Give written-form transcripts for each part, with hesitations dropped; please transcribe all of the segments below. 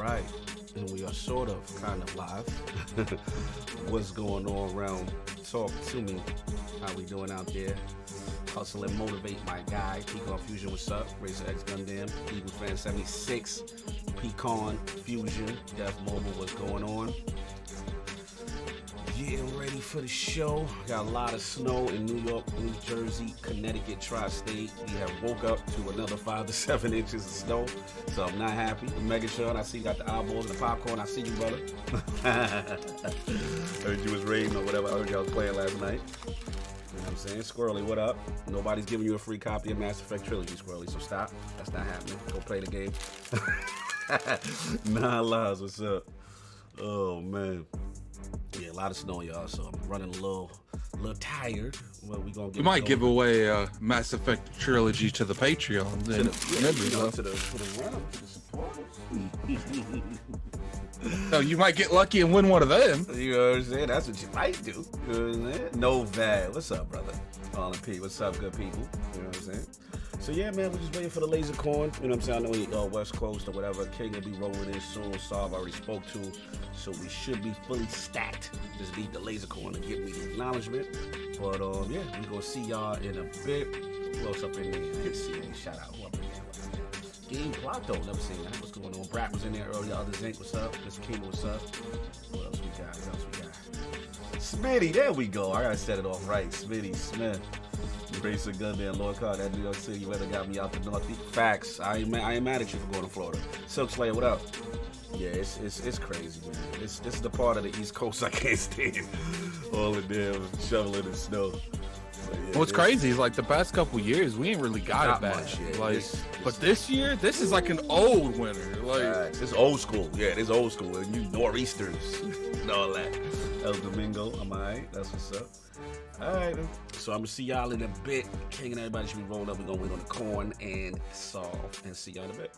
right, and we are sort of kind of live. What's going on around? Talk to me. How we doing out there? Hustle and motivate my guy. Pecan Fusion, what's up? Racer X Gundam, Eagles fan 76. Pecan Fusion, Death Mobile, what's going on? Getting ready for the show. Got a lot of snow in New York, New Jersey, Connecticut, Tri-State. We have woke up to another 5 to 7 inches of snow, so I'm not happy. Megatron, I see you got the eyeballs and the popcorn. I see you, brother. Heard you was raiding or whatever. I heard y'all was playing last night. You know what I'm saying? Squirrely, what up? Nobody's giving you a free copy of Mass Effect Trilogy, Squirrely, so stop. That's not happening. Go play the game. Nah lies, what's up? Oh, man. Yeah, a lot of snow, y'all, so I'm running a little tired. Well, we gonna get. We might give away Mass Effect Trilogy to the Patreon. Then to the supporters. So you might get lucky and win one of them. You know what I'm saying? That's what you might do. You know what I'm saying? No bad. What's up, brother? All in P. What's up, good people? You know what I'm saying? So yeah, man, we're just waiting for the Lasercorn. You know what I'm saying? I know he West Coast or whatever. King will be rolling in soon. Saab I already spoke to, so we should be fully stacked. Just need the Lasercorn to give me the acknowledgement. But yeah, we gonna see y'all in a bit. Who else up in there? I didn't see any shout out. Who up in there? Game Plot though, never seen that. What's going on? Brat was in there earlier. Other Zinc, what's up? Miss King, what's up? What else we got? What else we got? Smitty, there we go. I gotta set it off right. Smitty Smith. Racer Gundam, LordCognito, that New York City weather got me out the Northeast. Facts. I ain't mad at you for going to Florida. Silk Slayer, what up? Yeah, it's crazy, man. This is the part of the East Coast I can't stand. All the damn shoveling in snow. Yeah, What's crazy is like the past couple years we ain't really got it bad. Much, yeah. Like, but this year, this is like an old winter. Like it's old school. Yeah, it's old school. And you nor'easters and all that. El Domingo, I'm alright. That's what's up. Alright, so I'm gonna see y'all in a bit. King and everybody should be rolling up. We're gonna wait on the corn and solve and see y'all in a bit.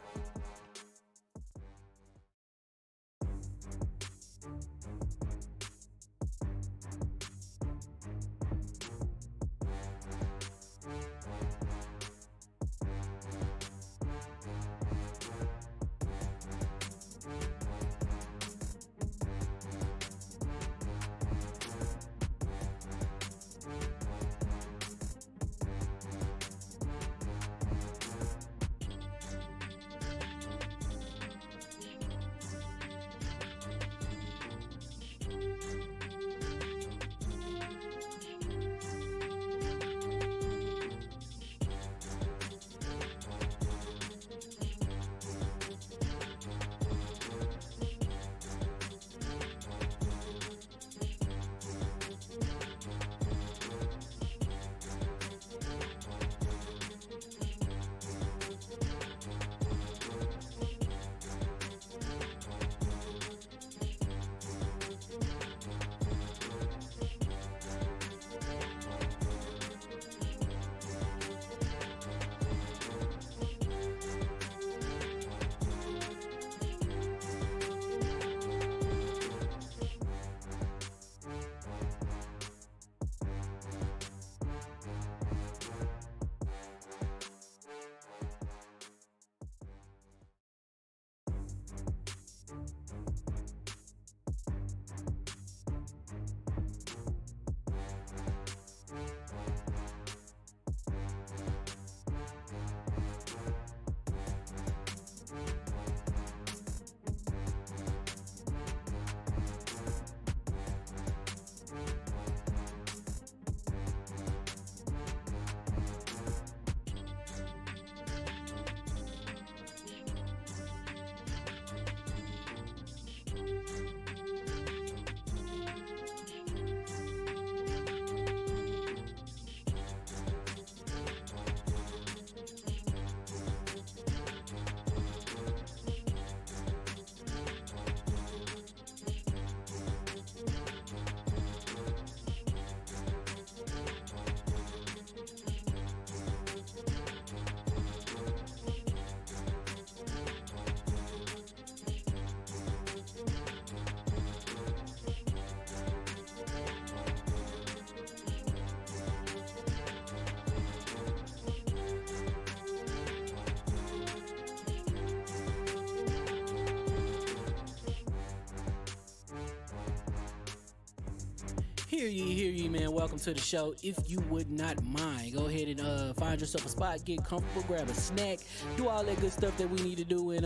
Hear ye, man. Welcome to the show. If you would not mind, go ahead and find yourself a spot, get comfortable, grab a snack, do all that good stuff that we need to do, and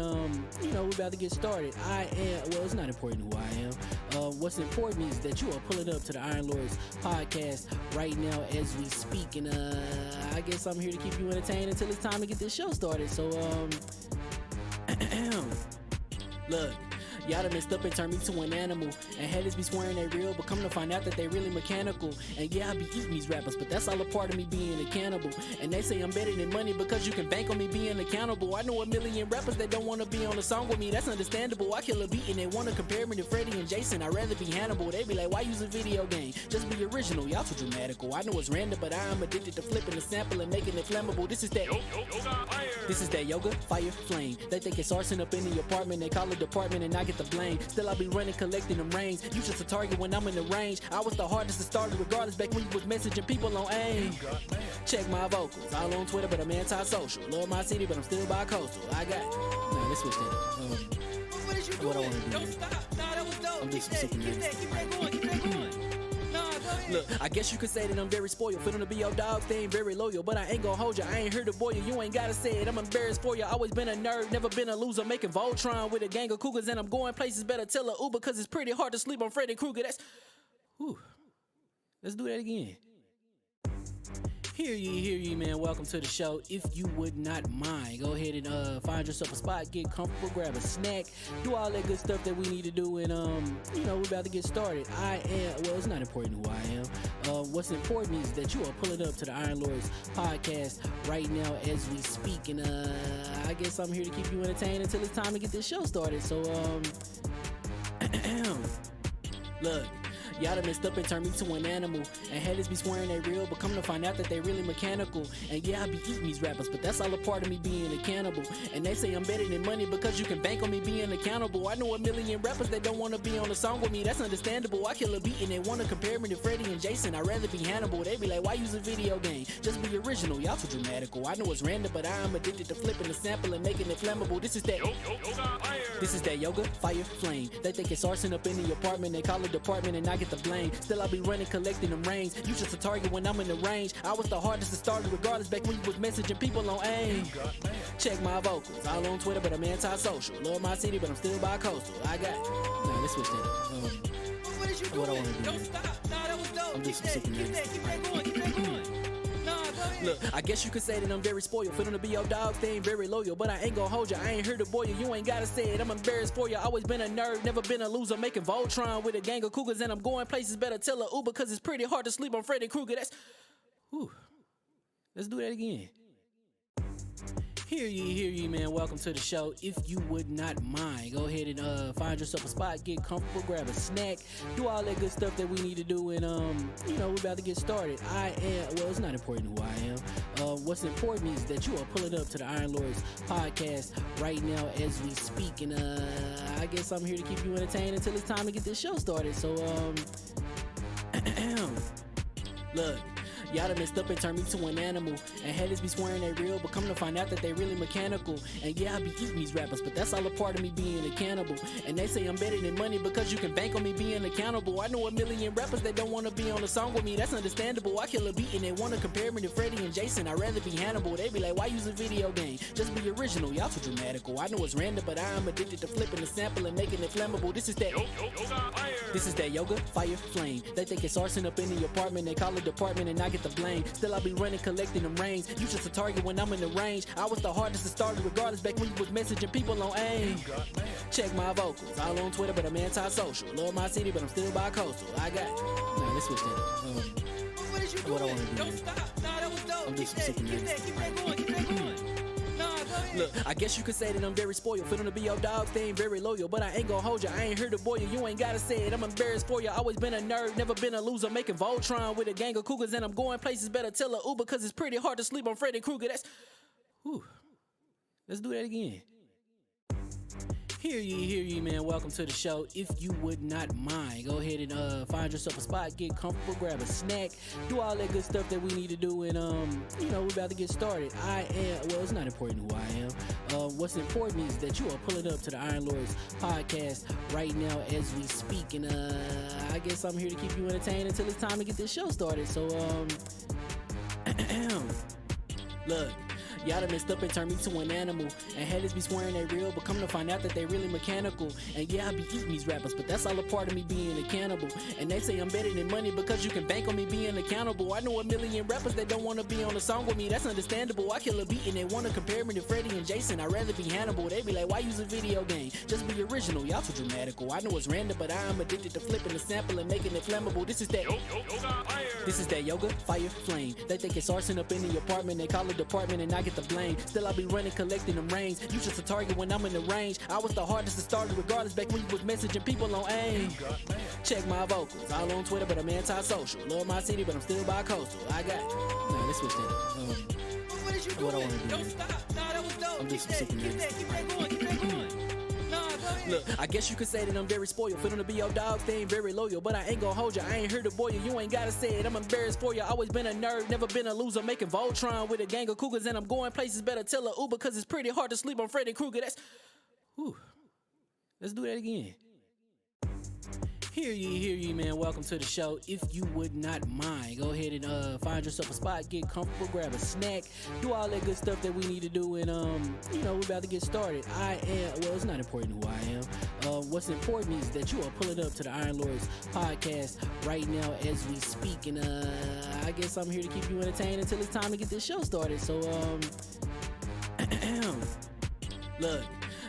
we're about to get started. It's not important who I am. What's important is that you are pulling up to the Iron Lords podcast right now as we speak, and I guess I'm here to keep you entertained until it's time to get this show started. So, look. Y'all done messed up and turned me to an animal. And haters be swearing they real, but come to find out that they really mechanical. And yeah, I be eating these rappers, but that's all a part of me being a cannibal. And they say I'm better than money because you can bank on me being accountable. I know a million rappers that don't want to be on a song with me, that's understandable. I kill a beat and they want to compare me to Freddie and Jason. I'd rather be Hannibal. They be like, why use a video game? Just be original, y'all too dramatical. I know it's random, but I'm addicted to flipping the sample and making it flammable. This is that yoga, fire, flame. They think it's arson up in the apartment. They call it department and I get the blame. Still I be running, collecting them rings. You just a target when I'm in the range. I was the hardest to start regardless back when you was messaging people on AIM. Check my vocals, all on Twitter, but I'm anti-social. Love my city, but I'm still bi-coastal. Let's switch that up. What is you doing? What I want to do. Don't stop. Nah, that was dope. I'm Keep just that super going. Keep that going. Nah, go ahead. Look, I guess you could say that I'm very spoiled. For them to be your dogs, they ain't very loyal. But I ain't gonna hold you, I ain't here to boil you. You ain't gotta say it, I'm embarrassed for you. Always been a nerd, never been a loser. Making Voltron with a gang of cougars. And I'm going places, better tell a Uber. Cause it's pretty hard to sleep on Freddy Krueger. Let's do that again. Hear ye, man. Welcome to the show. If you would not mind, go ahead and find yourself a spot, get comfortable, grab a snack, do all that good stuff that we need to do, and we're about to get started. It's not important who I am. What's important is that you are pulling up to the Iron Lords podcast right now as we speak, and I guess I'm here to keep you entertained until it's time to get this show started. So, look. Y'all done messed up and turned me to an animal. And haters be swearing they real, but come to find out that they really mechanical. And yeah, I be eating these rappers, but that's all a part of me being a cannibal. And they say I'm better than money because you can bank on me being accountable. I know a million rappers that don't want to be on a song with me, that's understandable. I kill a beat and they want to compare me to Freddie and Jason. I'd rather be Hannibal. They be like, why use a video game? Just be original, y'all too dramatical. I know it's random, but I'm addicted to flipping the sample and making it flammable. This is that yoga, fire, flame. They think it's arson up in the apartment. They call it department and I get the blame. Still I be running, collecting them rings. You just a target when I'm in the range. I was the hardest to start regardless back when you was messaging people on AIM. Check my vocals, all on Twitter, but I'm anti-social. Love my city, but I'm still bi-coastal. Let's switch that up. What is you doing? What I want to do. Don't stop. Nah, that was dope. I'm just Keep super that going. Keep that going. Nah, go ahead. Look, I guess you could say that I'm very spoiled. For them to be your dogs, they ain't very loyal. But I ain't gonna hold you, I ain't here to boil you. You ain't gotta say it, I'm embarrassed for you. Always been a nerd, never been a loser. Making Voltron with a gang of cougars. And I'm going places, better tell a Uber. Cause it's pretty hard to sleep on Freddy Krueger. Let's do that again. Hear ye, man. Welcome to the show. If you would not mind, go ahead and find yourself a spot, get comfortable, grab a snack, do all that good stuff that we need to do, and we're about to get started. It's not important who I am. What's important is that you are pulling up to the Iron Lords podcast right now as we speak, and I guess I'm here to keep you entertained until it's time to get this show started. So, look. Y'all done messed up and turned me to an animal. And haters be swearing they real, but come to find out that they really mechanical. And yeah, I be eating these rappers, but that's all a part of me being a cannibal. And they say I'm better than money because you can bank on me being accountable. I know a million rappers that don't want to be on a song with me, that's understandable. I kill a beat and they want to compare me to Freddie and Jason. I'd rather be Hannibal. They be like, why use a video game? Just be original, y'all too dramatical. I know it's random, but I'm addicted to flipping the sample and making it flammable. This is that yoga, fire, flame. They think it's arson up in the apartment. They call it department and I get the blame. Still I be running, collecting them rings. You just a target when I'm in the range. I was the hardest to start regardless back when you was messaging people on AIM. Check my vocals, all on Twitter, but I'm anti-social. Love my city, but I'm still bi-coastal. Let's switch that up. What is you doing? What I want to do. Don't stop. Nah, that was dope. I'm Keep just that super going. Keep that going. Nah, go ahead. Look, I guess you could say that I'm very spoiled. For them to be your dogs, they ain't very loyal. But I ain't gonna hold you, I ain't here to boil you. You ain't gotta say it, I'm embarrassed for you. Always been a nerd, never been a loser. Making Voltron with a gang of cougars. And I'm going places, better tell a Uber. Cause it's pretty hard to sleep on Freddy Krueger. Let's do that again. Hear ye, man. Welcome to the show. If you would not mind, go ahead and find yourself a spot, get comfortable, grab a snack, do all that good stuff that we need to do, and we're about to get started. It's not important who I am. What's important is that you are pulling up to the Iron Lords podcast right now as we speak, and I guess I'm here to keep you entertained until it's time to get this show started. So look. Y'all done messed up and turned me to an animal. And haters be swearing they real, but come to find out that they really mechanical. And yeah, I be eating these rappers, but that's all a part of me being a cannibal. And they say I'm better than money because you can bank on me being accountable. I know a million rappers that don't want to be on a song with me, that's understandable. I kill a beat and they want to compare me to Freddie and Jason. I'd rather be Hannibal. They be like, why use a video game? Just be original, y'all too dramatical. I know it's random, but I am addicted to flipping the sample and making it flammable. This is that yoga, fire, flame. They think it's arson up in the apartment. They call it department and I get the blame. Still I be running, collecting them rings. You just a target when I'm in the range. I was the hardest to start regardless back when you was messaging people on AIM. Check my vocals, all on Twitter, but I'm anti-social. Love my city, but I'm still bi-coastal. Let's switch that up. What is you doing? What I wanna do Don't is- stop. Nah, that was dope. I'm just Keep that going. Keep that going. Nah, go ahead. Look, I guess you could say that I'm very spoiled. For them to be your dogs, they ain't very loyal. But I ain't gonna hold you, I ain't here to boil you. You ain't gotta say it, I'm embarrassed for you. Always been a nerd, never been a loser. Making Voltron with a gang of cougars. And I'm going places, better tell a Uber. Cause it's pretty hard to sleep on Freddy Krueger. Let's do that again. Hear ye, man. Welcome to the show. If you would not mind, go ahead and find yourself a spot, get comfortable, grab a snack, do all that good stuff that we need to do, and we're about to get started. It's not important who I am. What's important is that you are pulling up to the Iron Lords podcast right now as we speak, and I guess I'm here to keep you entertained until it's time to get this show started. So look.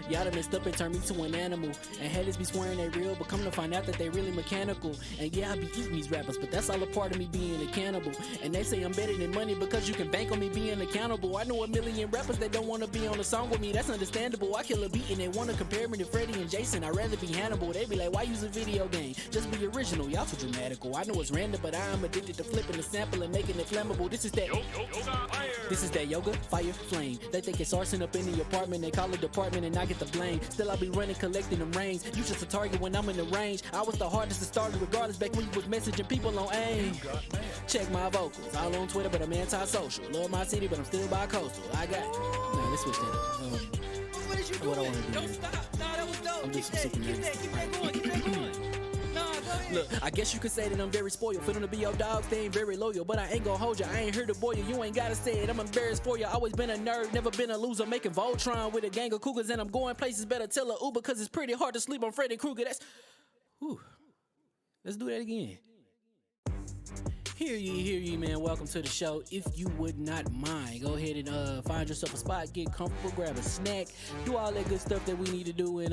Y'all done messed up and turned me to an animal. And haters be swearing they real, but come to find out that they really mechanical. And yeah, I be eating these rappers, but that's all a part of me being a cannibal. And they say I'm better than money because you can bank on me being accountable. I know a million rappers that don't want to be on a song with me, that's understandable. I kill a beat and they want to compare me to Freddie and Jason. I'd rather be Hannibal. They be like, why use a video game? Just be original, y'all too dramatical. I know it's random, but I am addicted to flipping the sample and making it flammable. This is that yoga, fire, flame. They think it's arson up in the apartment. They call it department and I get the blame. Still I be running, collecting them rings. You just a target when I'm in the range. I was the hardest to start regardless back when you was messaging people on AIM. Check my vocals, all on Twitter, but I'm anti-social. Love my city, but I'm still bi-coastal. Let's switch that up. What is you doing? What I wanna do Don't is- stop. Nah, that was dope. I'm just Keep super that going. Keep that going. Nah, go ahead. Look, I guess you could say that I'm very spoiled. For them to be your dogs, they ain't very loyal. But I ain't gonna hold you, I ain't here to boil you. You ain't gotta say it, I'm embarrassed for you. Always been a nerd, never been a loser. Making Voltron with a gang of cougars. And I'm going places, better tell a Uber. Cause it's pretty hard to sleep on Freddy Krueger. Let's do that again. Hear ye, man. Welcome to the show. If you would not mind, go ahead and find yourself a spot, get comfortable, grab a snack, do all that good stuff that we need to do, and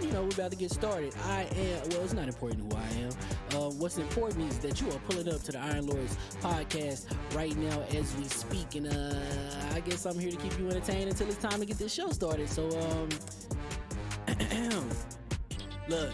we're about to get started. It's not important who I am. What's important is that you are pulling up to the Iron Lords podcast right now as we speak, and I guess I'm here to keep you entertained until it's time to get this show started. So look.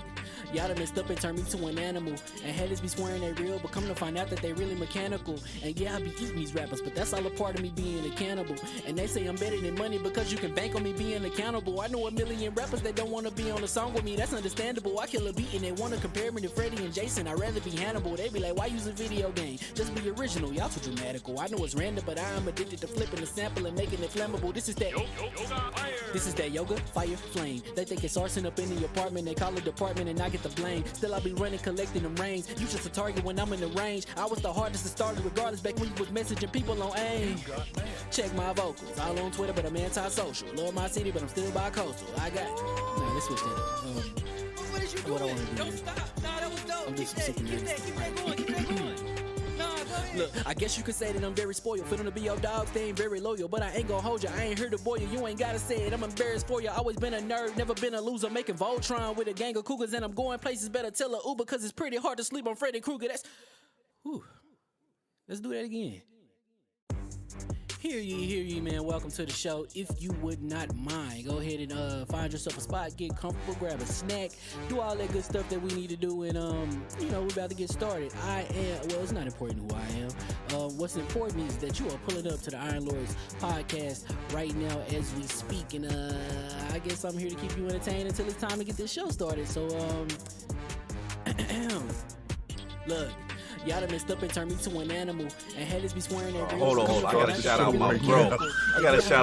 Y'all done messed up and turned me to an animal. And haters be swearing they real, but come to find out that they really mechanical. And yeah, I be eating these rappers, but that's all a part of me being a cannibal. And they say I'm better than money because you can bank on me being accountable. I know a million rappers that don't want to be on a song with me, that's understandable. I kill a beat and they want to compare me to Freddie and Jason. I'd rather be Hannibal. They be like, why use a video game? Just be original, y'all too dramatical. I know it's random, but I am addicted to flipping the sample and making it flammable. This is that yoga, fire, flame. They think it's arson up in the apartment. They call it department and I get the blame. Still I be running, collecting them rings. You just a target when I'm in the range. I was the hardest to start regardless back when you was messaging people on AIM. Check my vocals, all on Twitter, but I'm anti-social. Love my city, but I'm still bi-coastal. Let's switch that up. What is you What I doing? wanna do Don't is- stop. Nah, that was dope. I'm just Keep super that going. Keep that going. Nah, go ahead. Look, I guess you could say that I'm very spoiled. For them to be your dogs, they ain't very loyal. But I ain't gonna hold you, I ain't here to boil you. You ain't gotta say it, I'm embarrassed for you. Always been a nerd, never been a loser. Making Voltron with a gang of cougars. And I'm going places, better tell a Uber. Cause it's pretty hard to sleep on Freddy Krueger. Let's do that again. Hear ye, man. Welcome to the show. If you would not mind, go ahead and find yourself a spot, get comfortable, grab a snack, do all that good stuff that we need to do, and we're about to get started. It's not important who I am. What's important is that you are pulling up to the Iron Lords podcast right now as we speak, and I guess I'm here to keep you entertained until it's time to get this show started. So look. Y'all done messed up and turned me to an animal, and haters be swearing that Hold on. I gotta shout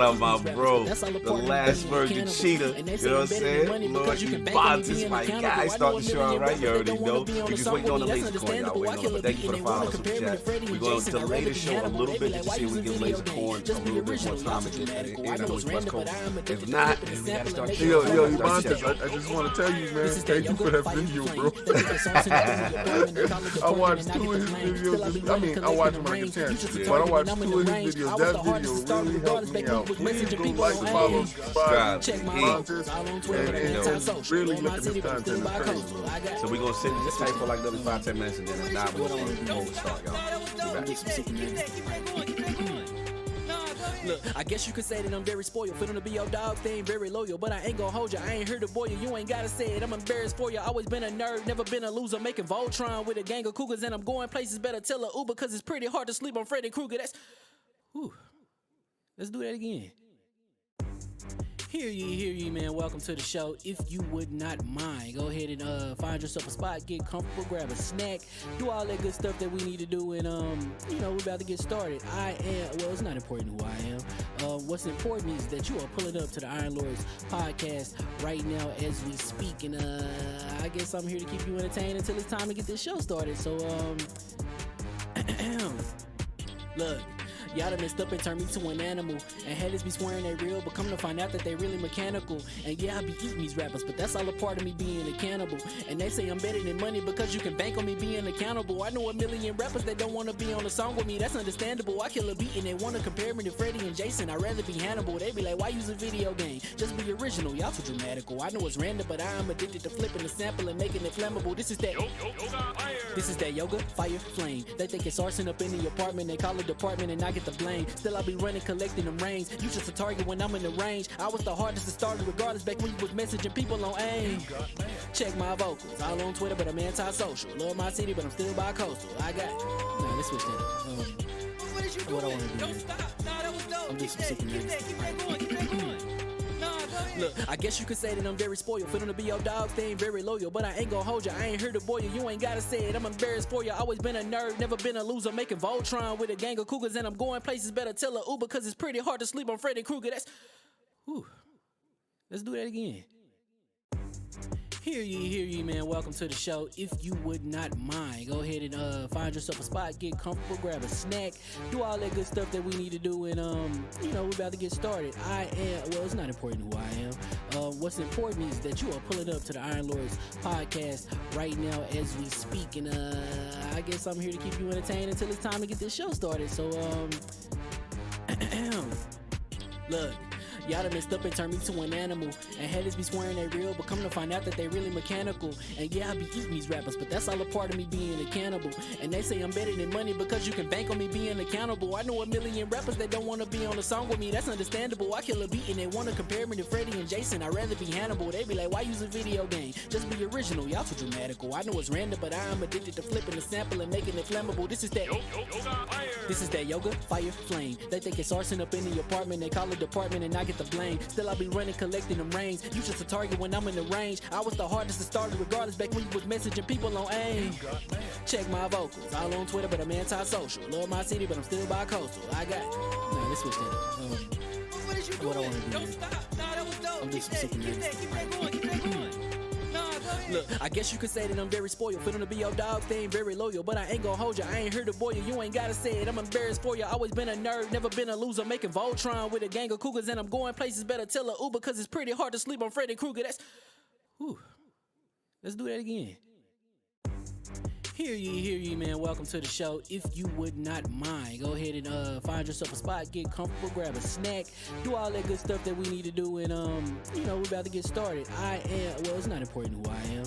out my bro. The last virgin cheetah. You know what I'm saying? Lord, you Bontis, my guy. Start the show out right. You already know. We just waiting on the Lasercorn. Y'all waiting on it. Thank you for the follow, super chat. We're going to delay the show a little bit just to see if we can Lasercorn a little bit more time to get in. I know it's West Coast. If not, then we gotta start the show. Yo, Bontis, I just want to tell you, man, thank you for that video, bro. I watched two of his videos. I mean, I watch him on YouTube, but I watched two of his videos. That video really helped me out. Please go like, follow, subscribe, Bontis, and really look at this content. It's crazy. So we're gonna sit this tight for like another 5-10 minutes, and then if not, we're gonna start, y'all. Be back. Look, I guess you could say that I'm very spoiled. Fit on to be your dog, they ain't very loyal. But I ain't gonna hold you, I ain't here to boil you. You ain't gotta say it, I'm embarrassed for you. Always been a nerd, never been a loser. Making Voltron with a gang of cougars, and I'm going places. Better tell a Uber, cause it's pretty hard to sleep on Freddy Krueger. Let's do that again. Hear ye, man. Welcome to the show. If you would not mind, go ahead and find yourself a spot, get comfortable, grab a snack, do all that good stuff that we need to do, and we're about to get started. It's not important who I am. What's important is that you are pulling up to the Iron Lords podcast right now as we speak, and I guess I'm here to keep you entertained until it's time to get this show started. So look. Y'all done messed up and turned me to an animal, and haters be swearing they real, but come to find out that they really mechanical. And yeah, I be eating these rappers, but that's all a part of me being a cannibal. And they say I'm better than money because you can bank on me being accountable. I know a million rappers that don't want to be on a song with me, that's understandable. I kill a beat and they want to compare me to Freddie and Jason. I'd rather be Hannibal. They be like, why use a video game? Just be original, y'all too dramatical. I know it's random, but I am addicted to flipping the sample and making it flammable. This is that yoga, fire, flame. They think it's arson up in the apartment, they call it department and I get the blame. Still I be running, collecting them rings. You just a target when I'm in the range. I was the hardest to start regardless back when you was messaging people on AIM. Check my vocals, all on Twitter, but I'm anti-social. Love my city, but I'm still bi-coastal. Let's switch that up. What is you doing? What I wanna do. Don't stop. Nah, that was dope. I'm just Keep that going. Keep that going. Nah, go ahead. Look, I guess you could say that I'm very spoiled. Fit on to be your dog, they ain't very loyal. But I ain't gonna hold you, I ain't here to boil you. You ain't gotta say it, I'm embarrassed for you. Always been a nerd, never been a loser. Making Voltron with a gang of cougars, and I'm going places. Better tell a Uber, cause it's pretty hard to sleep on Freddy Krueger. Let's do that again. Hear ye, man. Welcome to the show. If you would not mind, go ahead and find yourself a spot, get comfortable, grab a snack, do all that good stuff that we need to do, and we're about to get started. It's not important who I am. What's important is that you are pulling up to the Iron Lords podcast right now as we speak, and I guess I'm here to keep you entertained until it's time to get this show started. So look. Y'all done messed up and turned me to an animal, and haters be swearing they real, but come to find out that they really mechanical. And yeah, I be eating these rappers, but that's all a part of me being a cannibal. And they say I'm better than money because you can bank on me being accountable. I know a million rappers that don't want to be on a song with me, that's understandable. I kill a beat and they want to compare me to Freddie and Jason. I'd rather be Hannibal. They be like, why use a video game? Just be original, y'all too dramatical. I know it's random, but I am addicted to flipping the sample and making it flammable. This is that yoga, fire, flame. They think it's arson up in the apartment, they call it department and I get the blame. Still I be running, collecting them rings. You just a target when I'm in the range. I was the hardest to start regardless back when you was messaging people on AIM. Check my vocals, all on Twitter, but I'm anti-social. Love my city, but I'm still bi-coastal. Let's switch that up. What is you doing? What I wanna do. Don't stop. Nah, that was dope. I'm just Keep that going. Keep that going. Nah, go ahead. Look, I guess you could say that I'm very spoiled. Fit on to be your dog, they ain't very loyal. But I ain't gonna hold you, I ain't here to boil you. You ain't gotta say it, I'm embarrassed for you. Always been a nerd, never been a loser. Making Voltron with a gang of cougars, and I'm going places. Better tell a Uber, cause it's pretty hard to sleep on Freddy Krueger. Let's do that again. Hear ye, man. Welcome to the show. If you would not mind, go ahead and find yourself a spot, get comfortable, grab a snack, do all that good stuff that we need to do, and we're about to get started. It's not important who I am.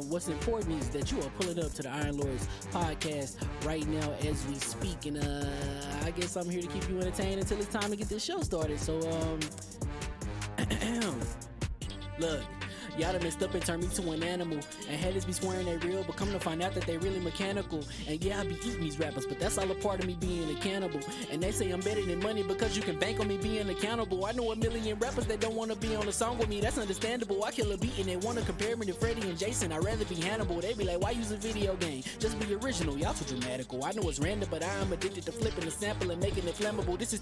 What's important is that you are pulling up to the Iron Lords podcast right now as we speak, and I guess I'm here to keep you entertained until it's time to get this show started. So look. Y'all done messed up and turned me to an animal. And haters be swearing they real, but come to find out that they really mechanical. And yeah, I be eating these rappers, but that's all a part of me being a cannibal. And they say I'm better than money because you can bank on me being accountable. I know a million rappers that don't want to be on a song with me, that's understandable. I kill a beat and they want to compare me to Freddie and Jason. I'd rather be Hannibal. They be like, why use a video game? Just be original, y'all too dramatical. I know it's random, but I am addicted to flipping the sample and making it flammable. This is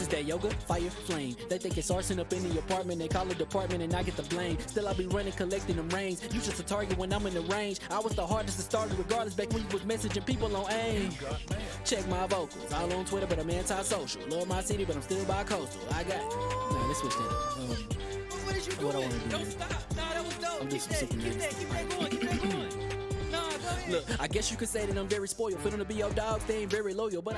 that yoga, fire, flame. They think it's arson up in the apartment, they call it department and I get the blame. Still I be running, collecting them rains. You just a target when I'm in the range. I was the hardest to start regardless back when you was messaging people on AIM. Check my vocals, all on Twitter, but I'm anti-social. Love my city, but I'm still bi-coastal. I got let's switch that up. What is you doing? What I wanna do? Don't stop. Nah, that was dope. I'm Keep that going. Keep that going. Nah, go ahead. Look, I guess you could say that I'm very spoiled. For them to be your dogs, they ain't very loyal, but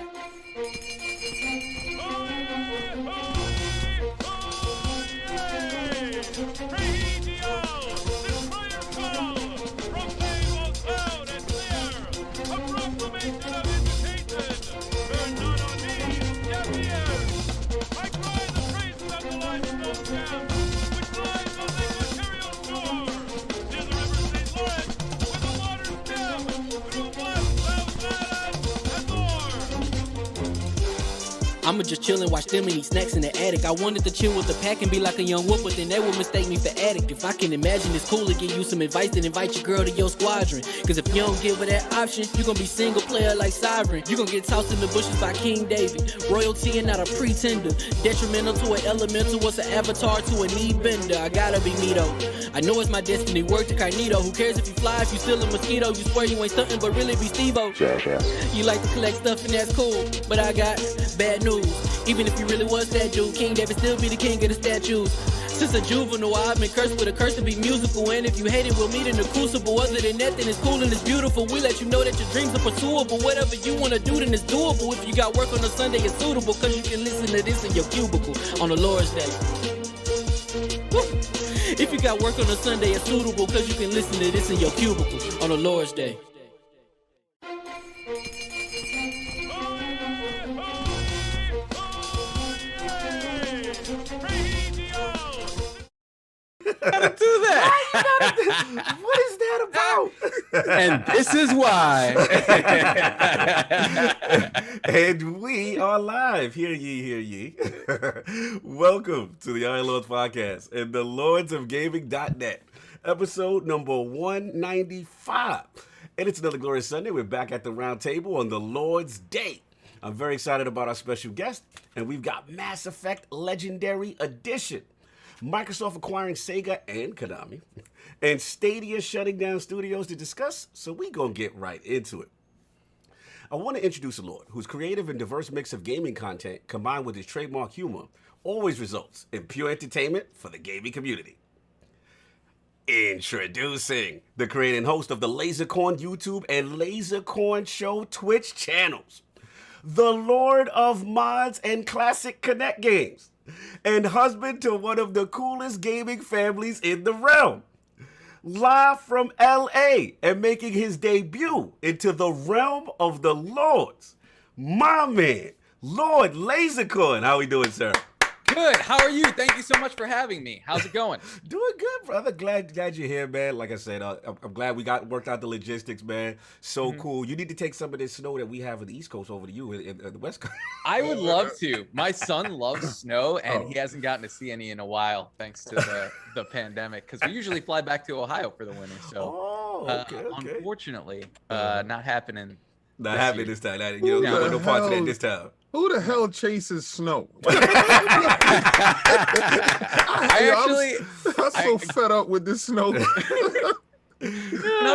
I'ma just chill and watch them and eat snacks in the attic. I wanted to chill with the pack and be like a young whoop, but then they would mistake me for addict. If I can imagine it's cool to give you some advice, then invite your girl to your squadron. Cause if you don't give her that option, you gon' be single player like Sovereign. You gon' get tossed in the bushes by King David. Royalty and not a pretender. Detrimental to an elemental, what's an avatar to a knee bender? I gotta be me though. I know it's my destiny, word to Cognito. Who cares if you fly, if you still a mosquito? You swear you ain't stuntin', but really be Steve-O. You like to collect stuff and that's cool, but I got bad news. Even if you really was that dude, King David still be the king of the statues. Since a juvenile, I've been cursed with a curse to be musical. And if you hate it, we'll meet in the crucible. Other than that, then it's cool and it's beautiful. We let you know that your dreams are pursuable. Whatever you wanna do, then it's doable. If you got work on a Sunday, it's suitable. Cause you can listen to this in your cubicle on the Lord's Day. Woo. If you got work on a Sunday, it's suitable. Cause you can listen to this in your cubicle on the Lord's Day. Gotta do that. What is that about? And this is why. And we are live. Hear ye. Welcome to the Iron Lords podcast and the Lords of Gaming.net, episode number 195. And it's another glorious Sunday. We're back at the round table on the Lord's Day. I'm very excited about our special guest, and we've got Mass Effect Legendary Edition. Microsoft acquiring Sega and Konami, and Stadia shutting down studios to discuss, so we gonna get right into it. I want to introduce a Lord whose creative and diverse mix of gaming content combined with his trademark humor always results in pure entertainment for the gaming community. Introducing the creator and host of the Lasercorn YouTube and Lasercorn Show Twitch channels, the Lord of Mods and Classic Connect Games, and husband to one of the coolest gaming families in the realm. Live from LA and making his debut into the realm of the Lords, my man, Lord Lasercorn. How we doing, sir? Good. How are you? Thank you so much for having me. How's it going? Doing good, brother. Glad you're here, man. Like I said, I'm glad we worked out the logistics, man. So cool. You need to take some of this snow that we have on the East Coast over to you in the West Coast. I would love to. My son loves snow, and he hasn't gotten to see any in a while, thanks to the pandemic. Because we usually fly back to Ohio for the winter. So, okay. Unfortunately, not happening. Not happening this time. You don't want no parts of that this time. Who the hell chases snow? I'm I'm so fed up with this snow. No,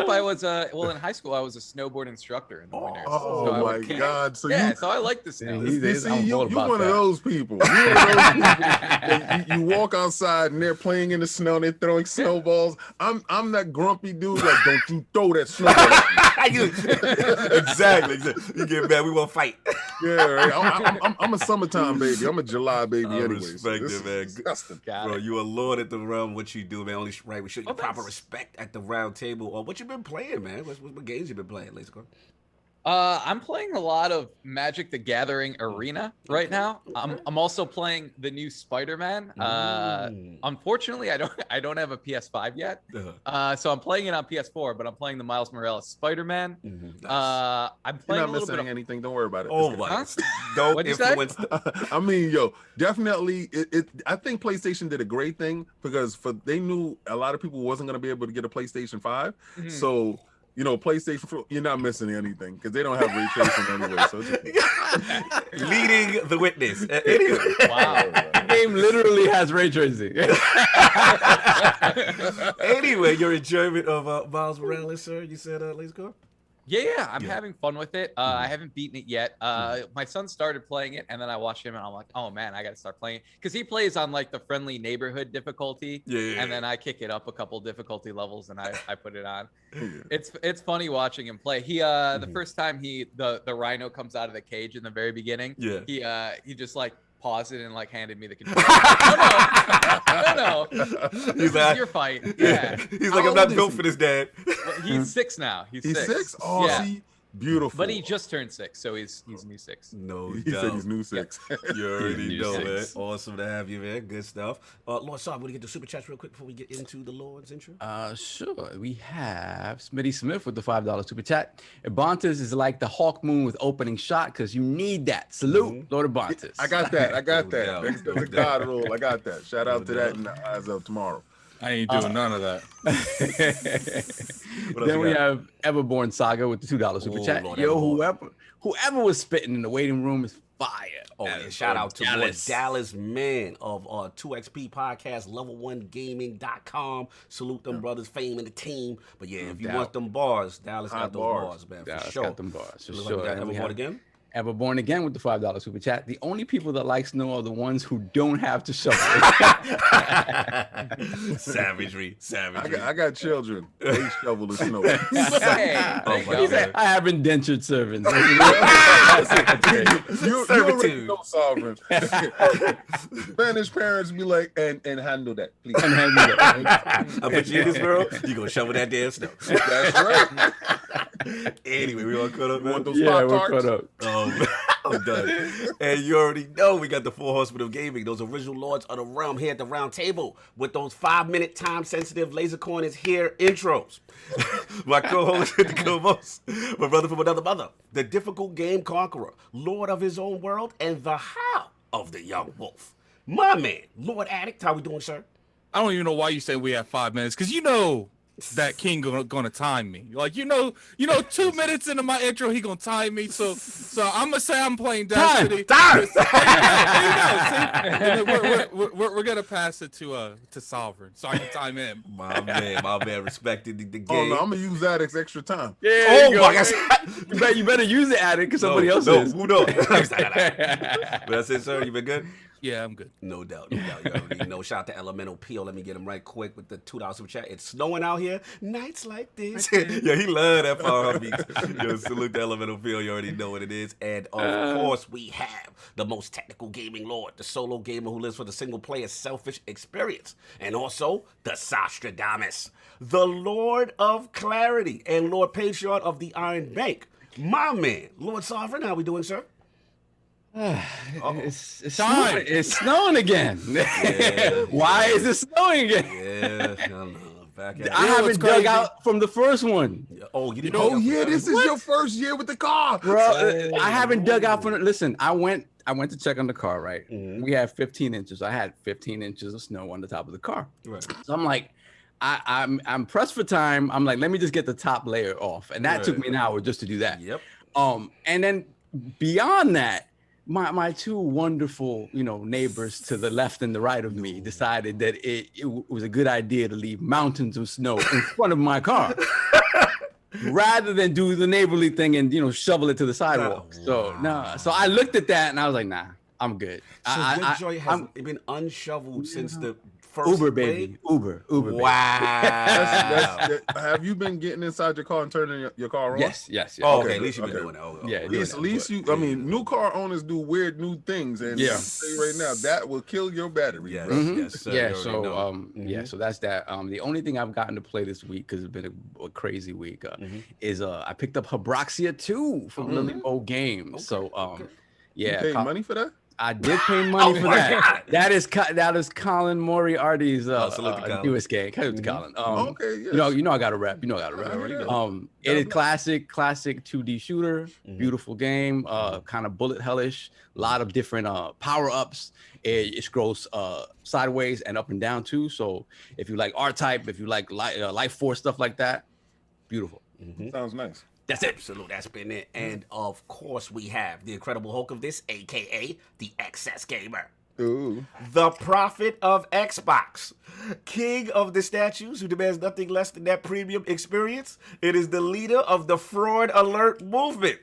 up, I was in high school, I was a snowboard instructor in the winter. Oh So I my would God! So yeah, you, so I like the snow. you see, you're one of those people. You're one of those people that you walk outside and they're playing in the snow, and they're throwing snowballs. I'm that grumpy dude. Like, don't you throw that snowball? Exactly. You get mad, we won't fight. Yeah, right. I'm a summertime baby. I'm a July baby anyway. Respect it, man. Disgusting. Bro, you a lord at the realm. What you do, man? Only right. We show you proper respect at the round table. Or what you been playing, man? What games you been playing, Lasercorn? I'm playing a lot of Magic: The Gathering Arena right now. I'm also playing the new Spider-Man. Unfortunately, I don't have a PS5 yet, so I'm playing it on PS4. But I'm playing the Miles Morales Spider-Man. Nice. I'm playing You're not a little bit missing anything. Don't worry about it. Oh my! Don't What'd you say? influence. I mean, yo, definitely. I think PlayStation did a great thing because they knew a lot of people wasn't gonna be able to get a PlayStation 5, so. You know, PlayStation, you're not missing anything because they don't have ray tracing anyway. So leading the witness. Anyway. Wow. The game literally has ray tracing. Anyway, your enjoyment of Miles Morales, sir? You said, Lasercorn? Yeah, I'm having fun with it. I haven't beaten it yet. My son started playing it, and then I watched him, and I'm like, oh man, I got to start playing it because he plays on like the friendly neighborhood difficulty. And then I kick it up a couple difficulty levels, and I put it on. It's funny watching him play. He the first time the rhino comes out of the cage in the very beginning. He just like paused it and like handed me the controller. No. He's like, your fight. Yeah. He's like, I'm not built for this, Dad. He's 6 now. He's 6. Oh, yeah. See, beautiful. But he just turned 6, so he's new 6. No he doubt. said he's new 6. You already know, man. 6. Awesome to have you, man. Good stuff. Lord, sorry, want to get the super chats real quick before we get into the Lord's intro? Sure. We have Smitty Smith with the $5 super chat. Ebontis is like the Hawk Moon with opening shot because you need that. Salute, Lord Ebontis. I got that. doubt. That's the God rule. I got that. Shout out to that in the eyes of tomorrow. I ain't doing none of that. Then we have Everborn Saga with the $2 super chat. Lord, whoever was spitting in the waiting room is fire. Oh, yeah. Shout out to Lord Dallas, man, of 2XP Podcast, level1gaming.com. Salute them brothers, Fame and the team. But yeah, if you want them bars, Dallas got those bars, man, Dallas for sure. got them bars, for Like sure. we got And we Everborn have again? Everborn again with the $5 super chat. The only people that like snow are the ones who don't have to shovel it. Savagery. I got children. They shovel the snow. He said, I have indentured servants. You already know, Sovereign. Spanish parents be like, and handle that, please. And handle that. I put you in this world, you gonna shovel that damn snow. That's right. Anyway, we all caught up, man. Yeah, we're caught up. I'm done. And you already know we got the 4 Horsemen of Gaming, those original lords of the realm here at the round table with those 5-minute time-sensitive Lasercorn is here intros. My co-host, the co-host, my brother from another mother, the difficult game conqueror, lord of his own world, and the how of the young wolf. My man, Lord Addict, how we doing, sir? I don't even know why you say we have 5 minutes, because you know that King gonna time me. Like you know, 2 minutes into my intro, he gonna time me. So I'm gonna say I'm playing Destiny. Time. We're gonna pass it to Sovereign, so I can time him. My man, respected the game. Oh no, I'm gonna use that as extra time. Yeah, Oh my God! you better use the addict because somebody else is. Who knows? That's it, sir. You been good? Yeah, I'm good. No doubt. You already know. Shout out to Elemental Peel. Let me get him right quick with the $2 super chat. It's snowing out here. Nights like this. Yeah, he love that power beats. Yo, salute to Elemental Peel. You already know what it is. And of course, we have the most technical gaming lord, the solo gamer who lives for the single player selfish experience. And also the Sastradamus, the Lord of Clarity and Lord Patriarch of the Iron Bank. My man, Lord Sovereign, how we doing, sir? It's snowing again. Yeah. Why is it snowing again? Yeah, I don't know. Back at I it. haven't dug out from the first one, Oh, you didn't. Oh yeah, this is your first year with the car, bro. I haven't dug out from it. Listen, I went to check on the car. Right, we have 15 inches. I had 15 inches of snow on the top of the car. Right. So I'm like, I'm pressed for time. I'm like, let me just get the top layer off, and that took me an hour just to do that. Yep. And then beyond that, my 2 wonderful, neighbors to the left and the right of me decided that it was a good idea to leave mountains of snow in front of my car. rather than do the neighborly thing and shovel it to the sidewalk. So no, so I looked at that and I was like, nah, I'm good. So your joint has been unshoveled since the first Uber, baby. Uber. Wow. Have you been getting inside your car and turning your car on? Yes. Oh, okay, at least you've been doing that. Yeah, At least you. I mean, new car owners do weird new things, and I'll tell you right now, that will kill your battery. Yes, bro. yes, sir. Yeah. So so that's that. The only thing I've gotten to play this week, because it's been a crazy week, is I picked up Habroxia 2 from Lily Bow Games. So You paid money for that? I did pay money for that. That is Colin Moriarty's newest game. Colin. Okay, yeah. You know I got to rep. It is classic 2D shooter, beautiful game, kind of bullet hellish, a lot of different power-ups. It scrolls sideways and up and down too. So if you like R-Type, if you like Life Force, stuff like that, beautiful. Sounds nice. That's it. Absolute. That's been it. And of course, we have the Incredible Hulk of this, aka the XS Gamer. Ooh. The prophet of Xbox, king of the statues who demands nothing less than that premium experience. It is the leader of the Fraud Alert movement.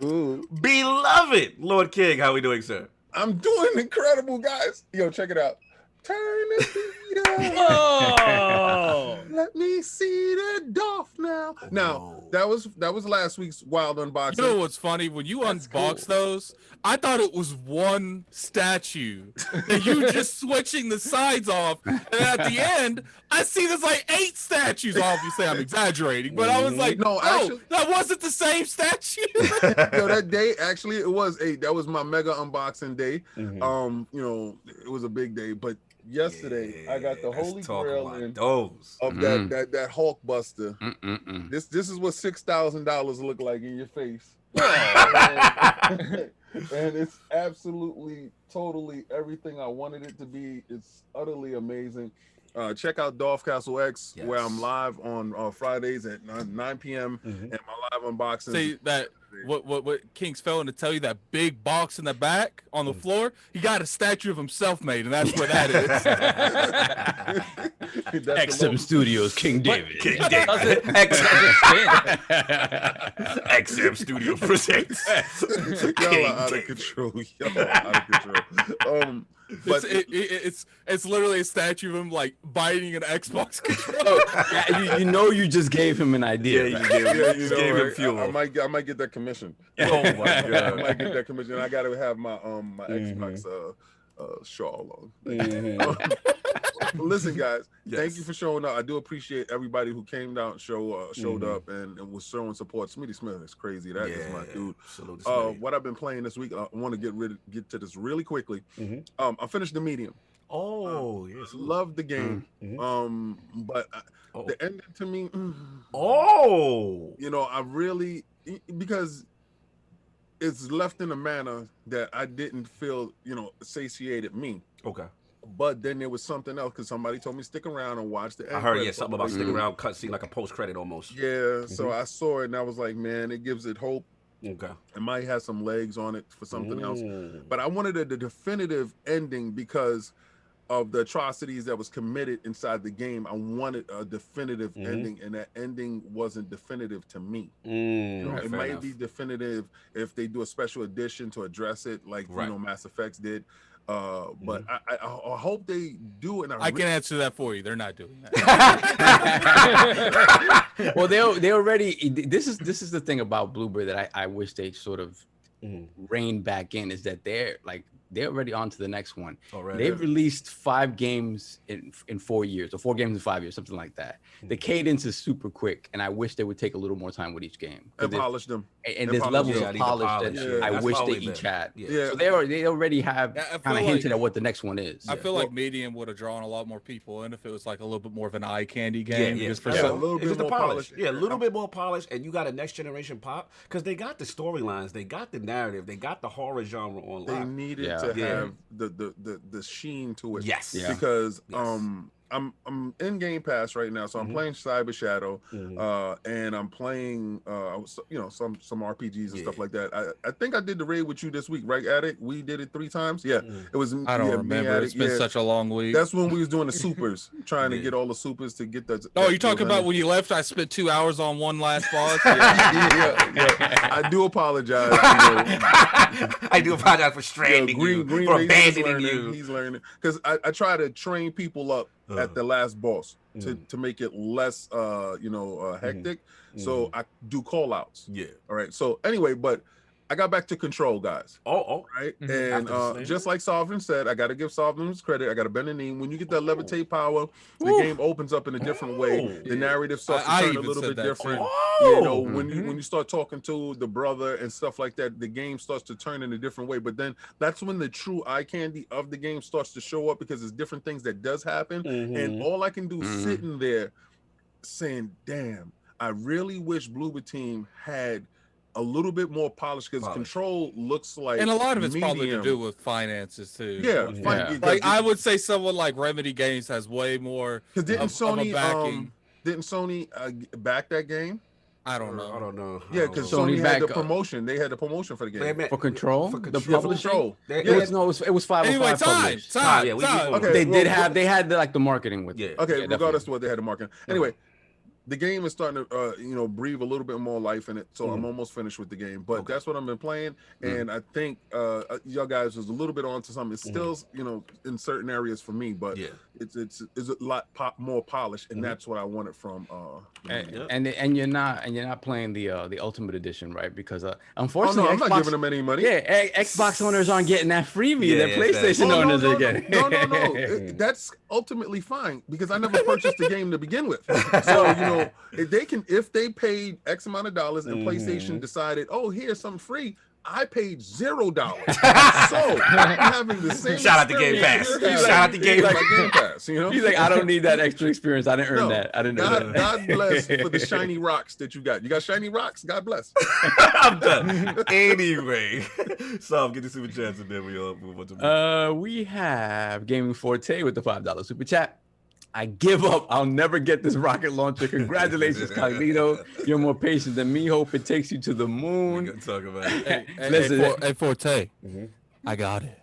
Ooh. Beloved Lord King, how we doing, sir? I'm doing incredible, guys. Yo, check it out. Turn the beat up. Oh, Let me see the Dolph now. Now, that was last week's wild unboxing. You know what's funny? When you unbox those, I thought it was one statue. And you just switching the sides off. And at the end, I see there's like 8 statues. Obviously, I'm exaggerating. But I was like, no, actually, that wasn't the same statue. Yo, that day, actually, it was 8. That was my mega unboxing day. It was a big day. But yesterday, I got the holy grail of that Hulk Buster. This is what $6,000 look like in your face. And it's absolutely, totally everything I wanted it to be. It's utterly amazing. Check out Dolph Castle X, where I'm live on Fridays at 9 p.m. and my live unboxing. See that what King's failing to tell you, that big box in the back on the floor, he got a statue of himself made, and that's where that is. XM Studios, King David. XM Studios presents. Y'all are out of control. But it's literally a statue of him like biting an Xbox controller. You just gave him an idea. You gave him fuel. I might get that commission. Oh my god! I might get that commission. I got to have my my Xbox shawl on. Listen, guys, thank you for showing up. I do appreciate everybody who came down, showed up, and was showing support. Smitty Smith is crazy. That is my dude. What I've been playing this week, I want to get to this really quickly. I finished The Medium. Oh, yes. Love the game. But the ending to me. I really, because it's left in a manner that I didn't feel, satiated me. Okay. But then there was something else because somebody told me stick around and watch the end. I heard something about sticking around, cutscene like a post credit almost. Yeah, so I saw it and I was like, man, it gives it hope. Okay. It might have some legs on it for something else. But I wanted the definitive ending because of the atrocities that was committed inside the game. I wanted a definitive ending, and that ending wasn't definitive to me. It might be definitive if they do a special edition to address it, like Mass Effects did. But I hope they do, and I can answer that for you. They're not doing that. Well, they already. This is the thing about Bluebird that I wish they sort of reined back in, is that they're already on to the next one. They've released 5 games in 4 years, or 4 games in 5 years, something like that. The cadence is super quick, and I wish they would take a little more time with each game. And polish them. And there's levels of polish that I wish they each had. So they already have kind of hinted at what the next one is. I feel like Medium would have drawn a lot more people in if it was like a little bit more of an eye candy game. A little bit more polish. Yeah, a little bit more polish, and you got a next generation pop because they got the storylines, they got the narrative, they got the horror genre on lock. They needed to have the sheen to it. Yes. Because I'm in Game Pass right now, so I'm playing Cyber Shadow, and I'm playing some RPGs and stuff like that. I think I did the raid with you this week, right, Addict? We did it 3 times. Yeah, it was. I don't remember. It's been such a long week. That's when we was doing the supers, trying to get all the supers to get that. Oh, you talking about when you left? I spent 2 hours on one last boss. I do apologize. I do apologize for stranding you, for abandoning you. He's learning because I try to train people up at the last boss to make it less hectic. So I do call outs. Yeah. All right. So anyway, but I got back to Control, guys. Right. And just like Sovereign said, I got to give Sovereign his credit. I got to bend the knee. When you get that levitate power, the game opens up in a different way. The narrative starts to turn a little bit different. When you start talking to the brother and stuff like that, the game starts to turn in a different way. But then that's when the true eye candy of the game starts to show up, because there's different things that does happen. And all I can do is sitting there saying, damn, I really wish Bloober Team had a little bit more polished, because Control looks like, and a lot of it's probably to do with finances too. Like I would say someone like Remedy Games has way more. Because didn't Sony back that game? I don't know. Yeah, because Sony had the promotion. They had the promotion for the game. For Control? The publishing? It was 505 anyway, time. Okay, they had the marketing with it. Okay, regardless of what they had the marketing. Anyway, the game is starting to breathe a little bit more life in it, so I'm almost finished with the game. But that's what I've been playing, and I think y'all guys was a little bit onto something. It's still in certain areas for me, but it's a lot more polished, and that's what I wanted from. And you're not playing the Ultimate Edition, right? Because unfortunately, I'm not giving them any money. Yeah, Xbox owners aren't getting that freebie that PlayStation owners are getting. No. That's ultimately fine, because I never purchased the game to begin with. So if they paid X amount of dollars and PlayStation decided, oh, here's something free, I paid $0. So I'm having the same. Shout out to Game Pass. Shout out to Game Pass. He's like, I don't need that extra experience. I didn't earn that. I didn't earn that. God bless for the shiny rocks that you got. You got shiny rocks. God bless. I'm done. Anyway, so get the super chats and then we all move on to. We have Gaming Forte with the $5 super chat. I give up. I'll never get this rocket launcher. Congratulations, Cognito. You're more patient than me. Hope it takes you to the moon. We're gonna talk about it. Hey, Forte. I got it.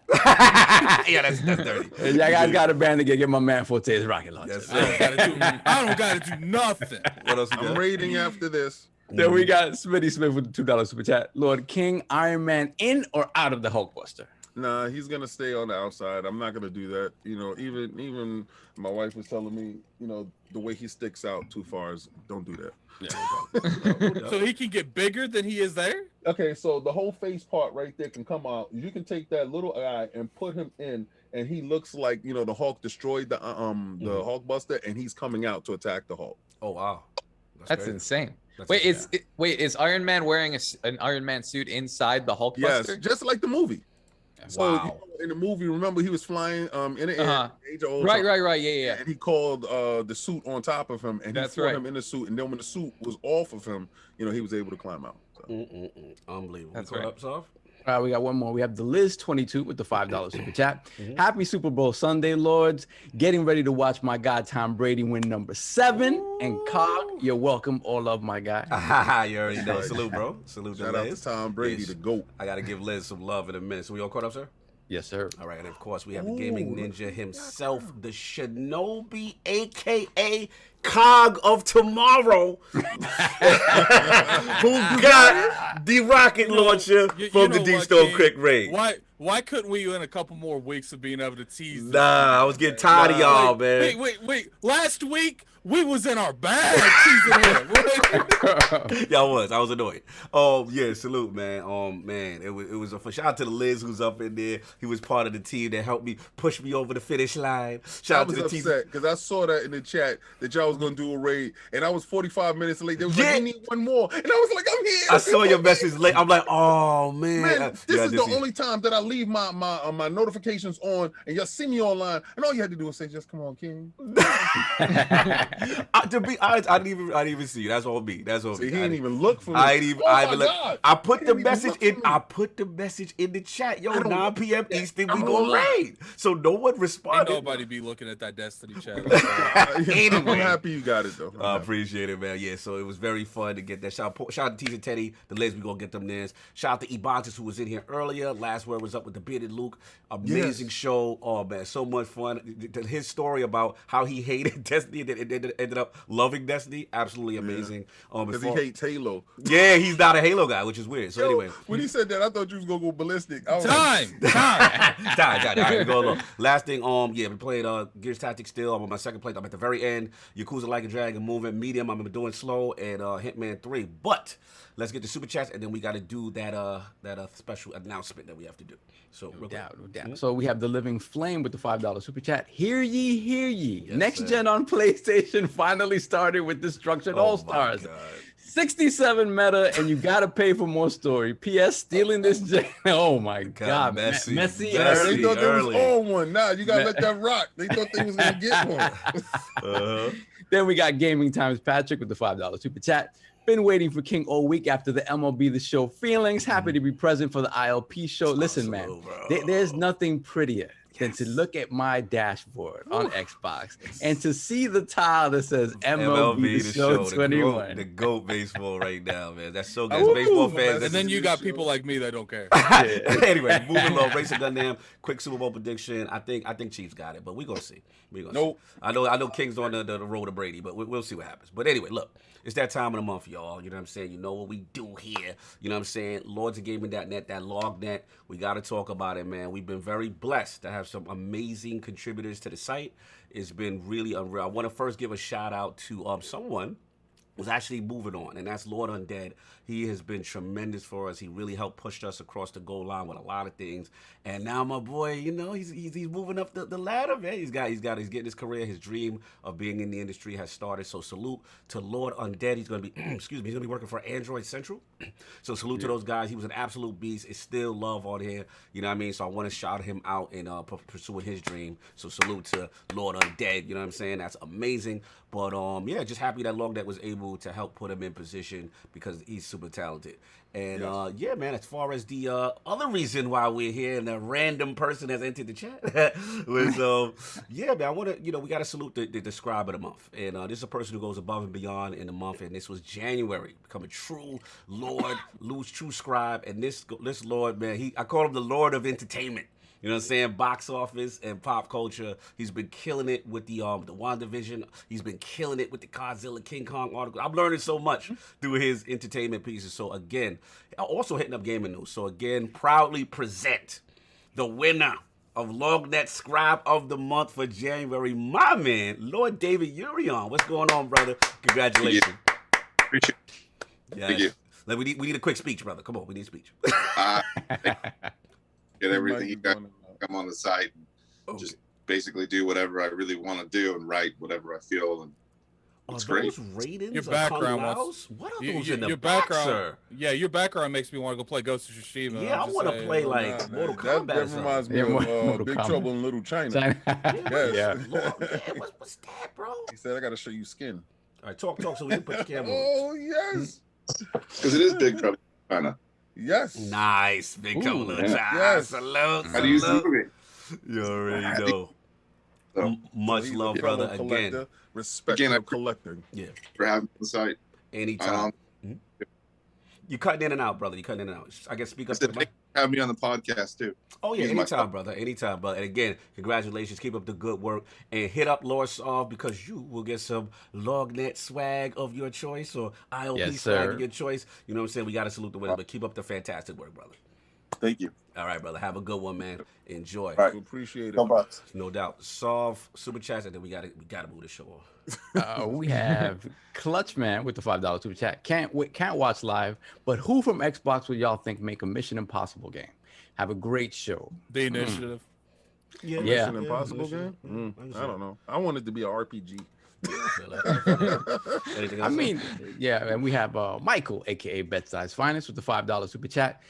Yeah, that's dirty. Y'all guys got a band to get my man Forte's rocket launcher. I don't gotta do nothing. What else you got? I'm raiding after this. Then we got Smitty Smith with the $2 super chat. Lord King, Iron Man in or out of the Hulkbuster? Nah, he's gonna stay on the outside. I'm not gonna do that. Even my wife was telling me, the way he sticks out too far is don't do that. Yeah. So he can get bigger than he is there? Okay, so the whole face part right there can come out. You can take that little guy and put him in, and he looks like the Hulk destroyed the Hulkbuster, and he's coming out to attack the Hulk. Oh wow, that's insane. Is Iron Man wearing an Iron Man suit inside the Hulkbuster? Yes, just like the movie. So wow. In the movie, remember he was flying in the air. Age of Ultron, right, yeah. And he called the suit on top of him, and he threw him in the suit. And then when the suit was off of him, he was able to climb out. So. Unbelievable. That's right. Up, Soft? All right, we got one more. We have the Liz22 with the $5 super chat. Happy Super Bowl Sunday, Lords. Getting ready to watch my guy Tom Brady win number 7. And Cog, you're welcome. All love my guy. You already know. Salute, bro. Salute to Liz. Shout out to Tom Brady, the GOAT. I got to give Liz some love in a minute. So we all caught up, sir? Yes, sir. All right, and of course we have the gaming ninja himself, the Shinobi, aka Cog of Tomorrow, who got the rocket launcher from the Deep Stone Quick Raid. Why couldn't we in a couple more weeks of being able to tease this? Nah, I was getting tired of y'all, man. Wait. Last week we was in our bag teasing him. Y'all was. I was annoyed. Yeah, salute, man. Man, it was a shout out to the Liz who's up in there. He was part of the team that helped me push me over the finish line. Shout out to the team. I was upset because I saw that in the chat that y'all was gonna do a raid, and I was 45 minutes late. They was like, "We need one more," and I was like, "I'm here." I saw your message late. I'm like, "Oh man." This is the only time that I leave my notifications on, and y'all see me online, and all you had to do was say, "Just come on, King." To be honest, I didn't even see you. That's all me. That's all me. He didn't even look for me. I put the message in. I put the message in the chat. Yo, 9 p.m. Eastern, we gonna raid. So no one responded. Ain't nobody be looking at that Destiny chat. Anyway. I'm happy you got it though. I appreciate it, man. Yeah, so it was very fun to get that. Shout out to Teaser Teddy, the ladies. We gonna get them names. Shout out to Ebontis, who was in here earlier. Last word was up with the bearded Luke. Amazing show. Oh man, so much fun. His story about how he hated Destiny and ended up loving Destiny. Absolutely amazing. Because he hates Halo. Yeah, he's not a Halo guy, which is weird. So anyway, when he said that, I thought you was gonna go ballistic. Time. All right, we go along. Last thing, we played Gears Tactics still. I'm on my second play. I'm at the very end. Yakuza Like a Dragon movement medium. I'm doing slow and Hitman 3. But let's get the super chats and then we got to do that special announcement that we have to do. So no doubt. So we have the Living Flame with the $5 super chat. Hear ye, hear ye. Yes, Next gen on PlayStation finally started with Destruction All Stars. 67 meta, and you gotta pay for more story. P.S. Stealing this gen. Oh my God, messy. They thought they was on one. Nah, you gotta let that rock. They thought they was gonna get one. Then we got Gaming Times Patrick with the $5 super chat. Been waiting for King all week after the MLB The Show feelings. Happy to be present for the ILP show. Listen, man, there's nothing prettier than to look at my dashboard on Xbox and to see the tile that says MLB The Show 21. The GOAT baseball right now, man. That's so good. Baseball fans. And then you got people like me that don't care. Anyway, moving on. Racing Gundam. Quick Super Bowl prediction. I think Chiefs got it, but we're gonna see. See. I know King's on the road to Brady, but we'll see what happens. But anyway, look. It's that time of the month, y'all. You know what I'm saying? You know what we do here. You know what I'm saying? LordsOfGaming.net, that LOGNET. We got to talk about it, man. We've been very blessed to have some amazing contributors to the site. It's been really unreal. I want to first give a shout out to someone who's actually moving on, and that's Lord Undead. He has been tremendous for us. He really helped push us across the goal line with a lot of things. And now my boy, you know, he's moving up the ladder, man. He's getting his career. His dream of being in the industry has started. So salute to Lord Undead. He's gonna be he's gonna be working for Android Central. So salute to those guys. He was an absolute beast. It's still love on here. You know what I mean? So I want to shout him out in pursuing his dream. So salute to Lord Undead. You know what I'm saying? That's amazing. But yeah, just happy that LOGNET was able to help put him in position because he's super talented. And yeah, man, as far as the other reason why we're here and a random person has entered the chat was yeah, man, I want to, we got to salute the scribe of the month. And this is a person who goes above and beyond in the month. And this was January, become a true Lord, true scribe. And this Lord, man, I call him the Lord of Entertainment. You know what I'm saying? Box office and pop culture. He's been killing it with the WandaVision. He's been killing it with the Godzilla King Kong article. I'm learning so much through his entertainment pieces. So again, also hitting up gaming news. So again, proudly present the winner of LOGNET Scribe of the Month for January, my man, Lord David Urion. What's going on, brother? Congratulations. Appreciate it. Yes. Thank you. We need a quick speech, brother. Come on, we need a speech. Get everything you got, come on the site and just basically do whatever I really want to do and write whatever I feel, and it's great. Your background what are those in the background, sir? Yeah, your background makes me want to go play Ghost of Tsushima. Yeah, I want to play like Mortal Kombat. That reminds me of Big Trouble in Little China. Yeah. What's that, bro? He said, I got to show you skin. All right, talk so we can put the camera on. Oh, yes. Because it is Big Trouble in China. Yes. Nice. Big Trouble in China. Yes. Salute. How do you see it? You already know. So, much love, brother. Again. Respect for collecting. Yeah. For having the site. Anytime. You cutting in and out, brother. You cutting in and out. I guess speak up to the mic. Have me on the podcast too. Oh yeah, anytime, brother. Anytime, brother. And again, congratulations. Keep up the good work and hit up Lord Solve because you will get some LOGNET swag of your choice or ILP swag of your choice. You know what I'm saying? We got to salute the winner, but keep up the fantastic work, brother. Thank you. All right, brother. Have a good one, man. Enjoy. All right. Appreciate it. No doubt. Solve super chats, and then we gotta move the show on. We have Clutch Man with the $5 super chat. Can't watch live, but who from Xbox would y'all think make a Mission Impossible game? Have a great show. The Initiative. Yeah. Mission Impossible game? I don't know. I want it to be an RPG. Anything I else? mean, yeah, and we have Michael, aka Bet-Size Finest, with the $5 super chat.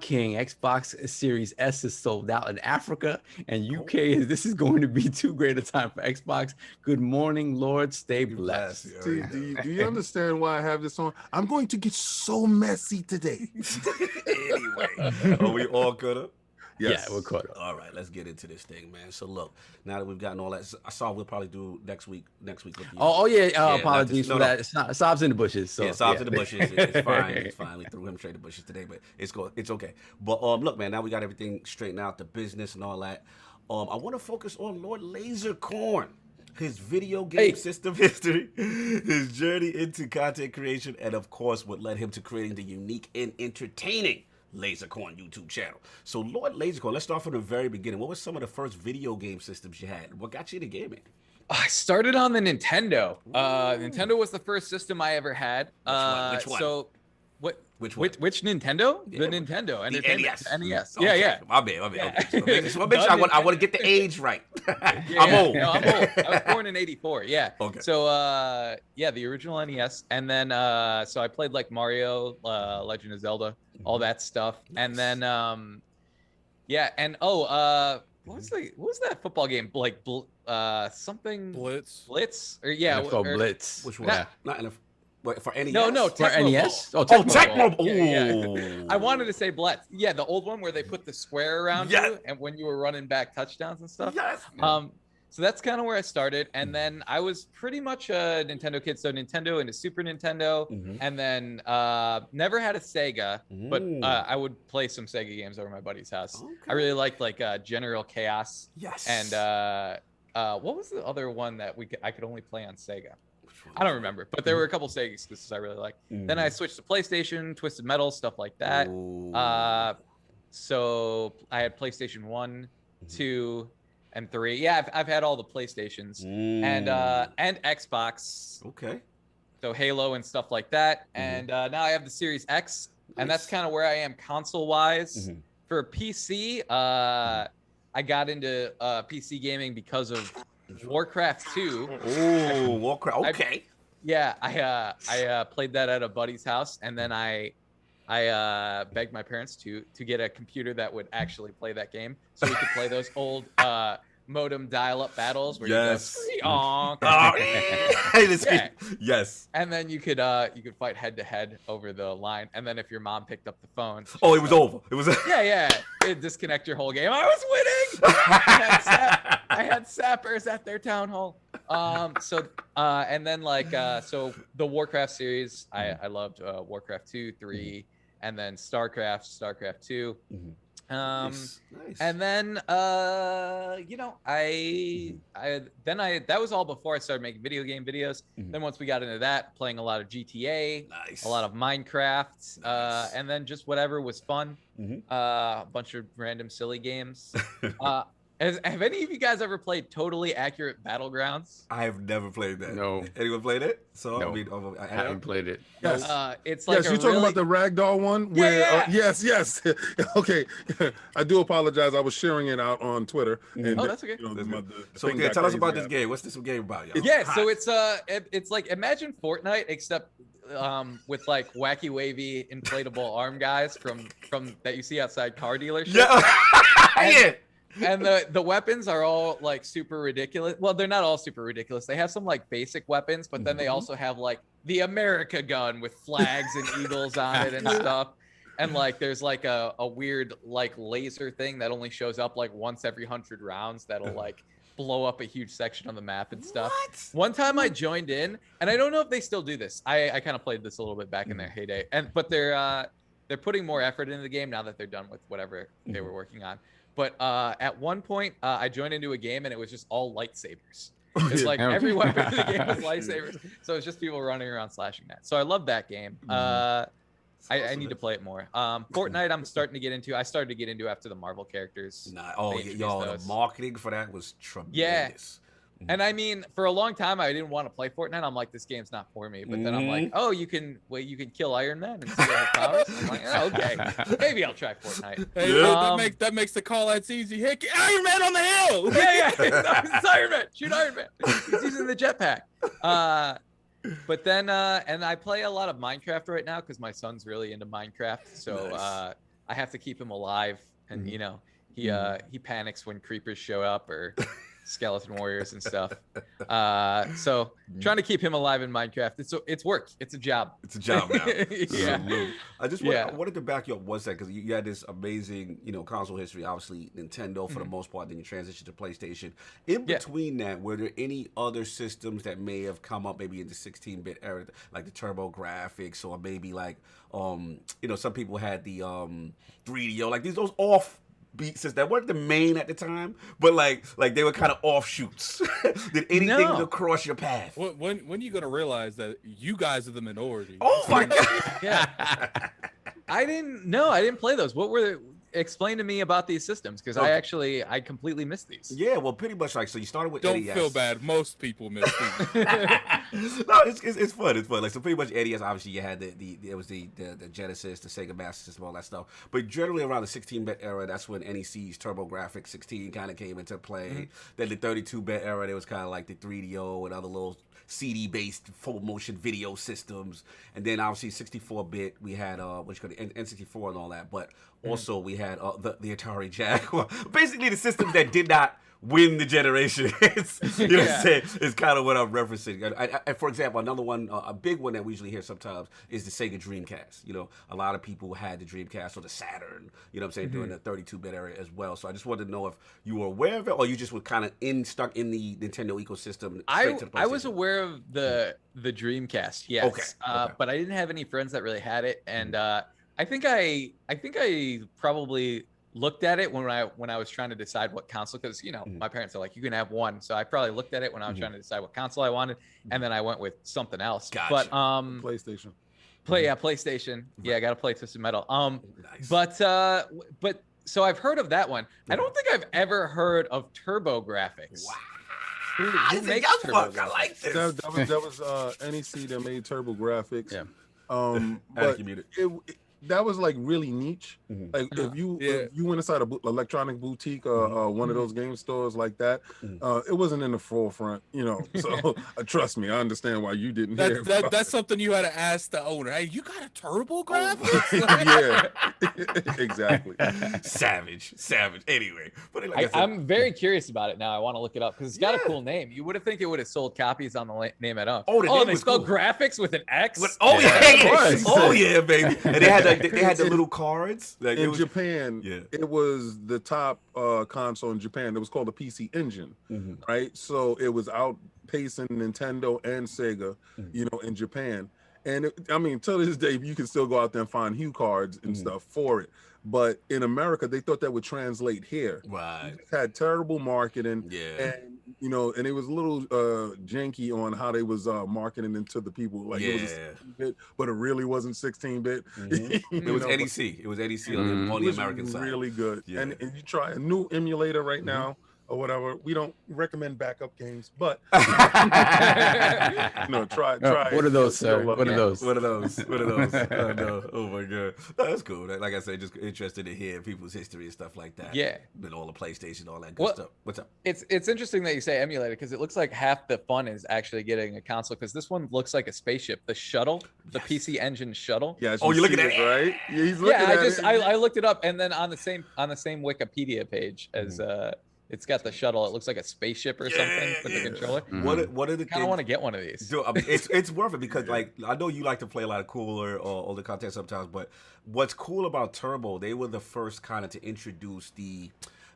King, Xbox Series S is sold out in Africa and UK. This is going to be too great a time for Xbox. Good morning, Lord. Stay blessed. See, do you understand why I have this on? I'm going to get so messy today. Anyway, are we all caught up? Yes. Yeah, we're caught up. All right, let's get into this thing, man. So look, now that we've gotten all that, I saw we'll probably do next week. With the, apologies for that. Sob's in the bushes. So, Sob's in the bushes. It's fine. It's fine. We threw him straight to the bushes today, but it's okay. But look, man, now we got everything straightened out, the business and all that. I want to focus on Lord Lasercorn, his video game system history, his journey into content creation, and of course, what led him to creating the unique and entertaining Lasercorn YouTube channel. So Lord Lasercorn, let's start from the very beginning. What were some of the first video game systems you had? What got you into gaming? I started on the Nintendo. Nintendo was the first system I ever had. Which one? So what? Which one? Which Nintendo? Yeah, The Nintendo. the NES. NES. Okay. Yeah. My bad. Yeah. Okay. So I want to get the age right. Yeah, I'm old. No, I'm old. I was born in '84. Yeah. Okay. So the original NES, and then so I played like Mario, Legend of Zelda, all that stuff, and then what was that football game like? Something Blitz. Or Blitz. Which one? Not enough. Wait, for NES? No, For Tecmo NES? Bowl. Tecmo Bowl. Yeah. I wanted to say Blitz. Yeah, the old one where they put the square around you, and when you were running back touchdowns and stuff. Yes. So that's kind of where I started, and then I was pretty much a Nintendo kid. So Nintendo into Super Nintendo, and then never had a Sega, but I would play some Sega games over my buddy's house. Okay. I really liked like General Chaos. Yes. And what was the other one that I could only play on Sega? I don't remember, but there were a couple Sega exclusives I really liked. Then I switched to PlayStation, Twisted Metal, stuff like that. So I had PlayStation 1, 2, and 3. Yeah, I've had all the PlayStations and Xbox. Okay. So Halo and stuff like that. And now I have the Series X, and that's kind of where I am console-wise. For PC, I got into PC gaming because of Warcraft 2. Oh, Warcraft. Okay. I played that at a buddy's house, and then I begged my parents to get a computer that would actually play that game, so we could play those old modem dial-up battles where you go, yes. And then you could fight head-to-head over the line, and then if your mom picked up the phone, it was over. It was it'd disconnect your whole game. I was winning. I had sappers at their town hall. And then so the Warcraft series, I loved Warcraft 2, 3, and then StarCraft 2. Nice. And then that was all before I started making video game videos. Then once we got into that, playing a lot of GTA, a lot of Minecraft, and then just whatever was fun, a bunch of random silly games. Have any of you guys ever played Totally Accurate Battlegrounds? I have never played that. No. Anyone played it? So no. I haven't played it. Yes. It's like you're talking about the ragdoll one where yes. Okay. I do apologize. I was sharing it out on Twitter. And, that's okay. So tell us about this game. What's this game about, y'all? So it's like imagine Fortnite except with like wacky wavy inflatable arm guys from that you see outside car dealerships. Yeah. And the weapons are all like super ridiculous. Well, they're not all super ridiculous. They have some like basic weapons, but then they also have like the America gun with flags and eagles on it and stuff. And like there's like a weird like laser thing that only shows up like once every 100 rounds that'll like blow up a huge section on the map and stuff. One time I joined in, and I don't know if they still do this. I kind of played this a little bit back in their heyday, but they're putting more effort into the game now that they're done with whatever they were working on. But at one point, I joined into a game and it was just all lightsabers. It's like every weapon in the game was lightsabers. So it's just people running around slashing that. So I love that game. I need to play it more. Fortnite, I'm starting to get into. I started to get into after the Marvel characters. The marketing for that was tremendous. And I mean, for a long time, I didn't want to play Fortnite. I'm like, this game's not for me. But then I'm like, oh, you can kill Iron Man and steal his powers. I'm like, oh, okay, maybe I'll try Fortnite. Hey, that makes the call outs easy. Hey, Iron Man on the hill. Yeah, it's Iron Man. Shoot Iron Man. He's using the jetpack. But then, and I play a lot of Minecraft right now because my son's really into Minecraft. So I have to keep him alive, and you know, he panics when creepers show up or skeleton warriors and stuff. So trying to keep him alive in Minecraft. It's work. It's a job. It's a job now. Yeah. I wanted to back you up one second because you had this amazing, console history. Obviously, Nintendo for the most part. Then you transitioned to PlayStation. In between that, were there any other systems that may have come up, maybe in the 16-bit era, like the Turbo Graphics, or maybe like, some people had the 3DO, like those off beats that weren't the main at the time, but like they were kind of offshoots. Did anything cross your path? When are you gonna realize that you guys are the minority? Oh my god! Yeah, I didn't play those. What were explain to me about these systems, because I completely missed these. Yeah, well, pretty much like, so you started with Don't NES. feel bad. Most people miss these. No, it's fun. It's fun. Like, so pretty much NES, obviously you had the Genesis, the Sega Master System, all that stuff. But generally around the 16-bit era, that's when NEC's TurboGrafx 16 kind of came into play. Then the 32-bit era, there was kind of like the 3DO and other little CD-based full motion video systems. And then obviously 64-bit, we had which could N64 and all that. But also we had the Atari Jaguar. Basically the systems that did not win the generation. What I'm saying? It's kind of what I'm referencing. And for example, another one, a big one that we usually hear sometimes is the Sega Dreamcast. A lot of people had the Dreamcast or the Saturn, during the 32-bit era as well. So I just wanted to know if you were aware of it, or you just were kind of stuck in the Nintendo ecosystem. I was aware of the Dreamcast, yes. Okay. But I didn't have any friends that really had it, and I think I probably looked at it when I was trying to decide what console, because my parents are like, you can have one, so I probably looked at it when I was trying to decide what console I wanted, and then I went with something else. Gotcha. But PlayStation. PlayStation. Yeah, I got to play Twisted Metal. Nice. But so I've heard of that one. I don't think I've ever heard of TurboGrafx. Wow. Who makes TurboGrafx? I like this. That was NEC that made TurboGrafx. Yeah. But that was like really niche. Like if you went inside a electronic boutique or one of those game stores like that, it wasn't in the forefront, So trust me, I understand why you didn't hear. That's something you had to ask the owner. Hey, you got a TurboGrafx? Yeah, exactly. Savage. Anyway, but like I'm very curious about it now. I want to look it up because it's got a cool name. You would have think it would have sold copies on the name at all. Oh, they spelled graphics with an X. Yeah, baby. And they had the little cards. Like, in Japan, it was the top console in Japan. It was called the PC Engine, right? So it was outpacing Nintendo and Sega, in Japan. And to this day, you can still go out there and find Hue cards and stuff for it. But in America, they thought that would translate here. Right. It had terrible marketing. Yeah. And it was a little janky on how they was marketing it to the people. Like it was a 16-bit, but it really wasn't 16-bit. It was NEC. It was NEC on the American side. Really good. Yeah. And you try a new emulator right now or whatever. We don't recommend backup games, but try. What are those, sir? What are those? What are those? I know. Oh my god, that's cool. Like I said, just interested to hear people's history and stuff like that. Yeah, with all the PlayStation, all that good stuff. What's up? It's interesting that you say emulator, because it looks like half the fun is actually getting a console, because this one looks like a spaceship. The shuttle, the PC Engine shuttle. Yeah. You're looking at it, right? Yeah, he's looking at it. I looked it up, and then on the same Wikipedia page as it's got the shuttle. It looks like a spaceship or something with the controller. What are the? I want to get one of these. Dude, it's worth it, because like I know you like to play a lot of cooler or older content sometimes, but what's cool about Turbo, they were the first kind of to introduce the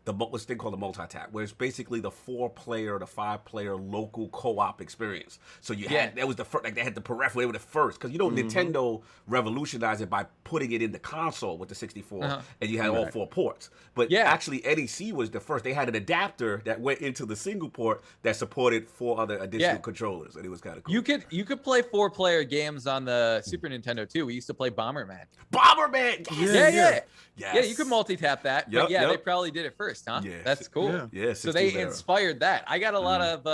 what's thing called the multi-tap, where it's basically the 4-player, the 5-player local co-op experience. So you had that was the first, like they had the peripheral, they were the first, because Nintendo revolutionized it by putting it in the console with the 64, and you had all 4 ports. But actually NEC was the first. They had an adapter that went into the single port that supported 4 other additional controllers, and it was kind of cool. You could play 4-player games on the Super Nintendo too. We used to play Bomberman. Bomberman. Yeah. You could multi-tap that. But they probably did it first. first, huh? Yeah. That's cool. Yeah. So they 16 era. inspired that. I got a lot of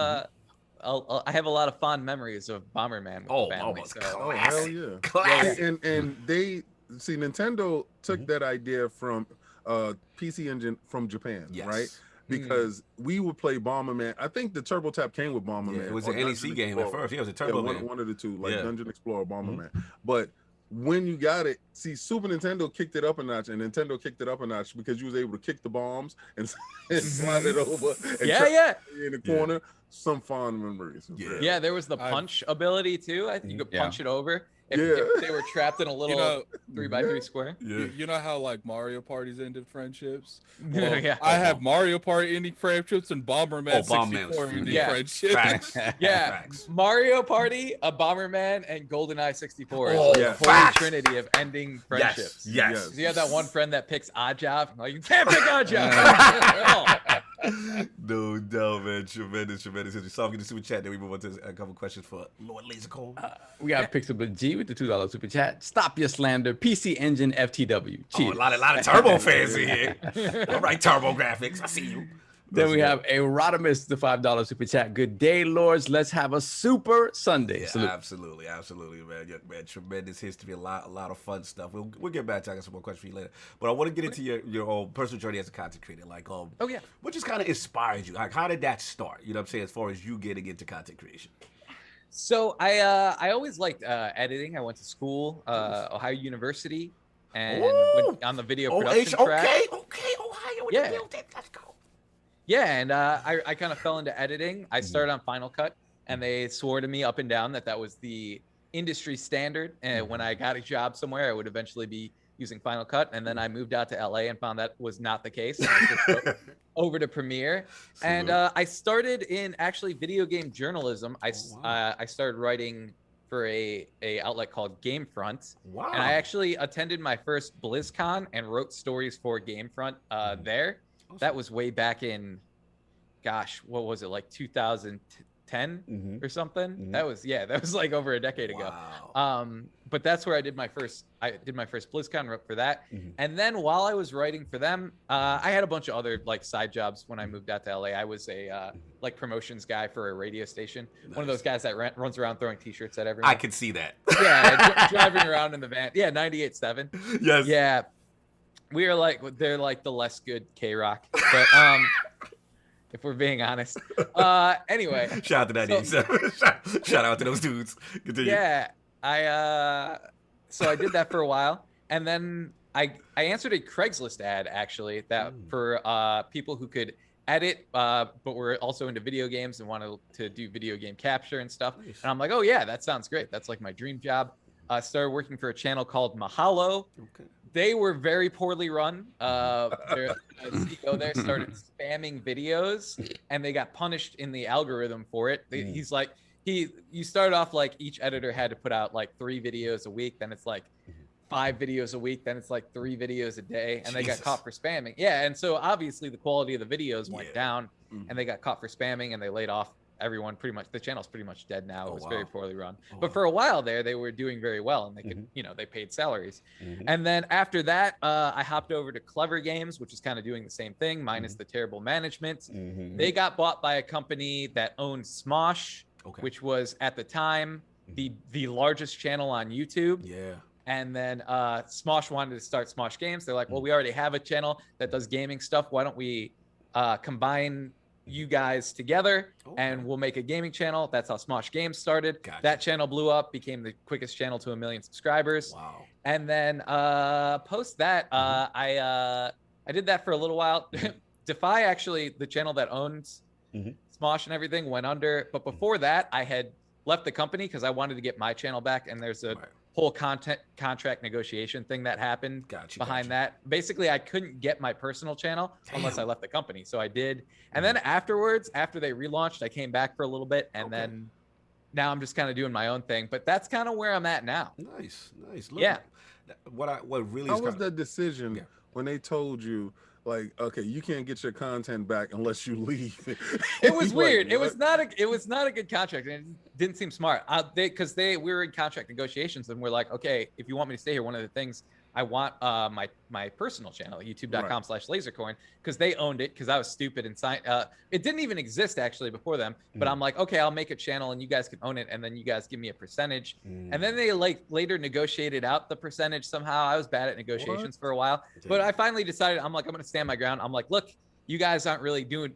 I have a lot of fond memories of Bomberman with the family. So. Oh, hell yeah. Classic. And they see Nintendo took that idea from PC Engine from Japan, right? Because we would play Bomberman. I think the Turbo Tap came with Bomberman. It was an NEC game at first. Yeah, it was a Turbo Man. One of the two, like Dungeon Explorer, Bomberman. But when you got it, see, Super Nintendo kicked it up a notch, and Nintendo kicked it up a notch because you was able to kick the bombs and slide it over. And in the corner. Some fond memories. Yeah, there was the punch ability too. I think you could punch it over if they were trapped in a little 3x3 square. You know how like Mario parties ended friendships? Well, I have Mario Party ending friendships and Bomberman 64 ending friendships. Facts. Mario Party, a Bomberman, and GoldenEye 64 is the holy trinity of ending friendships. Yes. You have that one friend that picks Oddjob. Like, you can't pick Oddjob. No, man. Tremendous. We saw in the super chat. Then we move on to a couple questions for Lord Lasercorn. We got Pixel G with the $2 super chat. Stop your slander. PC Engine FTW. Cheers. A lot of Turbo fans in here. All right, Turbo Graphics. I see you. Then we have a Rodimus, the $5 super chat. Good day, Lords. Let's have a super Sunday. Yeah, absolutely, man. Yeah, man, tremendous history, a lot of fun stuff. We'll get back to some more questions for you later. But I want to get into your own personal journey as a content creator. Like, what just kind of inspired you? Like, how did that start? You know what I'm saying? As far as you getting into content creation. So I always liked editing. I went to school, Ohio University, and went on the video production track. Okay, Ohio. Yeah. Let's go. Yeah, and I kind of fell into editing. I started on Final Cut, and they swore to me up and down that was the industry standard. And when I got a job somewhere, I would eventually be using Final Cut. And then I moved out to LA and found that was not the case. And I switched over to Premiere. And I started in actually video game journalism. I started writing for a outlet called Gamefront. Wow. And I actually attended my first BlizzCon and wrote stories for Gamefront there. That was way back in, gosh, what was it, like 2010 or something? That was like over a decade ago. But that's where I did my first BlizzCon rep for that. And then while I was writing for them, I had a bunch of other like side jobs when I moved out to LA. I was a like promotions guy for a radio station. Nice. One of those guys that runs around throwing t-shirts at everyone. I could see that. Yeah, driving around in the van. Yeah, 98.7. Yes. Yeah. They're like the less good K-Rock, but if we're being honest. Anyway. Shout out to 98.7. Shout out to those dudes. Continue. Yeah, so I did that for a while, and then I answered a Craigslist ad actually that for people who could edit, but were also into video games and wanted to do video game capture and stuff. Nice. And I'm like, oh yeah, that sounds great. That's like my dream job. I started working for a channel called Mahalo. Okay. They were very poorly run. Their CEO there started spamming videos, and they got punished in the algorithm for it. He's like, you started off like each editor had to put out like 3 videos a week. Then it's like 5 videos a week. Then it's like 3 videos a day, and they got caught for spamming. Yeah, and so obviously the quality of the videos went down, and they got caught for spamming, and they laid off everyone pretty much. The channel's pretty much dead now. It was very poorly run. But for a while there, they were doing very well, and they could, they paid salaries. And then after that, I hopped over to Clever Games, which is kind of doing the same thing, minus the terrible management. They got bought by a company that owned Smosh, which was at the time the largest channel on YouTube. Yeah. And then Smosh wanted to start Smosh Games. They're like, well, we already have a channel that does gaming stuff. Why don't we combine you guys together and we'll make a gaming channel. That's how Smosh Games started. Gotcha. That channel blew up, became the quickest channel to 1 million subscribers. Wow. And then post that, I did that for a little while. Defy, actually, the channel that owns Smosh and everything, went under. But before that, I had left the company because I wanted to get my channel back. And there's a whole contract negotiation thing that happened behind that. Basically, I couldn't get my personal channel unless I left the company. So I did. And then afterwards, after they relaunched, I came back for a little bit. And then now I'm just kind of doing my own thing. But that's kind of where I'm at now. Nice. Look, yeah. What really How was that decision when they told you, like, okay, you can't get your content back unless you leave? It was weird. Like, it was not a good contract, and it didn't seem smart. We were in contract negotiations, and we're like, okay, if you want me to stay here, one of the things I want my personal channel, youtube.com/lasercorn, because they owned it, because I was stupid and signed. It didn't even exist actually before them, but I'm like, okay, I'll make a channel and you guys can own it, and then you guys give me a percentage. And then they like later negotiated out the percentage somehow. I was bad at negotiations for a while, but I finally decided, I'm like, I'm gonna stand my ground. I'm like, look, you guys aren't really doing,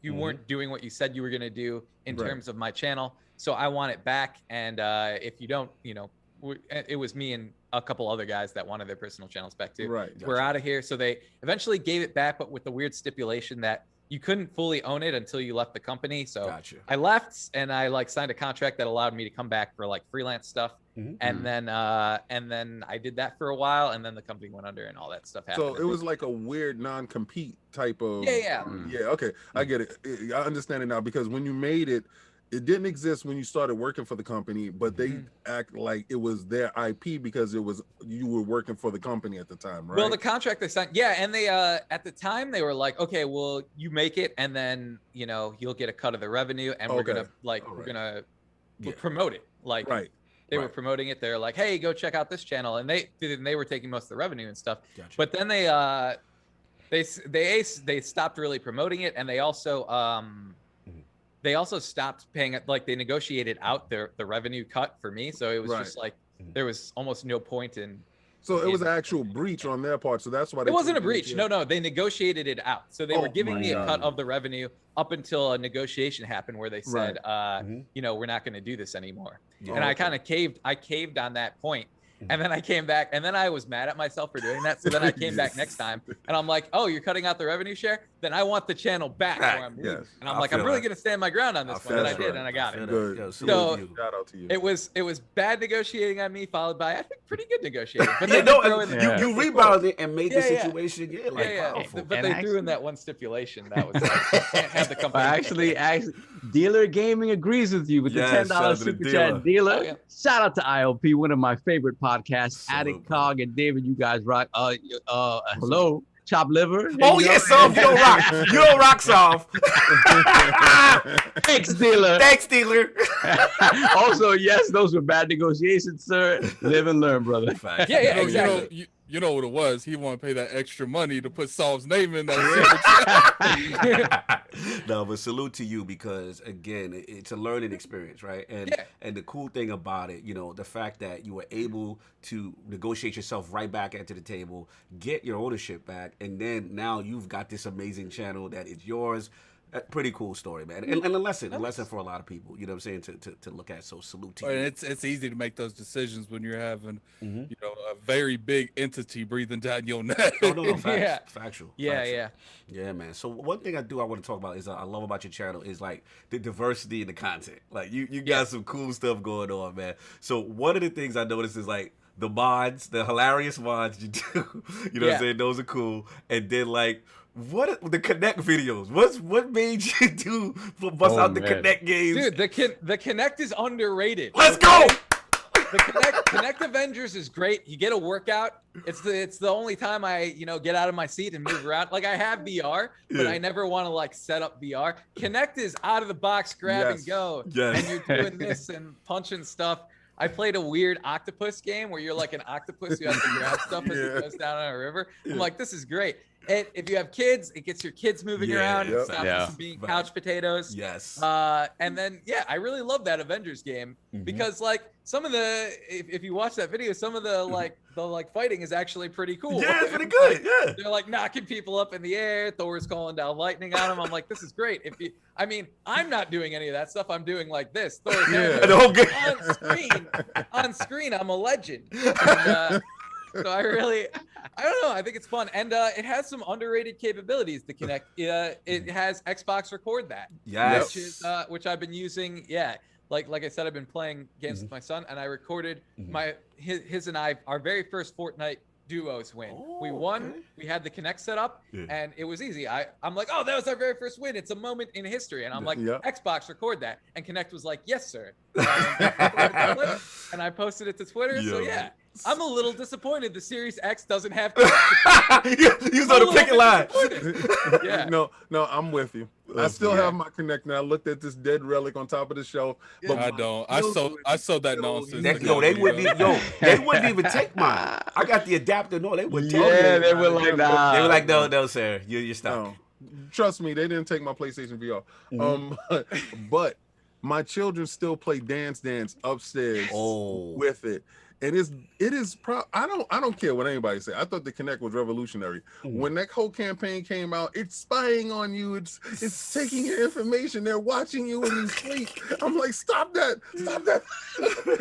you weren't doing what you said you were gonna do in terms of my channel, so I want it back. And if you don't, you know, it was me and a couple other guys that wanted their personal channels back too. Right. We're out of here. So they eventually gave it back, but with the weird stipulation that you couldn't fully own it until you left the company. So I left, and I like signed a contract that allowed me to come back for like freelance stuff. And then I did that for a while, and then the company went under and all that stuff happened. So it was like a weird non-compete type of. Yeah. Okay, I get it. I understand it now, because when you made it, it didn't exist when you started working for the company, but they act like it was their IP because it was, you were working for the company at the time, right? Well, the contract they signed, yeah, and they at the time they were like, okay, well, you make it, and then you know you'll get a cut of the revenue, and we're gonna we're gonna promote it, like they were promoting it. They're like, hey, go check out this channel, and they were taking most of the revenue and stuff. But then they stopped really promoting it, and they also stopped paying it. Like they negotiated out the revenue cut for me, so it was just like there was almost no point in. So it was an actual breach on their part. So that's why it wasn't a breach. No, they negotiated it out. So they were giving me a cut of the revenue up until a negotiation happened where they said, you know, we're not going to do this anymore. And I kind of caved. I caved on that point. And then I came back, and then I was mad at myself for doing that. So then I came back next time, and I'm like, "Oh, you're cutting out the revenue share? Then I want the channel back." Or I'm leaving. And I'm like, "I'm really gonna stand my ground on this one." And I did, and I got it. Good. So shout out to you. it was bad negotiating on me, followed by I think pretty good negotiating. But you rebounded and made the situation powerful. But they threw in that one stipulation that was like, you can't have the company. Actually, Dealer Gaming agrees with you with the $10 super chat. Dealer, shout out to ILP, one of my favorite podcasts. Addict Cog and David, you guys rock. Hello, Chop Liver. Oh yes, Soft, you don't rock. You don't rock, Soft. Thanks, Dealer. Thanks, Dealer. Also, yes, those were bad negotiations, sir. Live and learn, brother. Yeah, exactly. You know what it was. He wanted to pay that extra money to put Saul's name in that. No, but salute to you, because again, it's a learning experience, right? And the cool thing about it, you know, the fact that you were able to negotiate yourself right back into the table, get your ownership back, and then now you've got this amazing channel that is yours. Pretty cool story, man, and a lesson for a lot of people. You know what I'm saying? To look at. So salute to you. And it's easy to make those decisions when you're having you know, a very big entity breathing down your neck. Oh no, factual. Yeah, man. So one thing I want to talk about is I love about your channel is like the diversity in the content. Like you got some cool stuff going on, man. So one of the things I noticed is like the mods, the hilarious mods you do. You know what I'm saying? Those are cool. And then like, what the Connect videos? What made you do for bust out the Connect games? Dude, the Connect is underrated. Let's go. The Connect Avengers is great. You get a workout. It's the only time I get out of my seat and move around. Like I have VR, but I never want to like set up VR. Connect is out of the box, grab and go. Yes. And you're doing this and punching stuff. I played a weird octopus game where you're like an octopus who has to grab stuff as it goes down on a river. I'm like, this is great. And if you have kids, it gets your kids moving around. It stops them from being couch potatoes. Yes. And then, I really love that Avengers game because like some of the, if you watch that video, some of the fighting is actually pretty cool. Yeah, it's pretty good. Yeah. They're like knocking people up in the air. Thor's calling down lightning on them. I'm like, this is great. I'm not doing any of that stuff. I'm doing like this. Thor the whole game. On screen, I'm a legend. And, so I don't know. I think it's fun, and it has some underrated capabilities. The Kinect, it has Xbox Record that, which I've been using. Yeah, like I said, I've been playing games with my son, and I recorded his and I our very first Fortnite duos win. We won. Okay. We had the Kinect set up, and it was easy. I'm like, oh, that was our very first win. It's a moment in history, and I'm like, Xbox, record that, and Kinect was like, yes, sir. And I posted it to Twitter. So I'm a little disappointed the Series X doesn't have. You was on the picket line. Yeah. No, I'm with you. I still have my Connect now. I looked at this dead relic on top of the shelf. But I don't. I sold that nonsense. They wouldn't even take mine. I got the adapter. No, they wouldn't take it. Yeah, they were like, nah. They were like, no, sir, you're stuck. No. Trust me, they didn't take my PlayStation VR. But my children still play Dance Dance upstairs with it. And it is I don't care what anybody say. I thought the Kinect was revolutionary. When that whole campaign came out, it's spying on you. It's taking your information. They're watching you when you sleep. I'm like, stop that.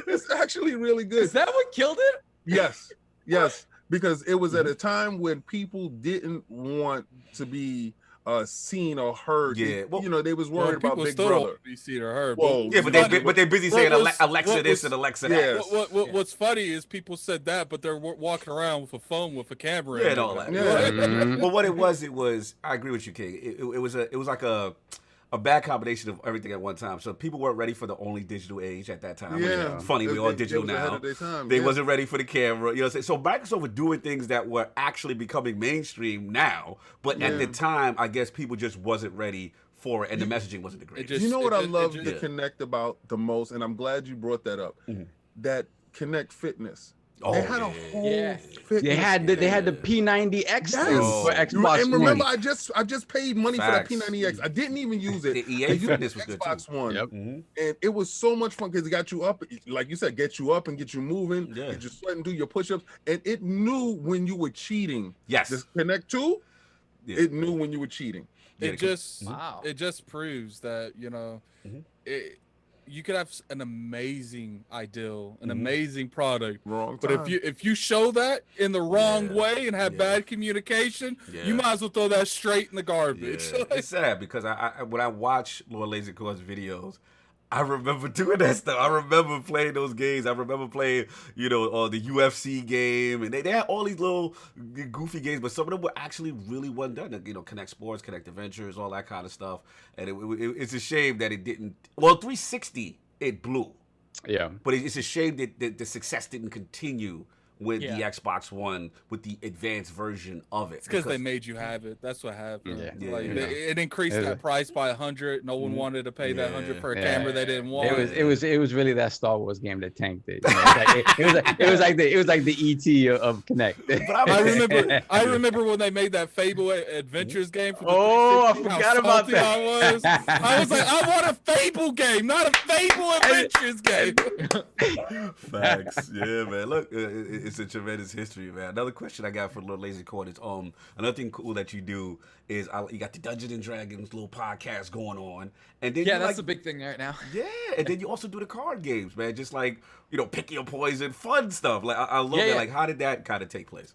It's actually really good. Is that what killed it? Yes. Because it was at a time when people didn't want to be seen or heard. Yeah, they was worried about Big Brother. Be seen or heard. Whoa, yeah, but they're busy saying Alexa this and Alexa that. What's funny is people said that, but they're walking around with a phone with a camera. Yeah, and all that. Yeah. But what it was, I agree with you, King. It was like a bad combination of everything at one time. So people weren't ready for the only digital age at that time. Yeah, it's funny, we're all digital now. They wasn't ready for the camera. You know what I'm saying? So Microsoft was doing things that were actually becoming mainstream now, but at the time, I guess people just wasn't ready for it, and the messaging wasn't the greatest. You know what I love the Kinect about the most, and I'm glad you brought that up. That Kinect Fitness. They had a whole fitness. They had the P90X for Xbox And remember, One. I just paid money for that P90X. I didn't even use it. The EA Fitness was good Xbox too. One. Yep. And it was so much fun because it got you up, like you said, get you up and get you moving, get you sweating, do your push-ups, and it knew when you were cheating. Yes. The Kinect 2, it knew when you were cheating. It just proves that you could have an amazing ideal, an amazing product, but if you show that in the wrong way and have bad communication, you might as well throw that straight in the garbage. It's sad because when I watch Lord Lasercorn's videos, I remember doing that stuff. I remember playing those games. I remember playing, the UFC game, and they had all these little goofy games, but some of them were actually really well done. Connect Sports, Connect Adventures, all that kind of stuff. And it's a shame that it didn't. Well, 360 it blew. Yeah, but it's a shame that the success didn't continue with the Xbox One, with the advanced version of it. It's because they made you have it. That's what happened. It increased that price by 100. No one wanted to pay that 100 for a camera they didn't want. It was really that Star Wars game that tanked it. It was like the ET of Connect. But I remember when they made that Fable Adventures game. For the I forgot about that. I was like, I want a Fable game, not a Fable Adventures game. Facts. Yeah, man. Look. It's a tremendous history, man. Another question I got for Lord Lasercorn is another thing cool that you do is you got the Dungeons&Dragons little podcast going on, and then that's a big thing right now. Yeah, and then you also do the card games, man. Just like pick your poison, fun stuff. Like I love that. Like how did that kind of take place?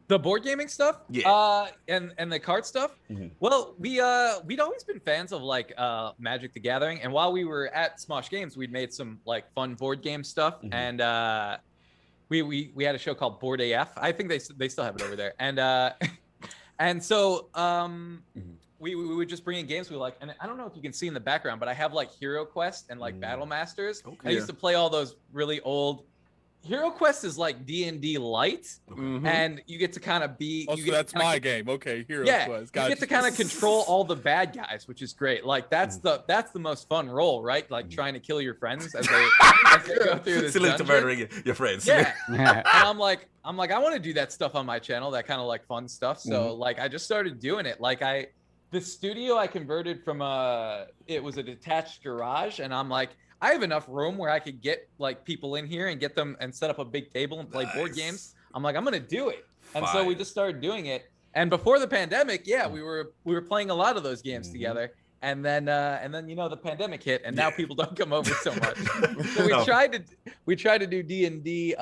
The board gaming stuff, and the card stuff. Well, we'd always been fans of like Magic the Gathering, and while we were at Smosh Games, we'd made some like fun board game stuff, and we had a show called Board AF. I think they still have it over there, and so we would just bring in games we like, and I don't know if you can see in the background, but I have like Hero Quest and like Battle Masters. I used to play all those really old. Hero Quest is like D&D light, and you get to kind of be. Oh, so that's my game. Okay, Hero Quest. Gotcha. You get to kind of control all the bad guys, which is great. Like that's the most fun role, right? Like trying to kill your friends as they go through this dungeon. To murdering your friends. Yeah, and I'm like, I want to do that stuff on my channel, that kind of like fun stuff. So like, I just started doing it. Like the studio I converted from it was a detached garage, and I'm like, I have enough room where I could get like people in here and get them and set up a big table and play board games. I'm like, I'm gonna do it, and so we just started doing it. And before the pandemic, we were playing a lot of those games together. And then the pandemic hit, and now people don't come over so much. So we tried to do D&D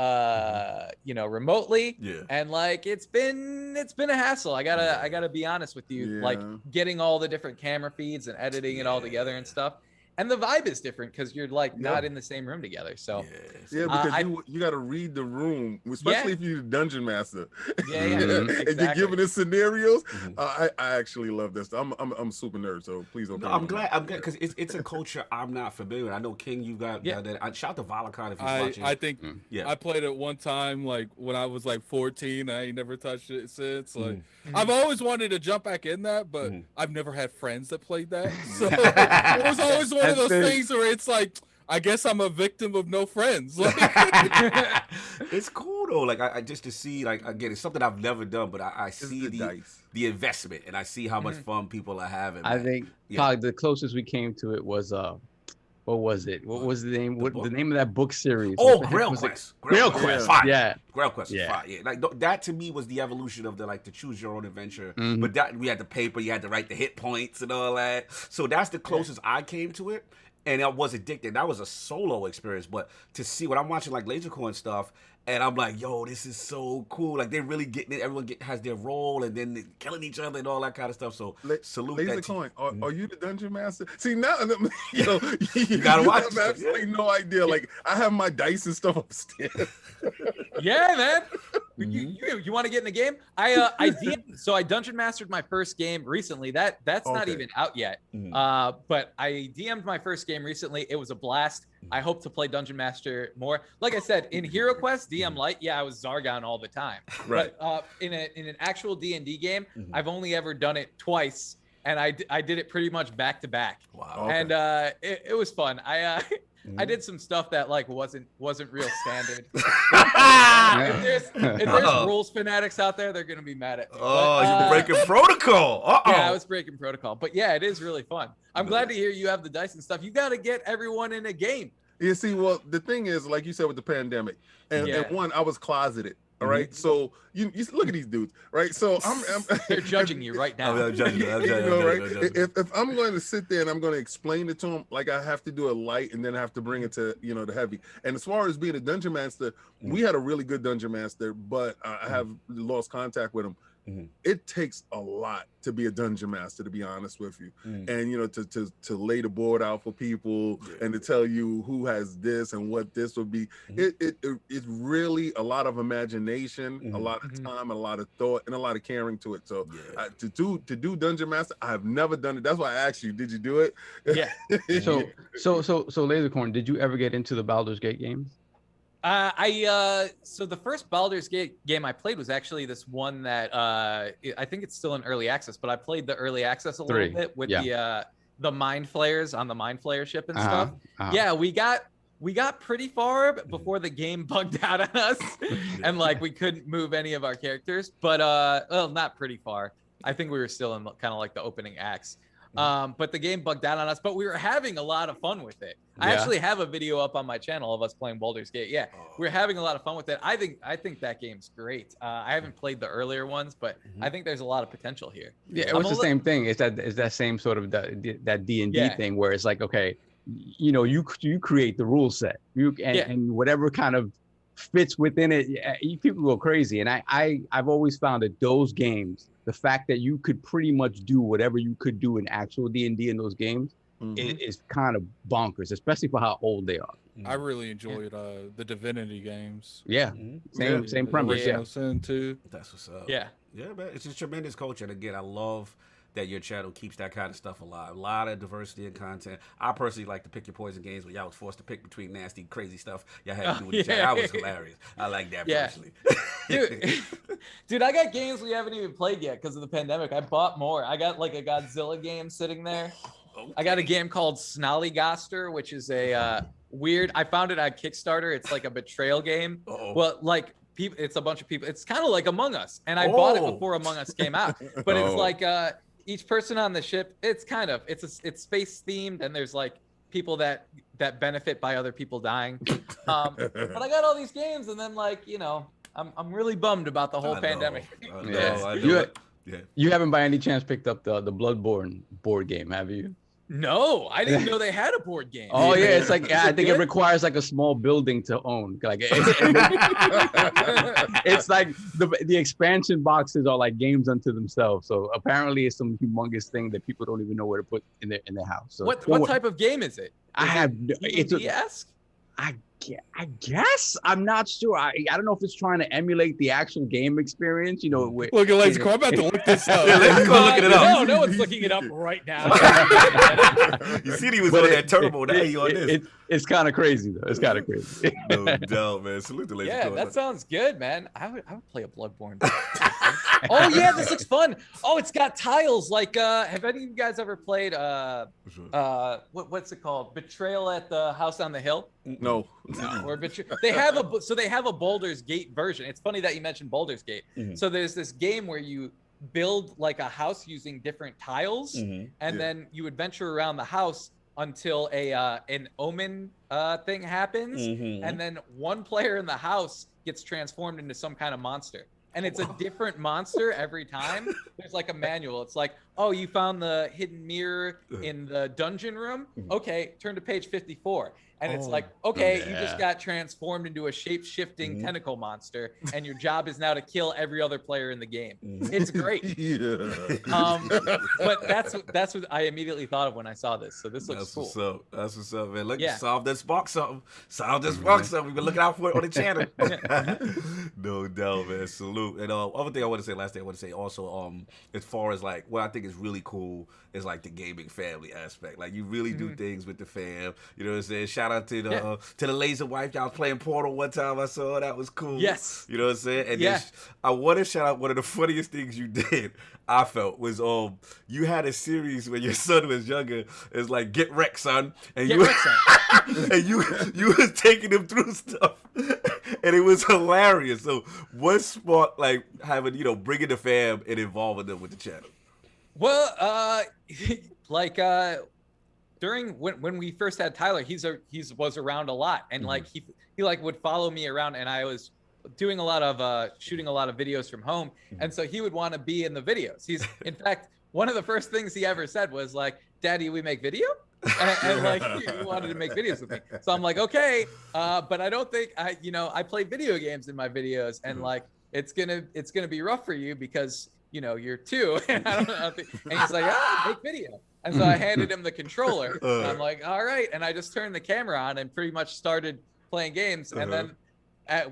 remotely, and like it's been a hassle. I gotta be honest with you, like getting all the different camera feeds and editing it all together and stuff. and the vibe is different because you're like not in the same room together. So because you got to read the room, especially if you're the dungeon master. And you're given the scenarios. I actually love this. I'm super nerd, so please don't. No, I'm glad because it's a culture I'm not familiar with. I know King, you got that. Shout to Volacon if he's watching. I think I played it one time, like when I was like 14. I ain't never touched it since. Like I've always wanted to jump back in that, but I've never had friends that played that. So it was always one of those things where it's like, I guess I'm a victim of no friends. Like, it's cool though. Like I just to see, like, again, it's something I've never done, but I see the investment and I see how much fun people are having. I think probably the closest we came to it was what was it? What was the name? The name of that book series? Oh, Grail Quest. Grail Quest. Yeah. Grail Quest was fire. Yeah. Like that to me was the evolution of the choose your own adventure. But that we had the paper, you had to write the hit points and all that. So that's the closest I came to it. And I was addicted. That was a solo experience. But to see when I'm watching like Lasercorn stuff, and I'm like, yo, this is so cool. Like, they're really getting it. Everyone has their role, and then they're killing each other and all that kind of stuff. So, salute that. Lasercorn, are you the dungeon master? See, now, you gotta watch. I have absolutely no idea. Like, I have my dice and stuff upstairs. Yeah, man. You want to get in the game? I dungeon mastered my first game recently. That's not even out yet. But I DM'd my first game recently. It was a blast. I hope to play Dungeon Master more. Like I said, in Hero Quest, DM Light, I was Zargon all the time. Right. But in an actual D&D game, I've only ever done it twice, and I did it pretty much back to back. Wow. And it was fun. I did some stuff that like wasn't real standard. If there's rules fanatics out there, they're gonna be mad at me. You're breaking protocol. Yeah, I was breaking protocol. But yeah, it is really fun. I'm glad to hear you have the dice and stuff. You got to get everyone in a game. You see, well, the thing is, like you said with the pandemic, and one, I was closeted. All right, so you look at these dudes, right? So they're judging you right now. I'm judging you. Right? If I'm going to sit there and I'm going to explain it to them, like I have to do it light and then I have to bring it to the heavy. And as far as being a dungeon master, we had a really good dungeon master, but I have lost contact with him. It takes a lot to be a dungeon master, to be honest with you, and to lay the board out for people and to tell you who has this and what this would be. It's really a lot of imagination, a lot of time, a lot of thought, and a lot of caring to it. So to do dungeon master, I have never done it. That's why I asked you, did you do it? Yeah. So Lasercorn, did you ever get into the Baldur's Gate games? So the first Baldur's Gate game I played was actually this one that I think it's still in early access, but I played the early access a little bit with the Mind Flayers on the Mind Flayer ship and stuff. Yeah, we got pretty far before the game bugged out on us and like we couldn't move any of our characters, but well, not pretty far. I think we were still in kind of like the opening acts. But the game bugged out on us, but we were having a lot of fun with it. I actually have a video up on my channel of us playing Baldur's Gate. Yeah, we're having a lot of fun with it. I think that game's great. I haven't played the earlier ones, but I think there's a lot of potential here. Yeah, it was the same thing. It's that same sort of that D&D thing where it's like, okay, you create the rule set, and whatever kind of fits within it, people go crazy. And I've always found that those games, the fact that you could pretty much do whatever you could do in actual D&D in those games is kind of bonkers, especially for how old they are. I really enjoyed the Divinity games. Yeah, same premise. Yeah, Sin too. That's what's up. Yeah, man, it's a tremendous culture. And again, I love that your channel keeps that kind of stuff alive. A lot of diversity in content. I personally like to pick your poison games where y'all was forced to pick between nasty, crazy stuff y'all had to do with each other. That was hilarious. I like that personally. Dude, I got games we haven't even played yet because of the pandemic. I bought more. I got like a Godzilla game sitting there. Okay. I got a game called Snollygoster, which is a weird. I found it on Kickstarter. It's like a betrayal game. Well, like people, it's a bunch of people. It's kind of like Among Us, and I bought it before Among Us came out. But it's like each person on the ship. It's space themed, and there's like people that benefit by other people dying. But I got all these games, and then like I'm really bummed about the whole pandemic. You haven't by any chance picked up the Bloodborne board game, have you? No, I didn't know they had a board game. Oh yeah, it's like I think it requires like a small building to own. Like it's like the expansion boxes are like games unto themselves. So apparently it's some humongous thing that people don't even know where to put in their house. So what type of game is it? It's I guess I'm not sure. I don't know if it's trying to emulate the actual game experience. You know, look at Lasercorn. I'm about to look this up. Let's go look it up. No one's looking it up right now. You see, he was on that turbo. Now he on this. It's kind of crazy though. It's kind of crazy. No doubt, man. Salute to Lasercorn. Yeah, that sounds good, man. I would play a Bloodborne. Oh yeah, this looks fun. Oh, it's got tiles. Like, have any of you guys ever played what's it called? Betrayal at the House on the Hill? No. Or they have a Baldur's Gate version. It's funny that you mentioned Baldur's Gate. So there's this game where you build like a house using different tiles, and then you adventure around the house until an omen thing happens, and then one player in the house gets transformed into some kind of monster. And it's a different monster every time. There's like a manual. It's like, oh, you found the hidden mirror in the dungeon room? Okay, turn to page 54. And it's like, okay, you just got transformed into a shape-shifting tentacle monster, and your job is now to kill every other player in the game. It's great. But that's what I immediately thought of when I saw this. So this looks cool. That's what's up, man. Look, solve this box something. Solve this box something. We've been looking out for it on the channel. No doubt, man. Salute. And other thing I want to say, last thing I want to say also, as far as like what I think is really cool is like the gaming family aspect. Like you really do things with the fam. You know what I'm saying? Shout out to the laser wife. Y'all was playing Portal one time. I saw that was cool. Yes. You know what I'm saying? And then I want to shout out one of the funniest things you did. I felt was you had a series when your son was younger. It's like Get Wrecked, Son, and you was taking him through stuff, and it was hilarious. So what sparked like having bringing the fam and involving them with the channel? Well, during when we first had Tyler, he was around a lot, and like he like would follow me around, and I was doing a lot of shooting a lot of videos from home, and so he would want to be in the videos. He's in fact one of the first things he ever said was like, "Daddy, we make video?" and like he wanted to make videos with me. So I'm like, okay, but I don't think I play video games in my videos, and like it's gonna be rough for you because you're 2, and I don't think. And he's like, make video. And so I handed him the controller. And I'm like, all right. And I just turned the camera on and pretty much started playing games. And then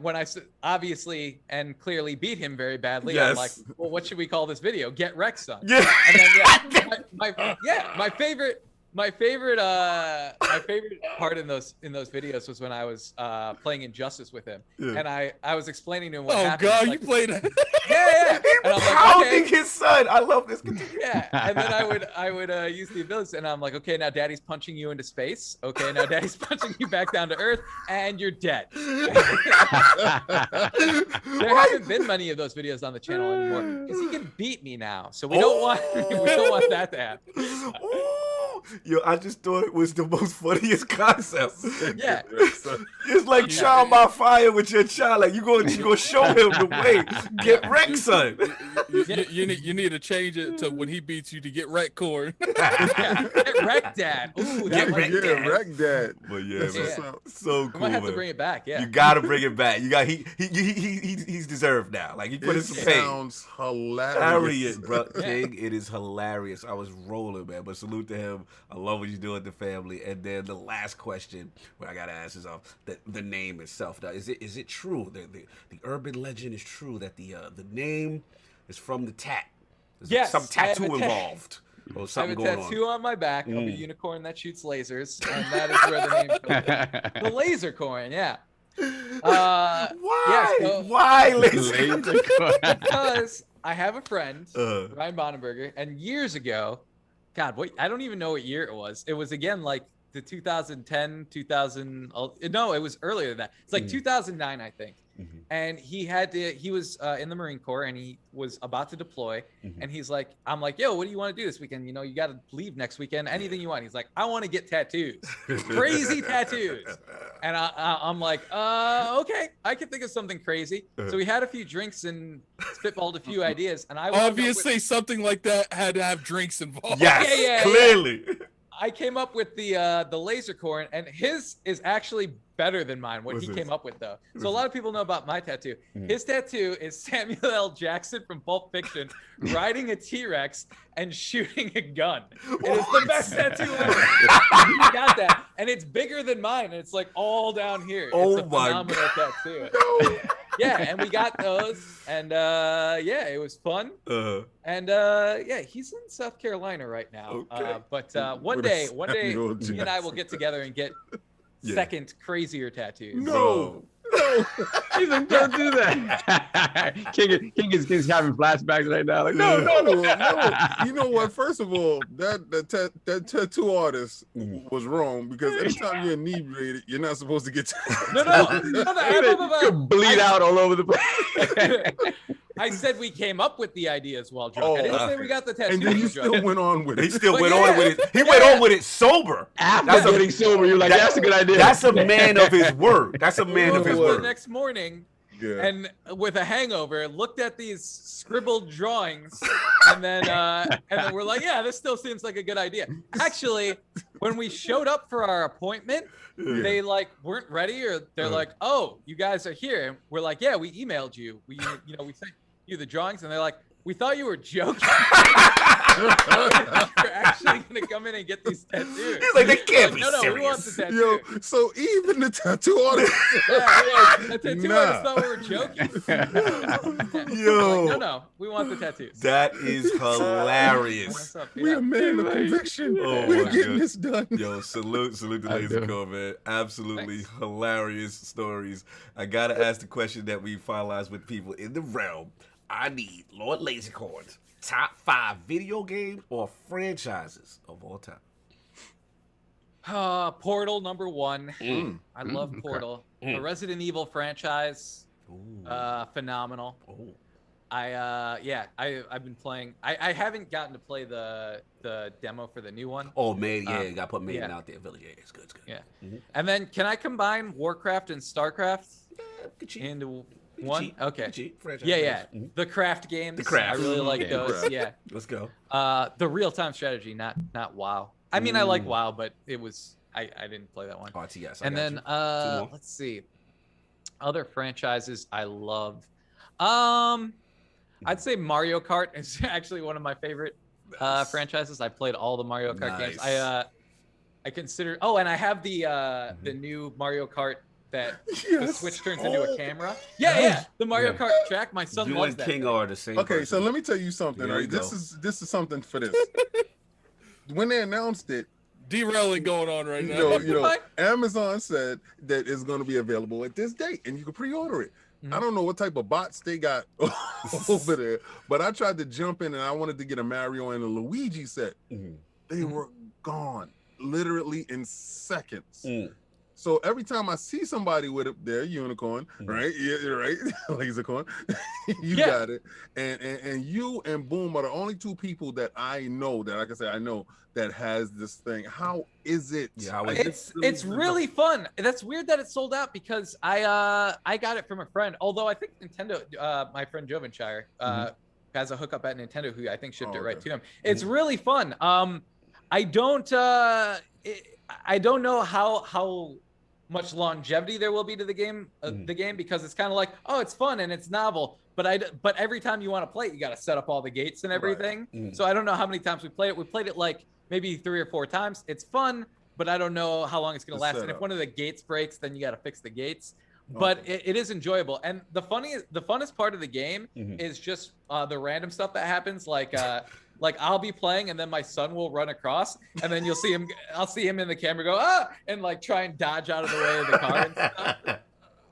when I obviously and clearly beat him very badly, I'm like, well, what should we call this video? Get Wrecked, Son. Yeah. And then my favorite part in those videos was when I was playing Injustice with him, and I was explaining to him what happened. Oh God, like, you played it. Yeah. And I'm like, pounding his son. I love this. Yeah, and then I would use the abilities, and I'm like, okay, now Daddy's punching you into space. Okay, now Daddy's punching you back down to Earth, and you're dead. There haven't been many of those videos on the channel anymore because he can beat me now, so we don't want that to happen. Yo, I just thought it was the most funniest concept. Yeah. It's like trial by fire with your child. Like you gonna show him the way. Get wrecked, son. You need to change it to when he beats you to get wrecked, Corn. Get wrecked, Dad. Ooh, get wrecked, Dad. Wrecked, Dad. But man, so cool. I might have man. to bring it back. Yeah. You gotta bring it back. You got he's deserved now. Like he put in some pain. Sounds hilarious, bro. King, it is hilarious. I was rolling, man. But salute to him. I love what you do with the family. And then the last question where I gotta ask is the name itself. Now, is it true the urban legend is true that the name is from the tat? There's some tattoo involved. Or something I have a tattoo on my back of a unicorn that shoots lasers, and that is where the name comes from. The Lasercorn, yeah. Why? Yeah, why Lasercorn? Because I have a friend, Ryan Bonenberger, and years ago, God, I don't even know what year it was. It was again like the 2010, 2000. No, it was earlier than that. It's like 2009, I think. And he was in the Marine Corps, and he was about to deploy. And he's like, I'm like, yo, what do you want to do this weekend? You got to leave next weekend. Anything you want. He's like, I want to get tattoos, crazy tattoos. And I'm like, okay, I can think of something crazy. So we had a few drinks and spitballed a few ideas. And I obviously something like that had to have drinks involved. Yes, clearly. I came up with the Lasercorn, and his is actually better than mine. What he came up with, though. So a lot of people know about my tattoo. His tattoo is Samuel L. Jackson from Pulp Fiction riding a T-Rex and shooting a gun. It is the best tattoo ever. He got that, and it's bigger than mine. And it's like all down here. It's a phenomenal tattoo. Yeah, and we got those, and yeah, it was fun. And yeah, he's in South Carolina right now. But one day, he and I will get together and get second crazier tattoos. No. He's like, don't do that. King is having flashbacks right now. Like, no. You know what? First of all, that tattoo artist was wrong, because anytime you're inebriated, you're not supposed to get. No. You bleed out all over the place. I said we came up with the ideas while drunk. I didn't say we got the tattoo. And then you still went on with it. He still went on with it. He went on with it sober. After getting sober, you're like, that's a good idea. That's a man of his word. That's a man of his word. The next morning, and with a hangover, looked at these scribbled drawings, and then we're like, yeah, this still seems like a good idea. Actually, when we showed up for our appointment, they like weren't ready, or they're like, oh, you guys are here. And we're like, yeah, we emailed you. We sent you the drawings, and they're like, we thought you were joking. You're actually gonna come in and get these tattoos. He's like, they can't be serious. No, we want the tattoo. Yo, so even the tattoo artist. The tattoo artist thought we were joking. Yo. No, we want the tattoos. That is hilarious. We a man of conviction. We're getting this done. Yo, salute to Lasercorn, man. Absolutely hilarious stories. I gotta ask the question that we finalized with people in the realm. I need Lord Lasercorn's top 5 video games or franchises of all time. Portal #1. I love Portal. The Resident Evil franchise, phenomenal. I've been playing. I haven't gotten to play the demo for the new one. Oh man, you got to put Maiden out there. Village, it's good. Yeah, and then can I combine Warcraft and StarCraft into one? Okay. Yeah. The craft games. I really like those. Yeah. Let's go. The real-time strategy, not WoW. I mean, I like WoW, but it was I didn't play that one. RTS. And then let's see, other franchises I love. I'd say Mario Kart is actually one of my favorite franchises. I played all the Mario Kart games. I consider. Oh, and I have the new Mario Kart that the Switch turns into a camera. Yeah. The Mario Kart track. My son loves that. You and King are the same. Okay, so let me tell you something. Right? This is something for this. When they announced it, derailing going on right now. You know, Amazon said that it's going to be available at this date, and you can pre-order it. I don't know what type of bots they got over there, but I tried to jump in and I wanted to get a Mario and a Luigi set. They were gone, literally in seconds. So every time I see somebody with their unicorn, right? Yeah, right, Lasercorn, you got it. And you and Boom are the only two people that I know that I can say I know that has this thing. How is it? Yeah, it's really fun. That's weird that it sold out because I got it from a friend. Although I think Nintendo, my friend Jovenshire, has a hookup at Nintendo who I think shipped it right to him. It's really fun. I don't know how much longevity there will be to the game because it's kind of like, oh, it's fun and it's novel, but every time you want to play it, you got to set up all the gates and everything. So I don't know how many times we played it. We played it like maybe 3 or 4 times. It's fun, but I don't know how long it's gonna last. And if one of the gates breaks, then you got to fix the gates. But it is enjoyable. And the funnest part of the game is just the random stuff that happens, like I'll be playing and then my son will run across and then I'll see him in the camera go, and like try and dodge out of the way of the car and stuff.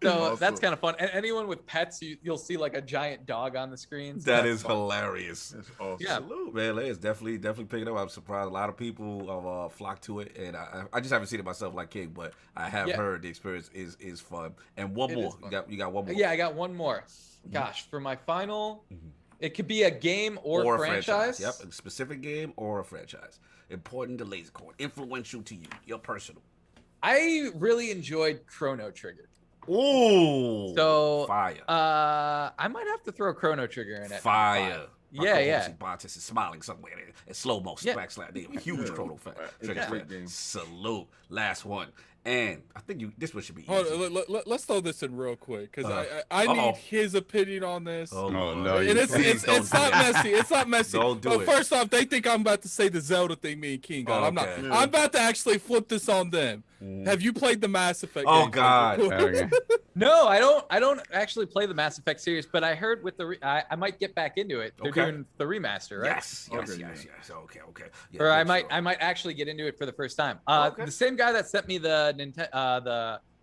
So that's kind of fun. And anyone with pets, you'll see like a giant dog on the screen. So that is hilarious. That's awesome. Yeah, salute, man. It's definitely picking up. I'm surprised. A lot of people have flocked to it, and I just haven't seen it myself like King, but I have heard the experience is fun. And one more. You got one more. Yeah, I got one more. Gosh, for my final, it could be a game or franchise. Yep, a specific game or a franchise. Important to Lasercorn. Influential to you. Your personal. I really enjoyed Chrono Trigger. Ooh. So fire. I might have to throw Chrono Trigger in it. Fire. Yeah. Bontis is smiling somewhere in slow motion. Backslap. They have a huge chrono effect. Salute. Last one. And I think this one should be easy. Let's throw this in real quick because I need his opinion on this. Oh no! And it's not messy. It's not messy. Don't do it. First off, they think I'm about to say the Zelda thing. Me and King got. I'm not. I'm about to actually flip this on them. Have you played the Mass Effect? Oh God! No, I don't actually play the Mass Effect series, but I heard with I might get back into it. They're doing the remaster, right? Yes. Okay. Yeah, or I might actually get into it for the first time. The same guy that sent me the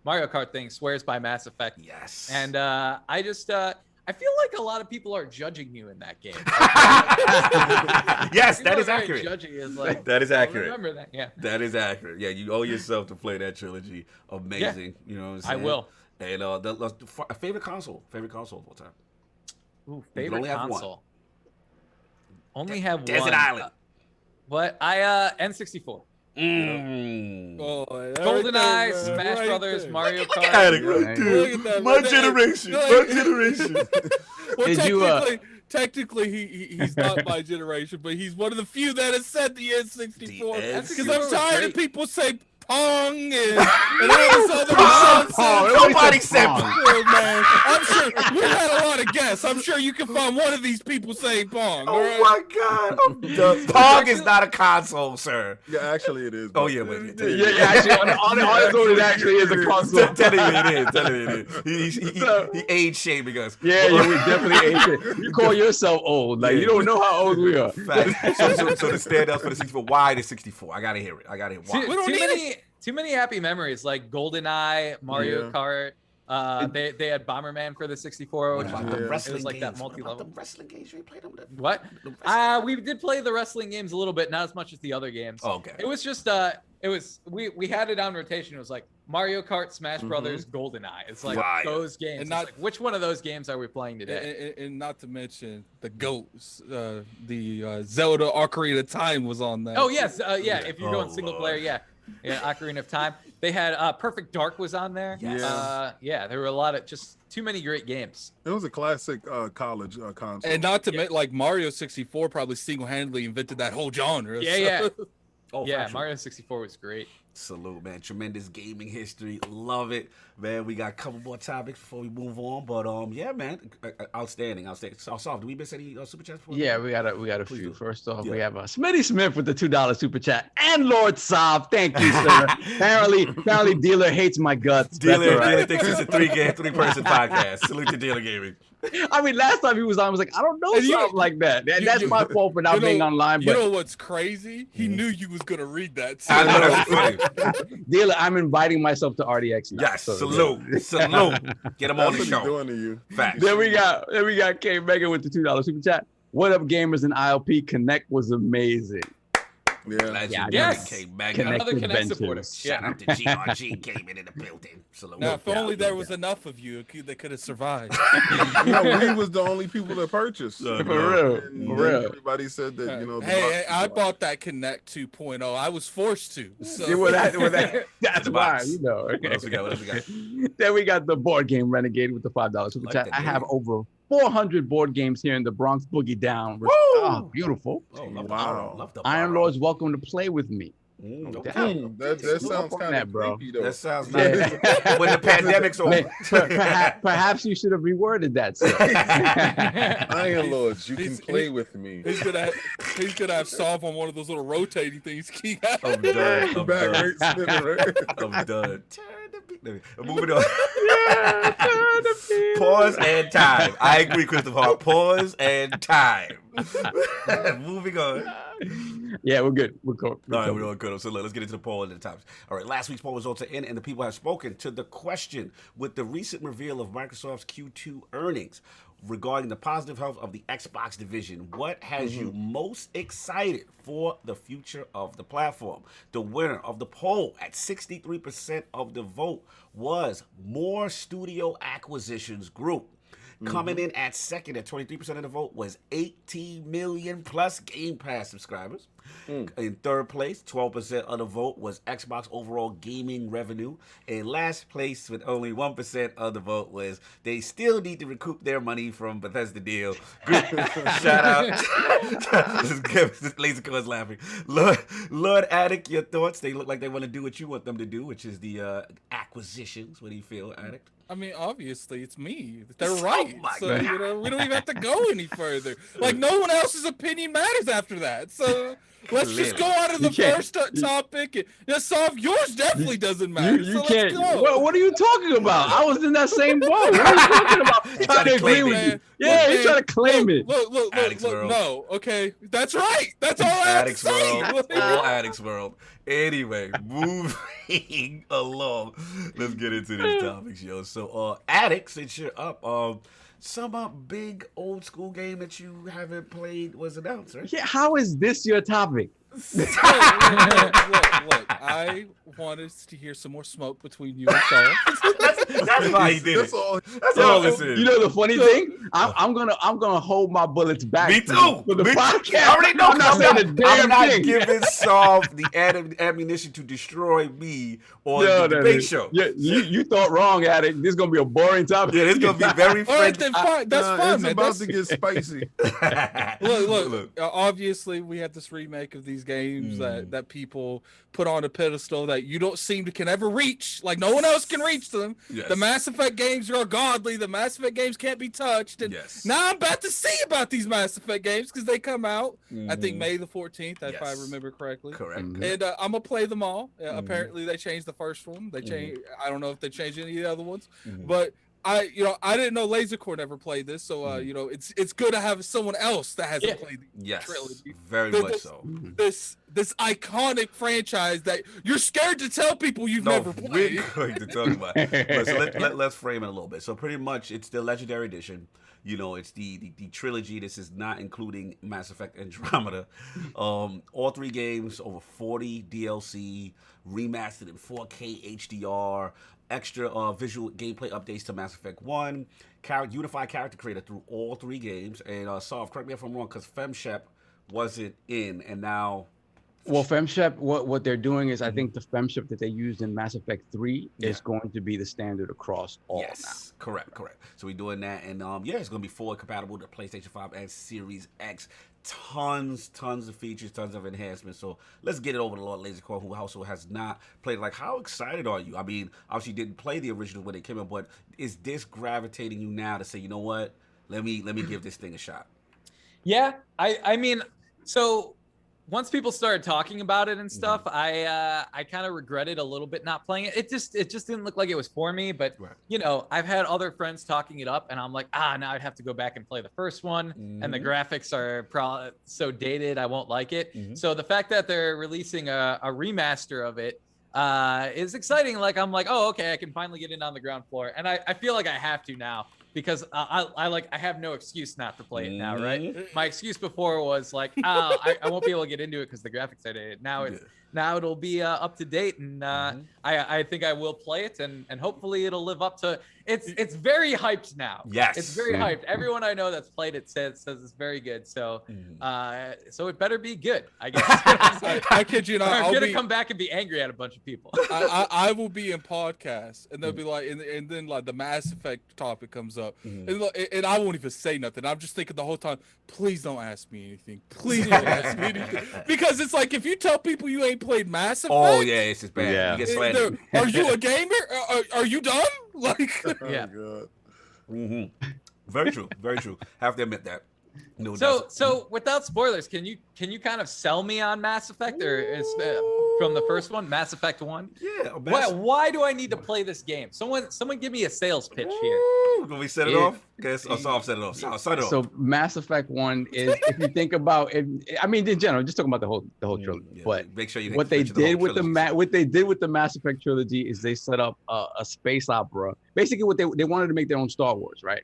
Mario Kart thing swears by Mass Effect. Yes. And I feel like a lot of people are judging you in that game. Yes, that is accurate. Judging is like, that is accurate. Remember that? Yeah. That is accurate. Yeah, you owe yourself to play that trilogy. Amazing. You know what I'm saying? I will. And the favorite console of all time. Ooh, favorite console. Only have one. Desert Island. What? N64. GoldenEye, Smash Brothers, Mario Kart. My generation. Well, technically, he's not my generation, but he's one of the few that has said the N64. Because I'm tired of people say Pong and all this other nonsense. Nobody said Pong, man. I'm sure we had a lot of guests. I'm sure you can find one of these people saying Pong. Oh my God! Pong is not a console, sir. Yeah, actually it is. Oh yeah, actually, on its own, it actually is a console. Tell me it is. He age shaming us. Yeah, we definitely age shaming. You call yourself old, like you don't know how old we are. Fact. So to stand up for the 64, why the 64? I gotta hear it. Why? Too many happy memories like GoldenEye, Mario Kart. They had Bomberman for the 64, which was like that multi-level. The wrestling games you played them. What? We did play the wrestling games a little bit, not as much as the other games. Oh, okay. It was just we had it on rotation. It was like Mario Kart, Smash Brothers, GoldenEye. It's like those games. And not like, which one of those games are we playing today? And not to mention the GOATs, the Zelda Ocarina of Time was on that. Oh yes, if you're going single player, yeah, Ocarina of Time. They had Perfect Dark was on there. Yes. There were a lot of just too many great games. It was a classic college console. And not to mention, like Mario 64 probably single-handedly invented that whole genre. Yeah. Oh, yeah, Mario 64 was great. Salute, man. Tremendous gaming history. Love it, man. We got a couple more topics before we move on, but yeah, man. Outstanding. Soft, do we miss any super chats? Yeah, we got a few. First off, we have Smitty Smith with the $2 super chat, and Lord Soft. Thank you, sir. apparently, Dealer hates my guts. Dealer thinks it's a three-person podcast. Salute to Dealer Gaming. I mean, last time he was on, I was like, I don't know something like that. That's my fault for not being online. But you know what's crazy? He knew you was gonna read that. I know that's funny. Dealer, I'm inviting myself to RDX now. Yes, salute. Get him on the show. Doing to you. Facts. Then we got K Megan with the $2 super chat. What up, gamers? And ILP Connect was amazing. Yes. Another Connect supporter. Shout out to GRG gaming in the building. Salute. Now, if only there was enough of you, they could have survived. We was the only people that purchased. For real. Everybody said that, Hey, I bought that Connect 2.0. I was forced to. So. That's why, What else we got? Then we got the Board Game Renegade with the $5 super chat. I have over 400 board games here in the Bronx Boogie Down. Beautiful. Love the Iron Lords welcome to play with me. That sounds kind of bro. creepy, though. That sounds nice. When the pandemic's over. Perhaps you should have reworded that, sir. Iron Lords, you can play with me. He's gonna have Solve on one of those little rotating things. I'm done. Moving on. Pause and time. I agree, Christopher. Pause and time. Moving on. Yeah, we're good. We're cool. All right, we're all good. So let's get into the poll and the topics. All right, last week's poll results are in, and the people have spoken to the question with the recent reveal of Microsoft's Q2 earnings regarding the positive health of the Xbox division. What has you most excited for the future of the platform? The winner of the poll at 63% of the vote was More Studio Acquisitions Group. Coming in at second at 23% of the vote was 18 million plus Game Pass subscribers. In third place, 12% of the vote was Xbox overall gaming revenue. In last place, with only 1% of the vote, was they still need to recoup their money from Bethesda deal. Good. Shout out. Lasercorn's laughing. Lord Addict, your thoughts? They look like they want to do what you want them to do, which is the acquisitions. What do you feel, Addict? I mean, obviously, it's me. They're right. So, we don't even have to go any further. Like, no one else's opinion matters after that. So, let's just go out of the first topic. And just solve yours definitely doesn't matter. You can't. What are you talking about? I was in that same boat. What are you talking about? Trying to agree with you. Yeah, you're trying to claim it. Look. No, okay. That's right. That's all I have to say. All Addicts World. Anyway, moving along. Let's get into these topics, yo. So, Addicts, since you're up, some big old school game that you haven't played was announced, right? Yeah, how is this your topic? Look, I wanted to hear some more smoke between you and Saul. That's why he did it. That's all this is. You know the funny thing? I'm gonna hold my bullets back. Me too. For the podcast. I already know. I'm not saying a damn I'm not thing. giving Saul the ammunition to destroy me on the debate show. Yeah, you thought wrong, Addict. This is gonna be a boring topic. Yeah, it's gonna be very friendly. That's fine, it's man. about to get spicy. Look. Obviously, we have this remake of these games that people put on a pedestal that you don't seem to can ever reach. Like no one else can reach them. Yes. The Mass Effect games are godly. The Mass Effect games can't be touched. And now I'm about to see about these Mass Effect games because they come out, I think, May the 14th, if I remember correctly. Correct. And I'm going to play them all. Apparently, they changed the first one. They changed. I don't know if they changed any of the other ones. But I didn't know Lasercorn ever played this. So, it's good to have someone else that hasn't played the trilogy. Very much so. This iconic franchise that you're scared to tell people you've never played. We're going to talk about it. So let's frame it a little bit. So pretty much it's the Legendary Edition. It's the trilogy. This is not including Mass Effect Andromeda. All three games, over 40 DLC, remastered in 4K HDR, extra visual gameplay updates to Mass Effect 1, unified character creator through all three games. And Solve, correct me if I'm wrong, because FemShep wasn't in, and now... Well, FemShep, what they're doing is, I think the FemShep that they used in Mass Effect 3 is going to be the standard across all now. Correct. So we're doing that, and it's going to be forward compatible to PlayStation 5 and Series X. Tons of features, tons of enhancements. So let's get it over to Lord Lasercorn, who also has not played. Like, how excited are you? I mean, obviously you didn't play the original when it came out, but is this gravitating you now to say, you know what, let me give this thing a shot? Yeah, I mean, so once people started talking about it and stuff, I kind of regretted a little bit not playing it. It just didn't look like it was for me. But I've had other friends talking it up, and I'm like, now I'd have to go back and play the first one, and the graphics are probably so dated I won't like it. So the fact that they're releasing a remaster of it is exciting. Like I'm like, oh, okay, I can finally get in on the ground floor, and I feel like I have to now. Because I have no excuse not to play it now, right? My excuse before was like, I won't be able to get into it because the graphics are dated. Now it'll be up to date, and I think I will play it, and hopefully it'll live up to. It's very hyped now. Yes, it's very hyped. Everyone I know that's played it says it's very good. So so it better be good, I guess. I kid you not. I'm gonna come back and be angry at a bunch of people. I will be in podcasts, and they'll be like, and then like the Mass Effect topic comes up, and I won't even say nothing. I'm just thinking the whole time, please don't ask me anything. Please don't ask me anything, because it's like if you tell people you ain't played Mass Effect, it's just bad. Yeah. You get slandered. Are you a gamer? Are you done? Like, God. Very true. Have to admit that. No. So without spoilers, can you kind of sell me on Mass Effect, or is from the first one, Mass Effect 1? Yeah. Why do I need to play this game? Someone give me a sales pitch here. Can we set it off? Guess I'll set it off. Set it off. So Mass Effect 1 is, if you think about it, I mean, in general, just talking about the whole trilogy. But make sure you what they did with the Mass Effect trilogy is they set up a space opera. Basically, what they wanted to make their own Star Wars, right?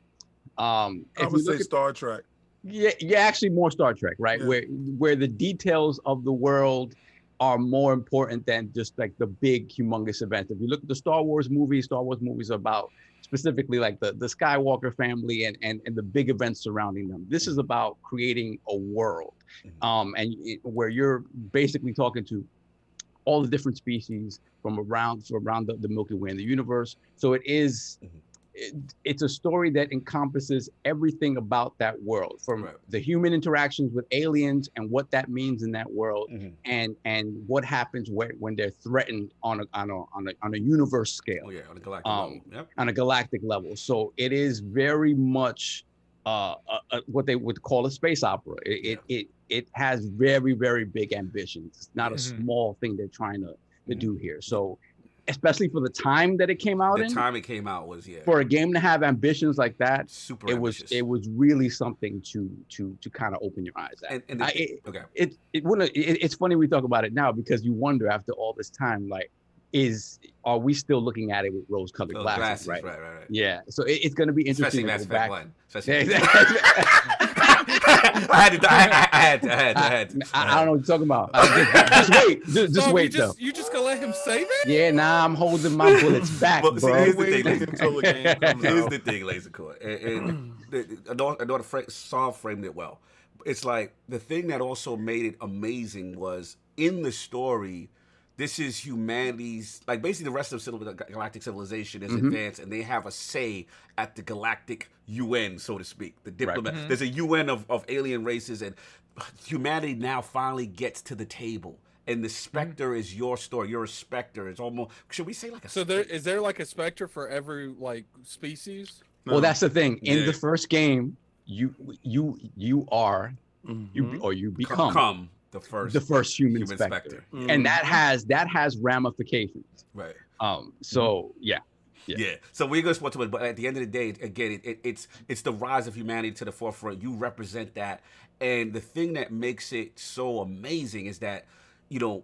I would say Star Trek. Yeah, actually more Star Trek, right? Yeah. Where the details of the world are more important than just like the big, humongous event. If you look at the Star Wars movies are about specifically like the Skywalker family and the big events surrounding them. This is about creating a world, where you're basically talking to all the different species from around the Milky Way and the universe. So it's a story that encompasses everything about that world, from the human interactions with aliens and what that means in that world, and what happens when they're threatened on a universe scale. On a galactic level. Yep. On a galactic level. So it is very much what they would call a space opera. It has very, very big ambitions. It's not a small thing they're trying to do here. So, especially for the time that it came out The time it came out was, for a game to have ambitions like that, super ambitious. It was really something to kind of open your eyes at. It's funny we talk about it now, because you wonder after all this time, like, are we still looking at it with rose-colored glasses? Right. Yeah. So it's going to be interesting. Especially Mass Effect 1. I had to. I don't know what you're talking about. Just wait. Just wait, though. You just gonna let him say that? Yeah, I'm holding my bullets back, bro. Here's the thing, Lasercorn. And I know Saul framed it well. It's like, the thing that also made it amazing was, in the story, this is humanity's, like, basically the rest of galactic civilization is advanced, and they have a say at the galactic UN, so to speak. The diplomat. There's a UN of alien races, and humanity now finally gets to the table. And the Spectre is your story. You're a Spectre. It's almost, should we say like a? So is there like a Spectre for every like species? No. Well, that's the thing. In the first game, you are you become the first human Spectre. And that has ramifications. Right. So yeah. So we're going to sport to it, but at the end of the day, again, it's the rise of humanity to the forefront. You represent that, and the thing that makes it so amazing is that, you know,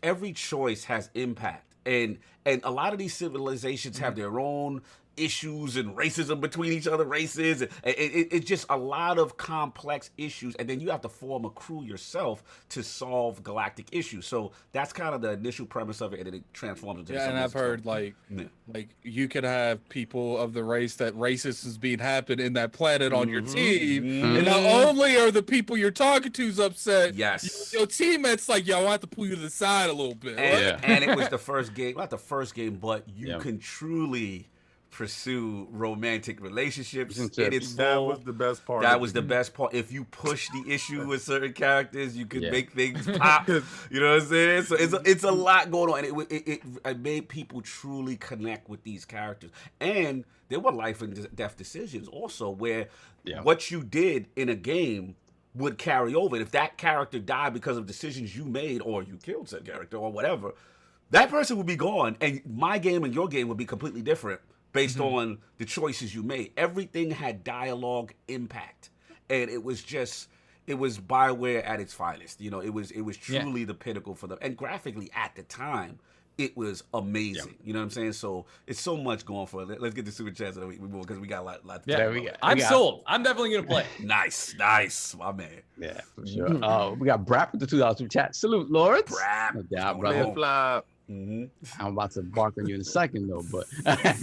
every choice has impact, and a lot of these civilizations have their own issues and racism between each other races. It's just a lot of complex issues, and then you have to form a crew yourself to solve galactic issues. So that's kind of the initial premise of it, and it transforms into and I've heard like you could have people of the race that racist is being happen in that planet on your team, and not only are the people you're talking to's upset, your teammates like, yo, I have to pull you to the side a little bit. And it was the first game, not the first game, but you can truly pursue romantic relationships. That was the best part. That was the best part. If you push the issue with certain characters, you could make things pop. You know what I'm saying? So it's a lot going on, and it made people truly connect with these characters. And there were life and death decisions also, where what you did in a game would carry over. And if that character died because of decisions you made, or you killed said character, or whatever, that person would be gone, and my game and your game would be completely different based on the choices you made. Everything had dialogue impact, and it was BioWare at its finest. You know, it was truly the pinnacle for them, and graphically at the time, it was amazing. You know what I'm saying? So it's so much going for it. Let's get the super chats and we move, because we got a lot to talk about. I'm sold. I'm definitely gonna play. Nice, my man. Yeah, for sure. We got Brap with the $2 super chat. Salute, Lords. Brap. No doubt, brother. I'm about to bark on you in a second, though, but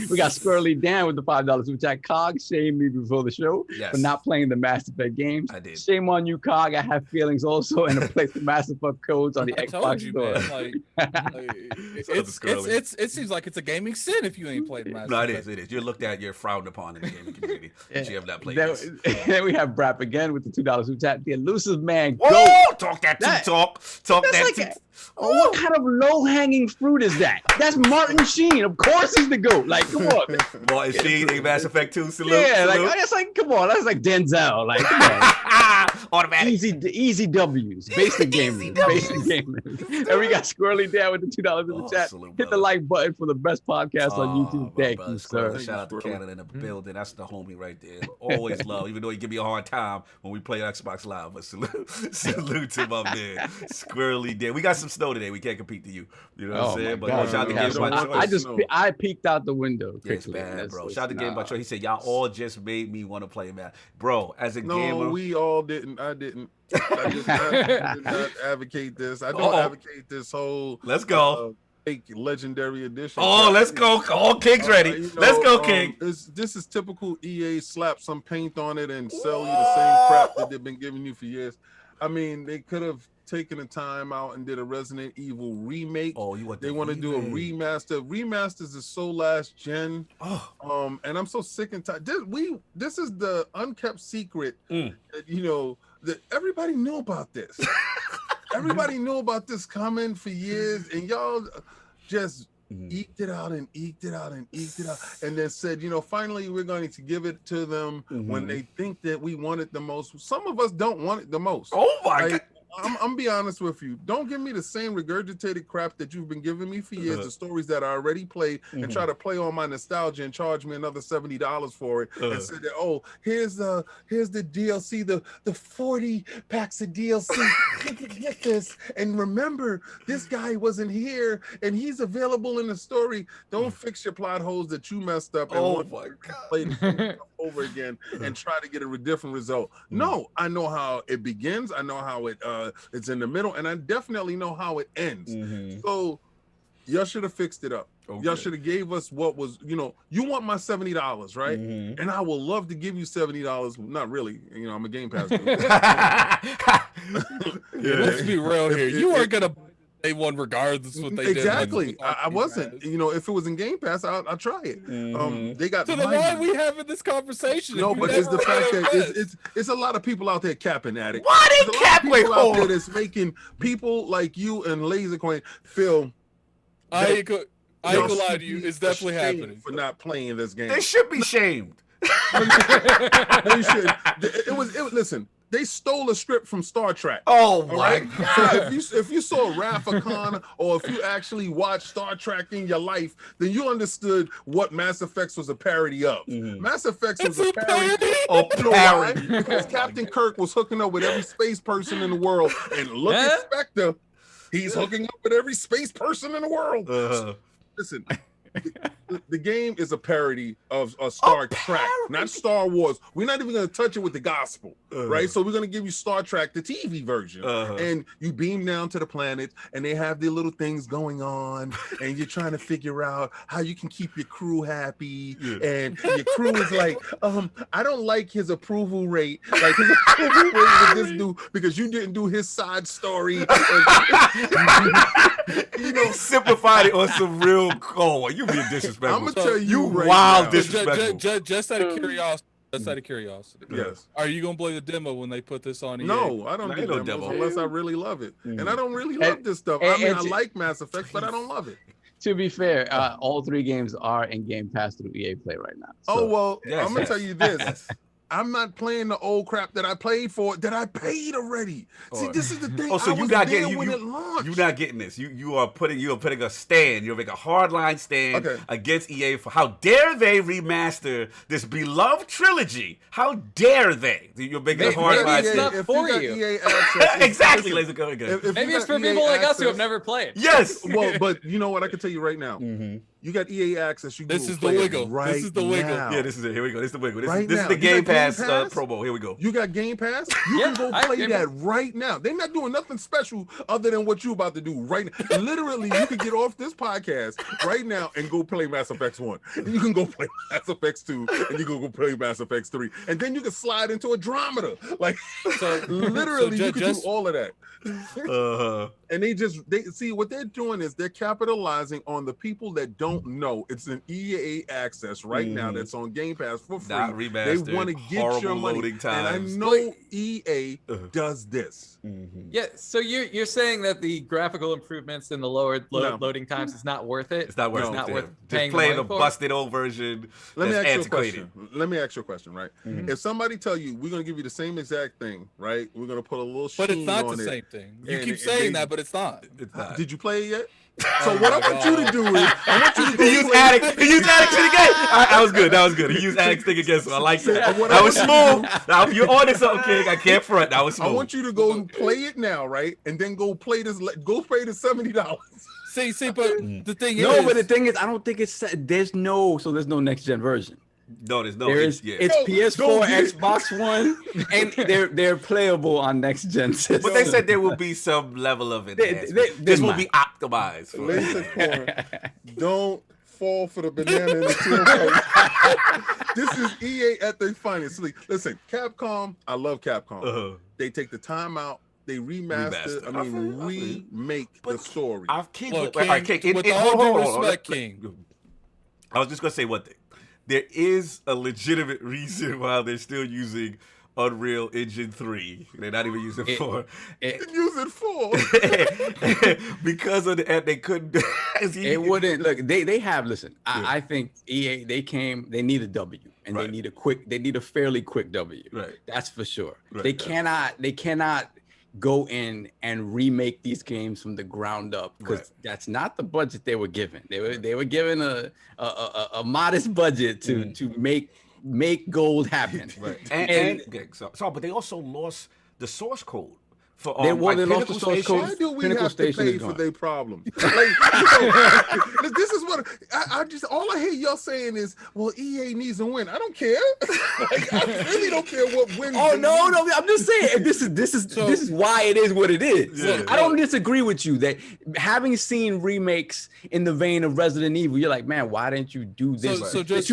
we got Squirrely Dan with the $5 super chat. Cog shamed me before the show for not playing the Mass Effect games. I did. Shame on you, Cog. I have feelings also, and I place the Mass Effect codes on the Xbox store. It seems like it's a gaming sin if you ain't played Mass Effect. No, it is. You're looked at, you're frowned upon in the gaming community if you have not played this. Then we have Brap again with the $2 super chat. The elusive man. Whoa! Talk that talk. What kind of low-hanging fruit is that? That's Martin Sheen. Of course he's the GOAT. Like, come on. Martin Sheen in Mass Effect 2. Salute. Yeah, salute. Come on. That's like Denzel. Like, come on. Automatic. Easy W's. Basic gamers. And we got Squirrely down with the $2 in the chat. Salute, hit the like button for the best podcast on YouTube. Thank you, sir. Shout out to Canada in the building. That's the homie right there. Always love, even though he give me a hard time when we play Xbox Live. But salute to my man, Squirrely Dan. We got some snow today. We can't compete to you. You know what I'm saying? But shout out to Game by Choice. I peeked out the window. It's bad, bro. Shout out to Game by Choice. He said, y'all all just made me want to play Mass. Bro, as a gamer. No, we all didn't. I didn't. I did not advocate this. I don't advocate this whole. Let's go. Legendary Edition. Oh, let's go. All King's ready. Let's go, King. This is typical EA, slap some paint on it and sell you the same crap that they've been giving you for years. I mean, they could have taken the time out and did a Resident Evil remake. Oh, you want they want to do a remaster. Remasters is so last gen. Oh. And I'm so sick and tired. This is the unkept secret that, you know, that everybody knew about this. Everybody knew about this coming for years, and y'all just eked it out and eked it out and eked it out, and then said, you know, finally we're going to give it to them when they think that we want it the most. Some of us don't want it the most. Oh my God. I'm be honest with you. Don't give me the same regurgitated crap that you've been giving me for years, the stories that I already played, and try to play on my nostalgia and charge me another $70 for it, and say that, oh, here's the DLC, the 40 packs of DLC. Get this, and remember, this guy wasn't here, and he's available in the story. Don't fix your plot holes that you messed up and play the over again and try to get a different result. No, I know how it begins. I know how it's in the middle, and I definitely know how it ends. So y'all should have fixed it up. Y'all should have gave us what was, you know, you want my $70, right? And I will love to give you $70. Not really, you know, I'm a Game Pass. Let's be real here. You are gonna day one regardless of what they did. Exactly. I wasn't. You know, if it was in Game Pass, I'll try it. They got. So then why are we having this conversation? No, but it's the fact that it's a lot of people out there capping at it. Why they cap? Wait, out there that's making people like you and Lasercorn feel. I ain't gonna lie to you. It's definitely happening for not playing this game. They should be shamed. They should. It was. Listen. They stole a script from Star Trek. Oh my God! So if you saw Wrath of Khan, or if you actually watched Star Trek in your life, then you understood what Mass Effect was a parody of. Mass Effect was a parody. Oh, parody! Because Captain Kirk was hooking up with every space person in the world, and look at Spectre, he's hooking up with every space person in the world. Listen. The game is a parody of Star Trek, not Star Wars. We're not even going to touch it with the gospel, right? So we're going to give you Star Trek, the TV version, and you beam down to the planet, and they have their little things going on, and you're trying to figure out how you can keep your crew happy, and your crew is like, I don't like his approval rate, like his approval rate with this dude because you didn't do his side story. You know, simplified it on some real cold. You being disrespectful. I'm gonna tell you right wild now. disrespectful. Just out of curiosity. Just out of curiosity. Yes. Are you gonna play the demo when they put this on? No, I don't do demos unless I really love it, and I don't really love this stuff. I mean, I like Mass Effect, but I don't love it. To be fair, all 3 games are in Game Pass through EA Play right now. So. Oh well, I'm gonna tell you this. I'm not playing the old crap that I paid for, that I paid already. See, this is the thing. Oh, so you're not getting you're not getting this. You are putting a stand. You're making a hardline stand against EA for how dare they remaster this beloved trilogy? How dare they? You're making a hardline stand. It's not for you. EA access, exactly, Laser. Go again. Maybe it's for people like us who have never played. Yes. Well, but you know what? I can tell you right now. You got EA access. This is the wiggle. Right. This is the wiggle. Now. Yeah, this is it. Here we go. This is the wiggle. This is the Game Pass promo. Here we go. You got Game Pass? You can go play that right now. They're not doing nothing special other than what you're about to do right now. Literally, you can get off this podcast right now and go play Mass Effect 1. And you can go play Mass Effect 2, and you can go play Mass Effect 3. And then you can slide into Andromeda. Like, so literally, you can do all of that. And they see what they're doing is they're capitalizing on the people that don't know. It's an EA access right now that's on Game Pass for free. Not remastered. They want to get your money, and I know EA does this. Yeah, so you're saying that the graphical improvements in the lower loading times is not worth it? It's not worth it. It's not worth just playing a busted old version. Let me ask antiquated. Let me ask you a question, right? If somebody tell you we're gonna give you the same exact thing, right? We're gonna put a little sheen on it. But it's not the same thing. You keep saying that, but it's not. It's not. Did you play it yet? So what I want you to do is, I want you to He used Addicts again. That was good. That was good. He used Addicts again, so I like that. That was smooth. Now you're on to something, King. I can't front. That was smooth. I want you to go and play it now, right? And then go play this. Go pay the $70. See, but the thing is, no, but the thing is, I don't think there's no next gen version. No, there's no. It's PS4, Xbox One, and they're playable on next gen systems. But they said there will be some level of enhancement. This will be optimized. Lasercorn, don't fall for the banana in the tailpipe. This is EA at their finest. Listen, Capcom, I love Capcom. They take the time out. They remaster. Remake the story. King, with all due respect, King. I was just gonna say one thing. There is a legitimate reason why they're still using Unreal Engine 3. They're not even using 4. Using 4 because of the they couldn't. It wouldn't look. They have. Listen, I think EA. They need a W, and they need a fairly quick W. Right. That's for sure. Right. They cannot go in and remake these games from the ground up because that's not the budget they were given. They were given a modest budget to make gold happen. Right. But they also lost the source code. They lost the source code. Why do we have to pay for their problems? This is what I just all I hear y'all saying is, well, EA needs to win. I don't care. I really don't care what wins. Oh no, I'm just saying this is why it is what it is. Yeah. I don't disagree with you that having seen remakes in the vein of Resident Evil, you're like, man, why didn't you do this? So just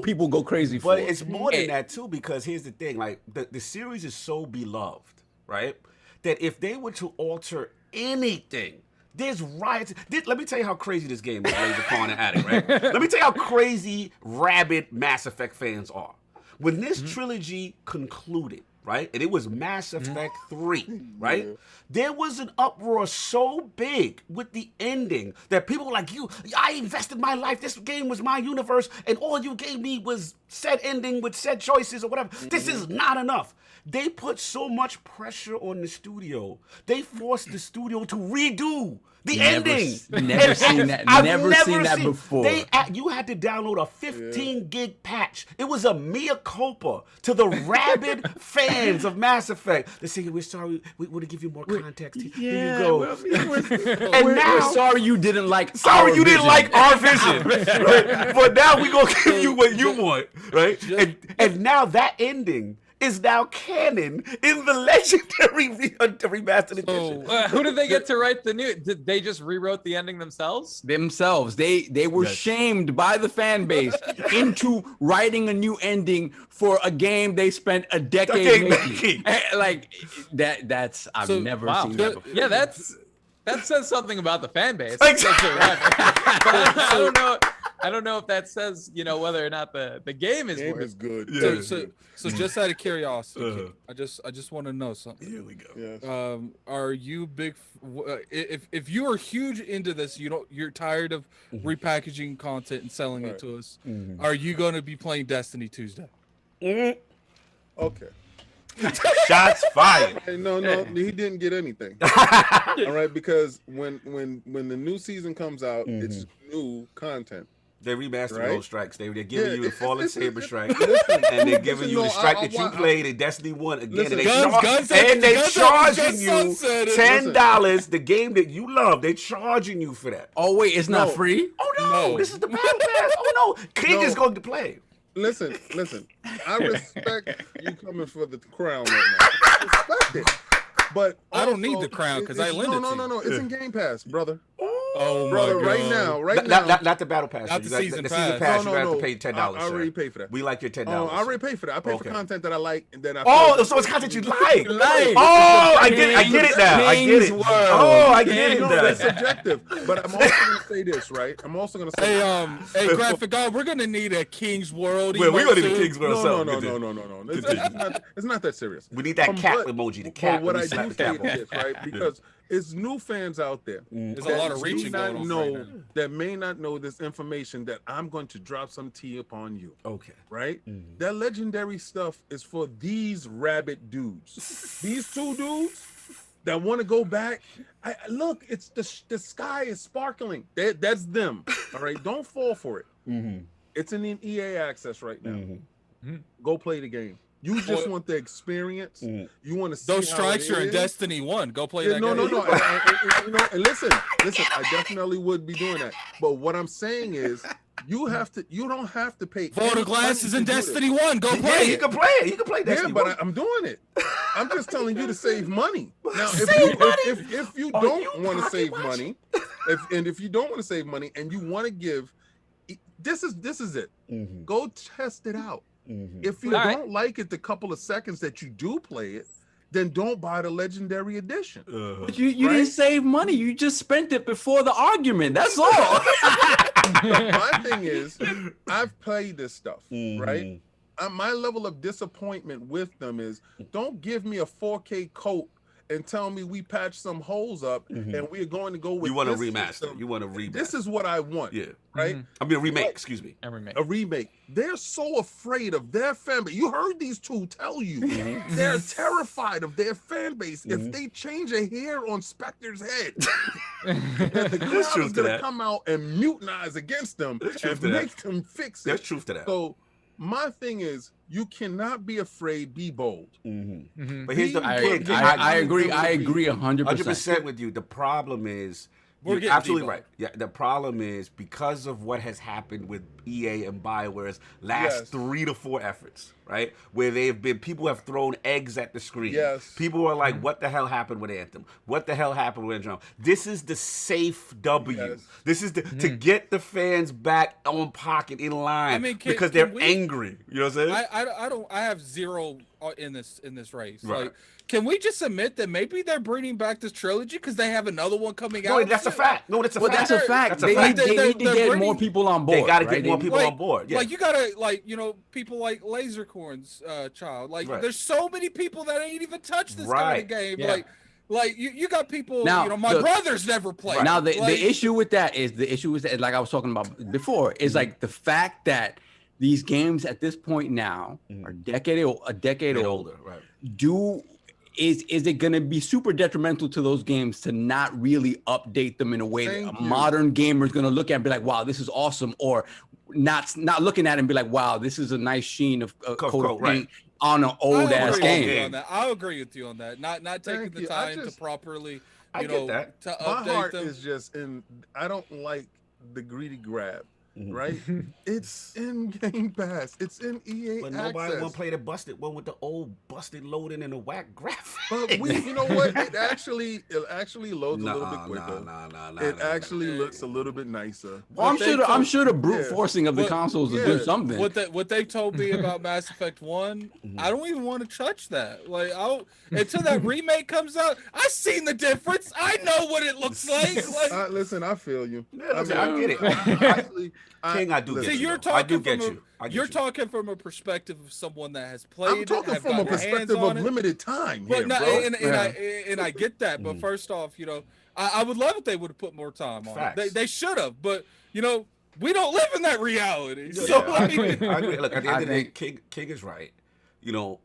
people go crazy for. But it's more than that too, because here's the thing: like the series is so beloved, right? That if they were to alter anything, there's riots. Let me tell you how crazy this game is, Lasercorn and Addict, right? Let me tell you how crazy rabid Mass Effect fans are. When this trilogy concluded, right, and it was Mass Effect 3, right? There was an uproar so big with the ending that people were like, I invested my life. This game was my universe, and all you gave me was said ending with said choices or whatever. This is not enough. They put so much pressure on the studio. They forced the studio to redo the ending. Never seen that before. You had to download a 15 gig patch. It was a mea culpa to the rabid fans of Mass Effect. They say, we're sorry, we want to give you more context. Here you go. We're sorry you didn't like our vision. Right? But now we're going to give you what you want. Right? And now that ending is now canon in the legendary remastered edition. Who did they get to write the new? Did they just rewrote the ending themselves? They were shamed by the fan base into writing a new ending for a game they spent a decade making. Like that's I've never seen that before. Yeah, that says something about the fan base. I don't know if that says, whether or not the game is good. Yeah. So just out of curiosity, I just want to know something. Here we go. Yes. Are you big? If you are huge into this, you're tired of repackaging content and selling it to us. Are you going to be playing Destiny Tuesday? Okay. Shots fired. Hey, no, he didn't get anything. All right, because when the new season comes out, it's new content. They remastered those strikes. They're giving you the Fallen Saber strike, and they're giving you the strike that you played in Destiny 1 again. And they're charging you $10. The game that you love, they're charging you for that. Oh wait, it's not free? Oh no, this is the battle pass. Oh no, King is going to play. Listen. I respect you coming for the crown right now. I respect it. But I don't need the crown because I lend it to you. No. It's in Game Pass, brother. Oh, brother, my God. right now. Not the battle pass. Not the season pass. Season pass, you have to pay $10. I already paid for that. We like your $10. I already paid for that. I paid for content that I like, and then so it's content you like. Oh, I get it now. I get it. Oh, I get it now. That's subjective. But I'm also going to say this, right? I'm also going to say, hey, Graphic God, we're going to need a King's World. We're going to need a King's World. No. It's not that serious. We need that cat emoji. The cat. What I do say is this, right? Because it's new fans out there. There's a lot of reaching going on right now. That may not know this information that I'm going to drop some tea upon you. Okay. Right? That legendary stuff is for these rabbit dudes. These two dudes that want to go back. Look, it's the sky is sparkling. That's them. All right. Don't fall for it. It's in EA access right now. Go play the game. You just want the experience. You want to see those strikes how are it in is. Destiny 1. Go play that No, game. no. And listen, I definitely would be doing that. But what I'm saying is, you don't have to pay. Vault of Glass is in Destiny 1. Go play it. You can play it. You can play Destiny 1. But I'm doing it. I'm just telling you to save money. Now, if you don't want to save money, if you don't want to save money and you want to give, this is it. Go test it out. If you don't like it the couple of seconds that you do play it, then don't buy the Legendary Edition. But you didn't save money. You just spent it before the argument. That's all. My thing is, I've played this stuff, right? My level of disappointment with them is, don't give me a 4K coat and tell me we patched some holes up and we're going to go with. You want a this remaster. system. You want a remaster. This is what I want. Yeah. Right. I mean a remake. Excuse me. A remake. They're so afraid of their fan base. You heard these two tell you. They're terrified of their fan base. If they change a hair on Spectre's head, the crowd is going to come out and mutinize against them and make them fix it. There's truth to that. So my thing is, you cannot be afraid, be bold. But here's the I agree 100%. 100% with you. The problem is, you're absolutely right. Yeah, the problem is because of what has happened with EA and BioWare's last 3 to 4 efforts, right? Where people have thrown eggs at the screen. People are like, what the hell happened with Anthem? What the hell happened with Andromeda? This is the safe W. This is to get the fans back on pocket in line because they're angry. You know what I'm saying? I have zero in this race. Right. Like, can we just admit that maybe they're bringing back this trilogy because they have another one coming out? No, that's a fact. No, that's a fact. That's a fact. They need to get more people on board. They got to get more people on board. Yeah. Like you gotta, people like Lasercorn's child. Like, there's so many people that ain't even touched this kind of game. Yeah. Like you got people. Now, my brother's never played. Now the issue with that is like I was talking about before is like the fact that these games at this point now are a decade older. Right. Is it going to be super detrimental to those games to not really update them in a way that a modern gamer is going to look at and be like, wow, this is awesome, or not looking at it and be like, wow, this is a nice sheen of coat of paint on an old ass game. I'll agree with you on that. Not taking the time to properly, to update my heart them. is just I don't like the greedy grab. Right? It's in Game Pass. It's in EA But Access. nobody want to play the busted one with the old busted loading and the whack graphics. But you know what? It actually loads a little bit quicker. It actually looks a little bit nicer. Well, I'm sure the brute forcing of the consoles will do something. What they told me about Mass Effect 1, I don't even want to touch that. Like, until that remake comes out, I've seen the difference. I know what it looks like. Listen, I feel you. I get it. King, I do get you. You're talking from a perspective of someone that has played. I'm talking from a perspective of limited time. But I get that. But first off, I would love if they would have put more time on it. They should have. But we don't live in that reality. So I agree. Look, at the end of the day, King is right.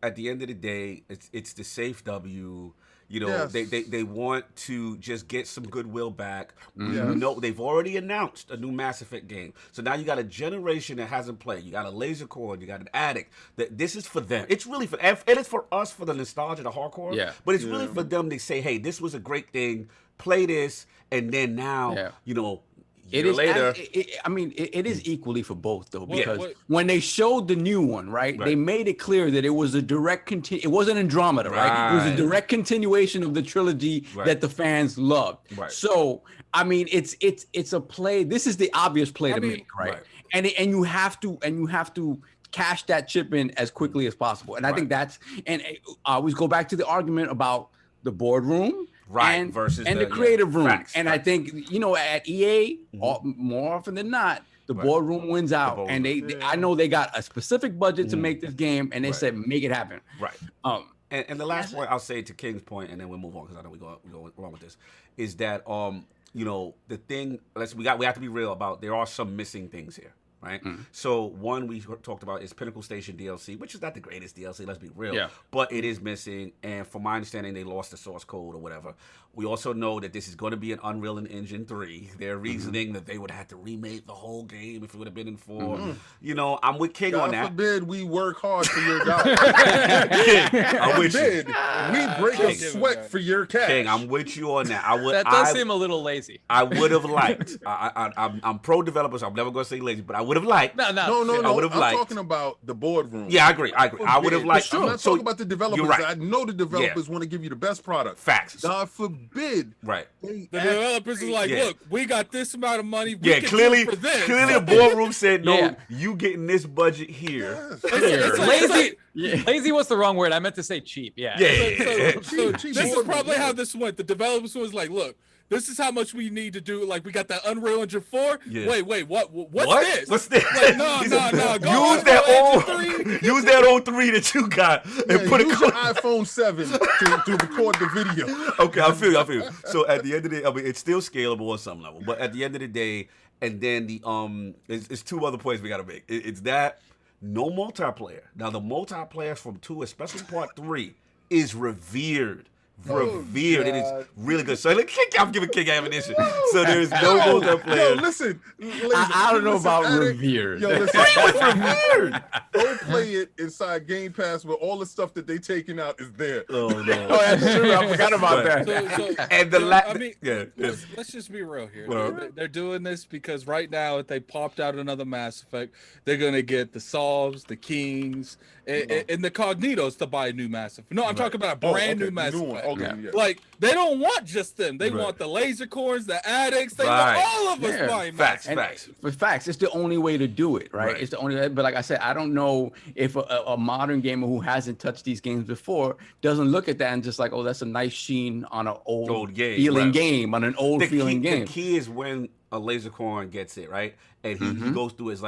At the end of the day, it's the safe W. They want to just get some goodwill back. They've already announced a new Mass Effect game. So now you got a generation that hasn't played. You got a Lasercorn, you got an Addict. This is for them. It's really it is for us, for the nostalgia, the hardcore. Yeah. But it's really for them to say, hey, this was a great thing. Play this, and then now, it is equally for both though, because when they showed the new one, they made it clear that it was a direct it wasn't Andromeda, right? It was a direct continuation of the trilogy that the fans loved. Right. So, it's a play. This is the obvious play to make, right? And you have to cash that chip in as quickly as possible. And I think I always go back to the argument about the boardroom. Versus the creative room. I think, at EA, more often than not, the boardroom wins out. I know they got a specific budget to make this game, and they said, make it happen. Right. And the last point I'll say to King's point, and then we'll move on because I know we go wrong with this, is that the thing we have to be real about. There are some missing things here. right? So one we talked about is Pinnacle Station DLC, which is not the greatest DLC, let's be real. Yeah. But it is missing, and from my understanding, they lost the source code or whatever. We also know that this is going to be an Unreal Engine 3. They're reasoning that they would have to remake the whole game if it would have been in 4. You know, I'm with King on that. God forbid we work hard for your God. King, I'm with you. We break a sweat for your cash. King, I'm with you on that. That does seem a little lazy. I would have liked. I'm pro developers. I'm never going to say lazy, but I would have liked. No. I would have liked. I'm talking about the boardroom. Yeah, I agree. I would have liked. I'm not talking about the developers. Right. I know the developers want to give you the best product. Facts. God forbid. Right. The developers are like, look, we got this amount of money. We can clearly, do it for this. clearly the boardroom said, no, you getting this budget here. It's lazy was the wrong word. I meant to say cheap. Yeah. So this is probably how this went. The developers was like, look, this is how much we need to do. Like, we got that Unreal Engine 4. Yeah. Wait, what's this? What's this? Like, no. Use that old 3 that you got and put use your iPhone 7 to record the video. Okay, I feel you. So at the end of the day, I mean, it's still scalable on some level, but at the end of the day, and then it's 2 other points we got to make. It's that no multiplayer. Now the multiplayer from 2, especially part 3, is revered. It is really good. So I'm giving King ammunition. So there's no multiplayer. Yo, listen. I don't know about revered. Yo, listen. Revered. Go play it inside Game Pass where all the stuff that they taking out is there. Oh no. Oh, that's true. I forgot about that. And let's just be real here. They're doing this because right now, if they popped out another Mass Effect, they're gonna get the Solves, the Kings, and the Cognitos to buy a new Mass Effect. No, I'm talking about a brand new Mass Effect. Okay, Like, they don't want just them. They want the Lasercorns, the addicts. They want all of us buying Mass Effect. Facts. It's the only way to do it, right? It's the only way. But like I said, I don't know if a modern gamer who hasn't touched these games before doesn't look at that and just like, oh, that's a nice sheen on an old game, feeling game, on an old feeling game. The key is when a Lasercorn gets it, right? And he goes through his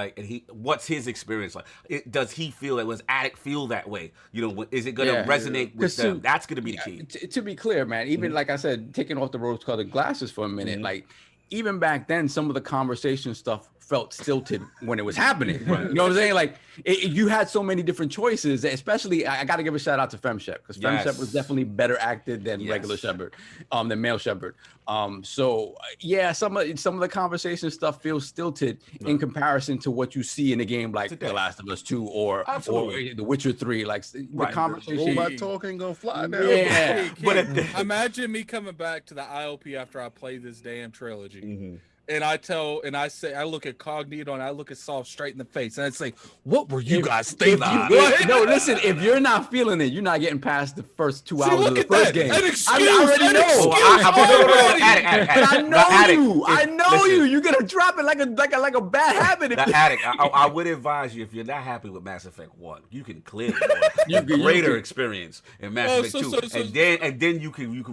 what's his experience like? Does he feel that? Was Addict feel that way? You know, is it going to resonate with them? That's going to be the key. To be clear, man, even like I said, taking off the rose-colored glasses for a minute, like even back then, some of the conversation stuff felt stilted when it was happening. You know what I'm saying? Like you had so many different choices, especially I got to give a shout out to FemShep because FemShep was definitely better acted than regular Shepard, than male Shepard. So yeah, some of the conversation stuff feels stilted in comparison to what you see in a game like The Last of Us 2 or The Witcher 3. Like the conversation. Robot talk ain't gonna fly now. Yeah. But imagine me coming back to the ILP after I play this damn trilogy. And I look at Cognito and I look at Saul straight in the face and I say, what were you guys thinking? No, listen, if you're not feeling it, you're not getting past the first 2 hours of the first game. I already know. I know you. You're gonna drop it like a bad habit. Addict, I would advise you if you're not happy with Mass Effect 1, you can clearly a greater experience in Mass Effect 2, and then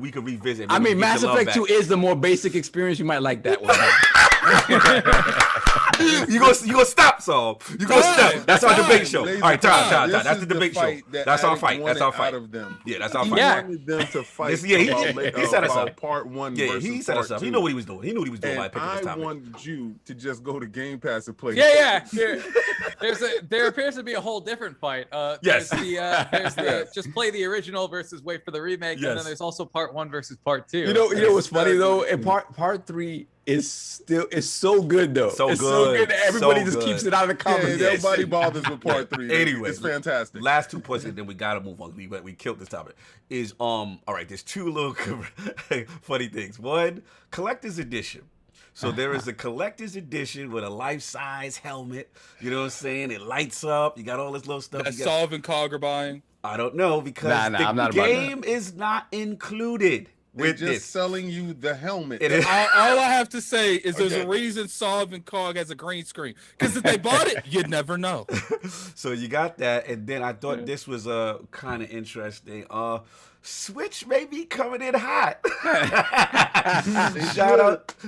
we can revisit. I mean, Mass Effect 2 is the more basic experience. You might like that one. you gonna stop, Saul. You gonna stop. That's our debate show. All right, time. That's the debate show. That's our fight. That's our fight. Yeah, that's our fight. He wanted them to fight. He set us up. Part 1. Yeah, he set us up. He knew what he was doing. He knew what he was doing by picking this topic. I wanted you to just go to Game Pass and play. Yeah. There appears to be a whole different fight. There's the just play the original versus wait for the remake, and then there's also part 1 versus part 2. You know what's funny though? In part 3 is so good though. So good. Everybody just keeps it out of the comments. Nobody bothers with part 3. Anyway, it's fantastic. Last 2 points, and then we gotta move on. We killed this topic. Is all right. There's 2 little funny things. One, collector's edition. So there is a collector's edition with a life-size helmet. You know what I'm saying? It lights up. You got all this little stuff. That Solve and Cog are buying. I don't know because the game is not included. They're just selling you the helmet. All I have to say is there's a reason Solve and Cog has a green screen. Because if they bought it, you'd never know. So you got that, and then I thought this was kind of interesting. Switch may be coming in hot.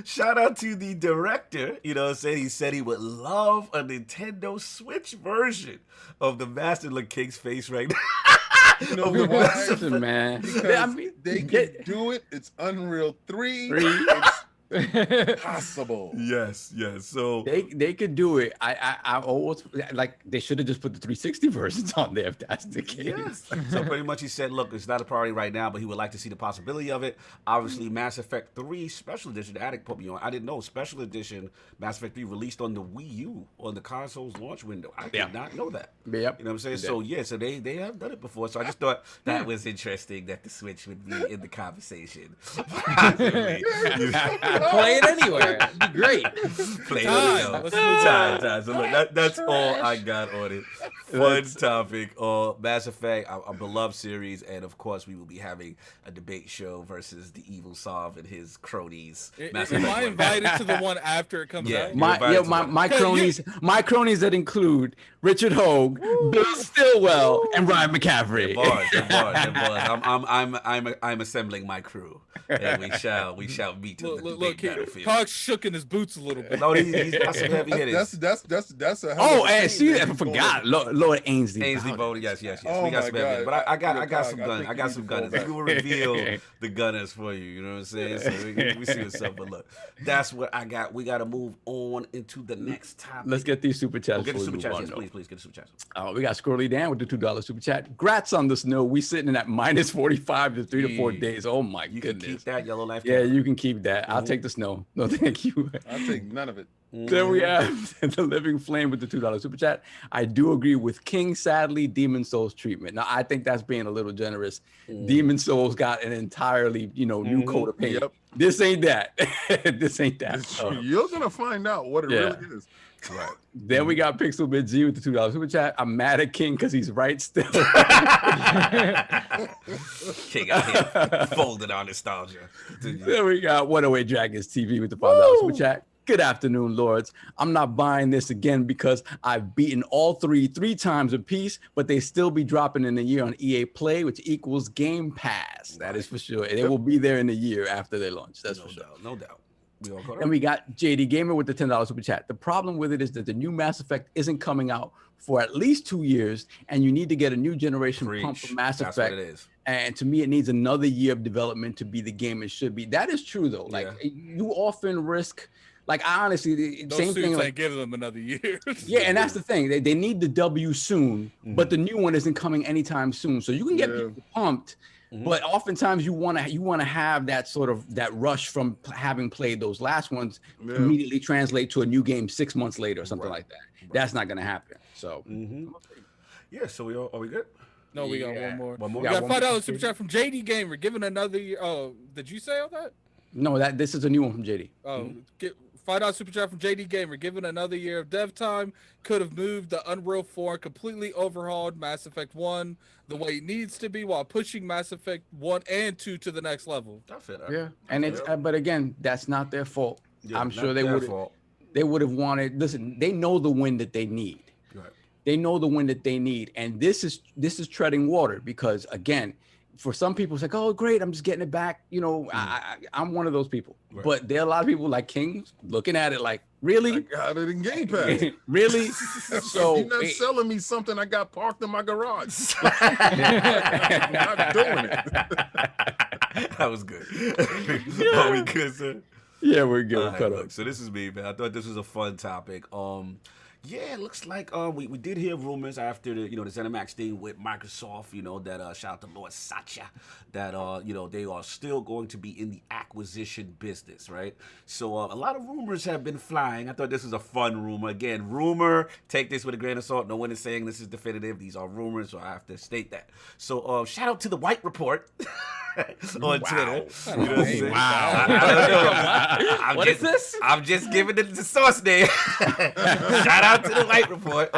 shout out to the director. You know what I'm saying? He said he would love a Nintendo Switch version of the Master Look King's face right now. You know why? Man. Because they can do it. It's Unreal 3. It's Possible. Yes. So they could do it. I always like they should have just put the 360 versions on there if that's the case. Yes. So pretty much he said, look, it's not a priority right now, but he would like to see the possibility of it. Obviously, Mass Effect 3 Special Edition, the Addict put me on. I didn't know Special Edition Mass Effect 3 released on the Wii U on the console's launch window. I did not know that. Yep. You know what I'm saying? So so they have done it before. So I just thought that was interesting that the Switch would be in the conversation. Play it anywhere. It'd be great. Play it anywhere. So look, that's all I got on it. Fun topic. Mass Effect, a beloved series, and of course we will be having a debate show versus the evil Sov and his cronies. Am I invited to the one after it comes out? My cronies that include Richard Hogue, Bill Stillwell, and Ryan McCaffrey. I'm assembling my crew, and we shall meet in the debate battlefield. Cog's shook in his boots a little bit. No, he's got some heavy hitters. That's a and see, I forgot Lord Ainsley Bowden. Yes. Oh, we got some heavy hitters. But I got some guns. I got some gunners. We will reveal the gunners for you. You know what I'm saying? So we see what's up. But look, that's what I got. We got to move on into the next topic. Let's get these super chats. Get the super chats. Yes, please get the super chats. We got Squirrely Dan with the $2 super chat. Grats on the snow. We sitting at minus 45 to 3 to 4 days. Oh my goodness. You can keep that Yellow Life. Yeah, you can keep that. I'll take the snow. No, thank you. I'll take none of it. Then we have the Living Flame with the $2 super chat. I do agree with King. Sadly, Demon Souls treatment. Now, I think that's being a little generous. Demon Souls got an entirely, new coat of paint. Yep. This ain't that. This ain't that. You're gonna find out what it really is. Right. Then we got Pixel Bit Z with the $2 super chat. I'm mad at King because he's right still. King out here folded on nostalgia. Then we got 108 Dragons TV with the $5 super chat. Good afternoon, Lords. I'm not buying this again because I've beaten all three times apiece, but they still be dropping in a year on EA Play, which equals Game Pass. That is for sure. And they will be there in a year after they launch. That's for sure. No doubt. And we got JD Gamer with the $10 super chat. The problem with it is that the new Mass Effect isn't coming out for at least 2 years, and you need to get a new generation pump for Mass Effect. That's what it is. And to me, it needs another year of development to be the game it should be. That is true, though. Like, you often risk... Like, I honestly, those same thing. Like, give them another year. Yeah, and that's the thing. They need the W soon, but the new one isn't coming anytime soon. So you can get people pumped, but oftentimes you want to have that sort of that rush from having played those last ones immediately translate to a new game 6 months later or something like that. That's not going to happen. So yeah. So are we good? No, we got one more. One more. We got $5 super chat from JD Gamer, giving another year. Oh, did you say all that? No, this is a new one from JD. Oh, $5 super chat from JD Gamer, given another year of dev time, could have moved the Unreal 4, completely overhauled Mass Effect 1 the way it needs to be while pushing Mass Effect 1 and 2 to the next level. That's it. Yeah, and it's but again, that's not their fault. I'm sure they would have wanted. Listen, they know the win that they need. Right. They know the win that they need, and this is treading water because again, for some people, it's like, oh, great, I'm just getting it back. I'm one of those people. Right. But there are a lot of people like King looking at it like, really? I got it in Game Pass. Really? So you're not selling me something I got parked in my garage. I'm not doing it. That was good. Are we good, sir? Yeah, we're good. Right, look, so this is me, man. I thought this was a fun topic. Yeah, it looks like we did hear rumors after the the ZeniMax thing with Microsoft, that shout out to Lord Satya, that they are still going to be in the acquisition business, right? So a lot of rumors have been flying. I thought this was a fun rumor. Again, rumor, take this with a grain of salt. No one is saying this is definitive. These are rumors, so I have to state that. So shout out to the White Report. On Twitter. You know what I'm saying? Wow. I don't know. What is this? I'm just giving it the source name. Shout out to the White Report.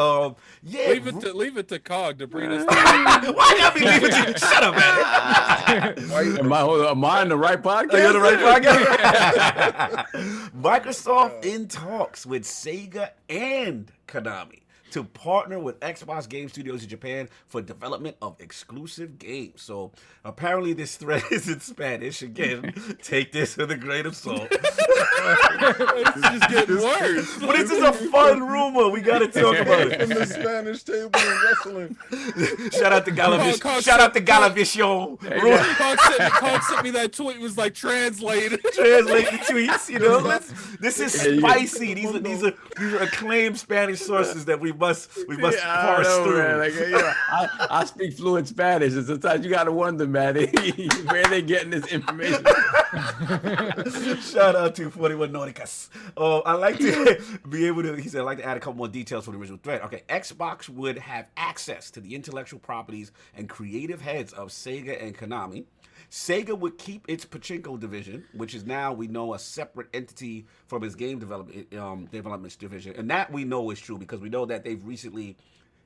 Yeah. Leave it to Cog to bring us. Why gotta be leaving to? Shut up, man. Am I in the right podcast? Are you in the right podcast? Microsoft in talks with Sega and Konami to partner with Xbox Game Studios in Japan for development of exclusive games. So apparently this thread is in Spanish. Again, take this with a grain of salt. It's just getting worse. But this is a fun rumor. We got to talk about it. In the Spanish table and wrestling. Shout out to Galavision. Shout out to Galavision. Cog sent me that tweet. It was like translated. Translate the tweets, you know. This is spicy. These are acclaimed Spanish sources that we must parse through. Man. Like, I speak fluent Spanish, and sometimes you gotta wonder, man, where they getting this information. Shout out to 41 Nauticus. I like to be able to. He said, I'd like to add a couple more details for the original thread. Okay, Xbox would have access to the intellectual properties and creative heads of Sega and Konami. Sega would keep its pachinko division, which is now, we know, a separate entity from its game development division. And that we know is true because we know that they've recently,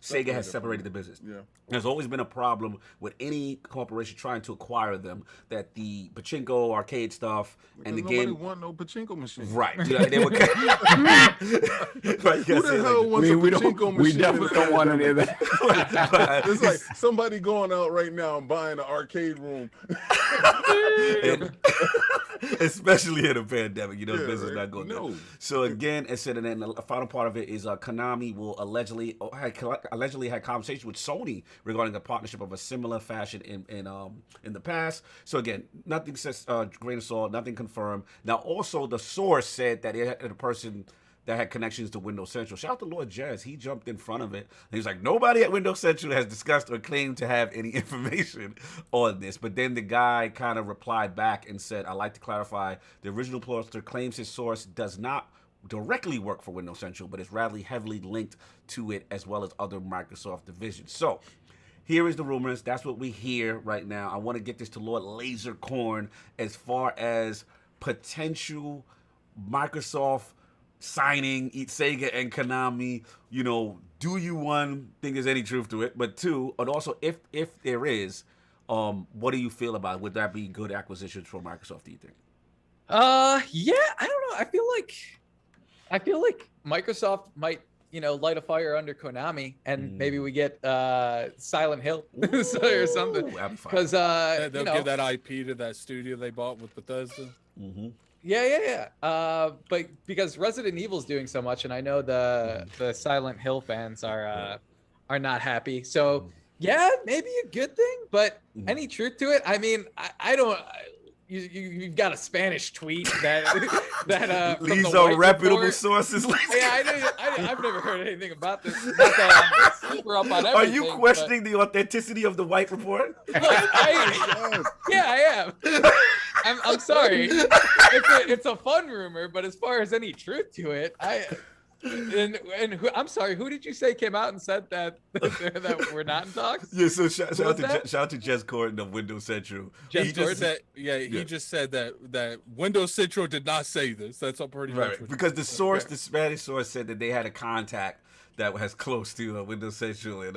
Sega has separated the business. Yeah. There's always been a problem with any corporation trying to acquire them, that the pachinko arcade stuff and the game. Nobody want no pachinko machine. Right. They were right, who the hell wants a pachinko machine? We definitely don't want any of that. It's like somebody going out right now and buying an arcade room. Especially in a pandemic, you know, the business right? not going No. down. So again, it said, and then the final part of it is Konami will allegedly had conversations with Sony regarding the partnership of a similar fashion in the past. So again, nothing says grain of salt, nothing confirmed. Now also the source said that it had a person that had connections to Windows Central. Shout out to Lord Jazz. He jumped in front of it. And he was like, nobody at Windows Central has discussed or claimed to have any information on this. But then the guy kind of replied back and said, I'd like to clarify, the original poster claims his source does not directly work for Windows Central, but is rather heavily linked to it as well as other Microsoft divisions. So here is the rumors. That's what we hear right now. I want to get this to Lord Lasercorn as far as potential Microsoft signing Sega and Konami. You know, do you, one, think there's any truth to it? But two, and also if there is, what do you feel about it? Would that be good acquisitions for Microsoft, do you think? Yeah, I don't know. I feel like Microsoft might, light a fire under Konami, and maybe we get Silent Hill or something. Because they'll give that IP to that studio they bought with Bethesda. Mm-hmm. Yeah. But because Resident Evil's doing so much, and I know the Silent Hill fans are not happy. So yeah, maybe a good thing. But any truth to it? I mean, I don't. You've got a Spanish tweet that these are reputable sources. Yeah, I've never heard anything about this. Not that I'm super up on everything. Are you questioning the authenticity of the White Report? Look, I am. I'm sorry. It's a fun rumor, but as far as any truth to it, I'm sorry. Who did you say came out and said that we're not in talks? Yeah. So shout out to Jez Corden of Windows Central. He just said that Windows Central did not say this. That's all pretty much. Right. Because the Spanish source said that they had a contact that was close to Windows Central and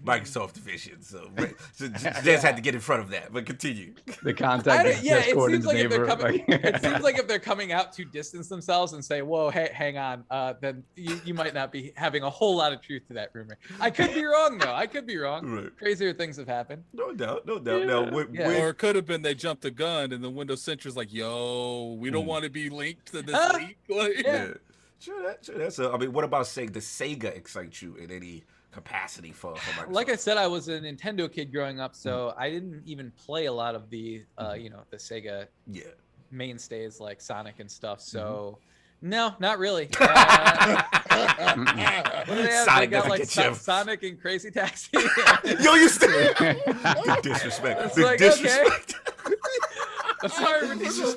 Microsoft division. So Jez had to get in front of that. But continue. The contact. It seems like if they're coming out to distance themselves and say, "Whoa, hey, hang on," then you might not be having a whole lot of truth to that rumor. I could be wrong though. I could be wrong. Right. Crazier things have happened. No doubt. Yeah. Now, or it could have been they jumped the gun and the Windows Central's like, "Yo, we don't want to be linked to this leak." Yeah. Sure. That's I mean, what about Sega? Does Sega excite you in any capacity for Microsoft? Like I said, I was a Nintendo kid growing up, so I didn't even play a lot of the, the Sega mainstays like Sonic and stuff. So, no, not really. What do they have? Sonic they got like Sonic and Crazy Taxi. Yo, you still big disrespect. It's big like, disrespect. Okay. Sorry,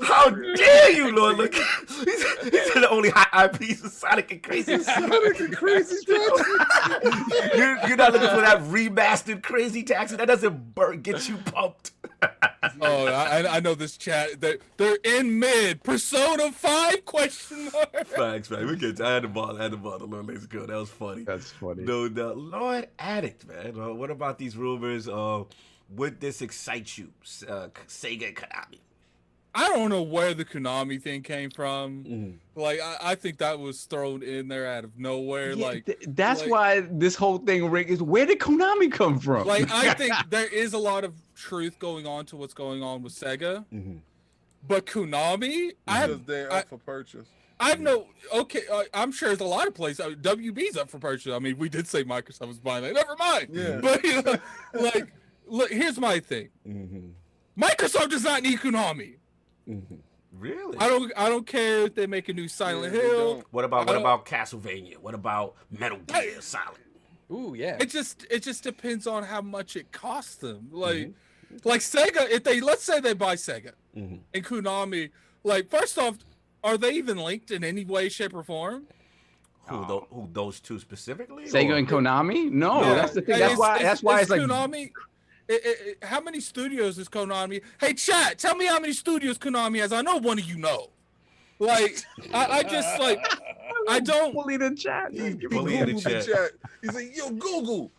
how dare you, Lord? Look, these are the only hot IPs of Sonic and Crazy. Sonic and Crazy Taxi. You're not looking for that remastered Crazy Taxi. That doesn't get you pumped. I know this chat. They're in mid. Persona 5 question mark. Thanks, man. I had to ball. Lord Lasercorn. That was funny. That's funny. No, Lord Addict, man. What about these rumors? Would this excite you, Sega and Konami? I don't know where the Konami thing came from. Like, I think that was thrown in there out of nowhere. Yeah, like, that's why this whole thing is. Where did Konami come from? Like, I think there is a lot of truth going on to what's going on with Sega, but Konami, they're up for purchase. I'm sure there's a lot of places. WB's up for purchase. I mean, we did say Microsoft was buying that. Never mind. Yeah. But like, look, here's my thing. Microsoft does not need Konami. Really? I don't care if they make a new Silent Hill. What about Castlevania? What about Metal Gear Solid? Ooh, yeah. It just depends on how much it costs them. Like Sega, let's say they buy Sega and Konami. Like, first off, are they even linked in any way, shape, or form? Who those two specifically? Sega and Konami? No, that's the thing. That's why it's like Konami. How many studios is Konami? Hey, chat, tell me how many studios Konami has. I know one of you know. Like, I just like, I don't bully the chat. Bully the chat. He's like, yo, Google.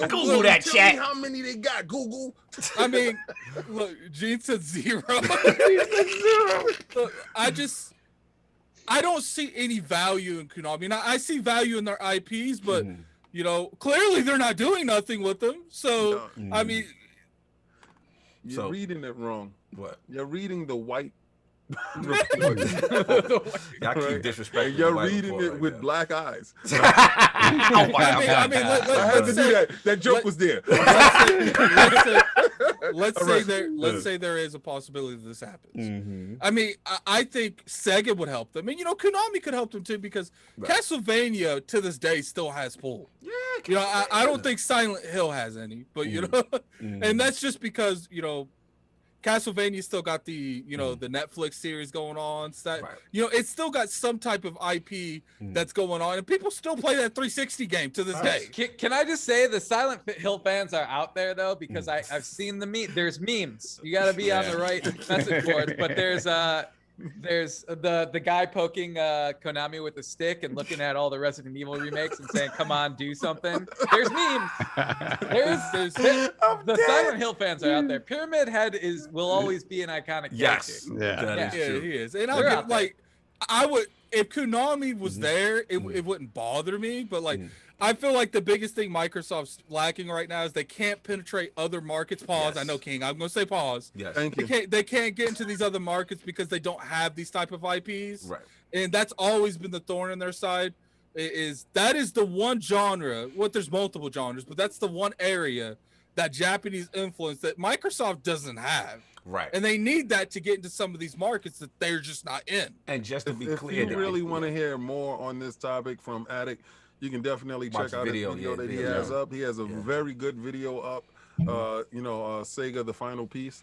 Google that tell chat. Me how many they got, Google? I mean, look, Gene said 0. Look, I don't see any value in Konami. Now, I see value in their IPs, but you know, clearly they're not doing nothing with them. So, I mean, you're reading it wrong. What? You're reading the white. Y'all keep disrespecting. You're reading it with black eyes. I mean, I had to do that. That joke was there. Let's say there is a possibility that this happens. I mean, I think Sega would help them, and you know, Konami could help them too, because Castlevania to this day still has pull. Yeah, you know, I don't think Silent Hill has any, but you know, and that's just because, you know, Castlevania still got the, you know, the Netflix series going on. So that, you know, it's still got some type of IP that's going on, and people still play that 360 game to this day. Can I just say the Silent Hill fans are out there though, because I've seen there's memes. You got to be on the right message boards, but there's the guy poking Konami with a stick and looking at all the Resident Evil remakes and saying, "Come on, do something." There's memes. The Silent Hill fans are out there. Pyramid Head will always be an iconic character. Yeah, he is. And I would, if Konami was there, it wouldn't bother me. But like, I feel like the biggest thing Microsoft's lacking right now is they can't penetrate other markets. Pause. I know, King. I'm going to say pause. Yes. Thank you. They can't get into these other markets because they don't have these type of IPs. Right. And that's always been the thorn in their side. That is the one genre. Well, there's multiple genres, but that's the one area, that Japanese influence, that Microsoft doesn't have. Right. And they need that to get into some of these markets that they're just not in. And just to be clear, if you really want to hear more on this topic from Attic, you can definitely check out his video that he has up. He has a very good video up. Sega, the final piece.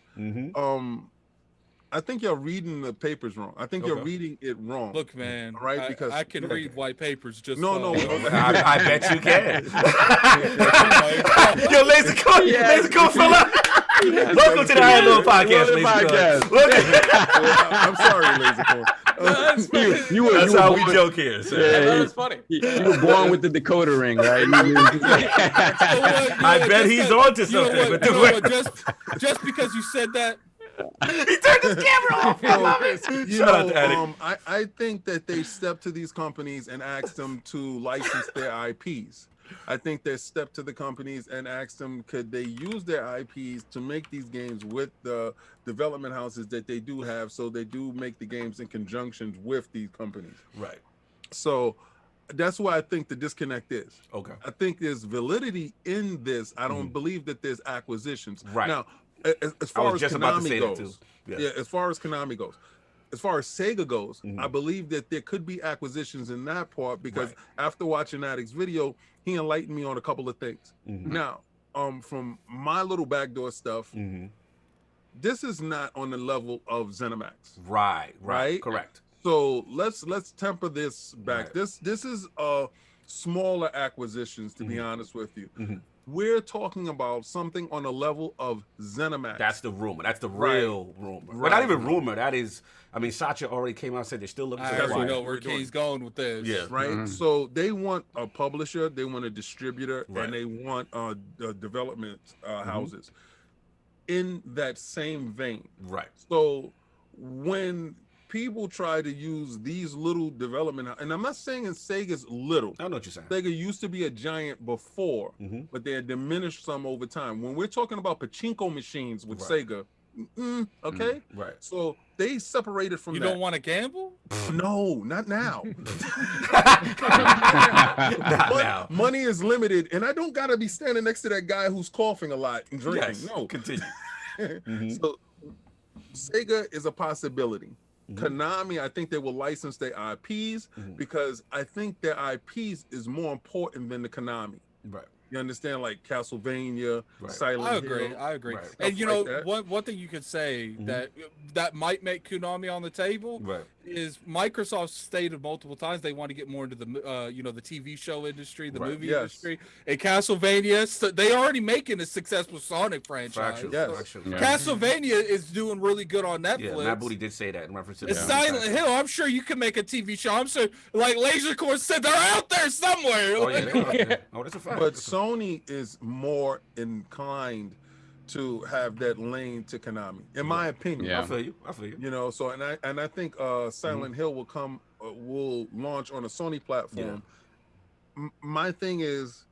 I think you're reading the papers wrong. I think you're reading it wrong. Look, man, right? Because I can read white papers just no. I bet you can. Yo, Lasercorn fella. Welcome to the ILP Podcast, Lasercorn. I'm sorry, Lasercorn. That's how we joke here. So. That was funny. You were born with the decoder ring, right? I bet he's onto something. Just because you said that. He turned his camera off. I love it. Shout out to Attic. I think that they step to these companies and ask them to license their IPs. I think they step to the companies and ask them, could they use their IPs to make these games with the development houses that they do have, so they do make the games in conjunction with these companies. Right. So that's why I think the disconnect is. Okay. I think there's validity in this. I don't believe that there's acquisitions. Right. Now, as far as Konami goes, as far as Konami goes, as far as Sega goes, I believe that there could be acquisitions in that part, because after watching Addict's video, he enlightened me on a couple of things. Now, from my little backdoor stuff, this is not on the level of ZeniMax. Right. Correct. So let's temper this back. This is smaller acquisitions, to be honest with you. We're talking about something on a level of ZeniMax. That's the rumor. That's the real rumor. Well, not even rumor. That is, I mean, Satya already came out and said they're still looking for we know where King's going with this. Yeah. Right. So they want a publisher, they want a distributor, and they want development houses. in that same vein. Right. So when people try to use these little development, and I'm not saying Sega's little. I know what you're saying. Sega used to be a giant before, but they had diminished some over time. When we're talking about pachinko machines with Sega, okay? Right. So they separated from You that. don't want to gamble? No, not now. Not now. Money is limited, and I don't gotta be standing next to that guy who's coughing a lot and drinking. Yes. No. Continue. So Sega is a possibility. Konami, I think they will license their IPs because I think their IPs is more important than the Konami. Right. You understand, like Castlevania, Silent Hill. I agree. Right. And you Stuff know, like that. one thing you could say that might make Konami on the table is Microsoft stated multiple times they want to get more into the the TV show industry, the movie industry. And Castlevania, so they already making a successful Sonic franchise. Castlevania is doing really good on Netflix. Yeah, Matt Booty did say that in reference to the Silent Hill. I'm sure you can make a TV show. I'm sure, like Lasercorn said, they're out there somewhere. Oh yeah, they're out there. Oh, that's a fact. But Sony is more inclined to have that lane to Konami, in my opinion. Yeah. I feel you. You know, so and I think Silent Hill will launch on a Sony platform. Yeah. My thing is,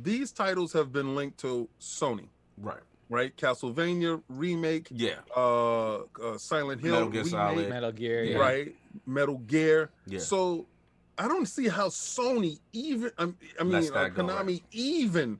these titles have been linked to Sony. Right. Castlevania remake. Yeah. Silent Hill Metal Gear remake. Solid. Metal Gear. Right. Metal Gear. Yeah. So I don't see how Sony even, Konami even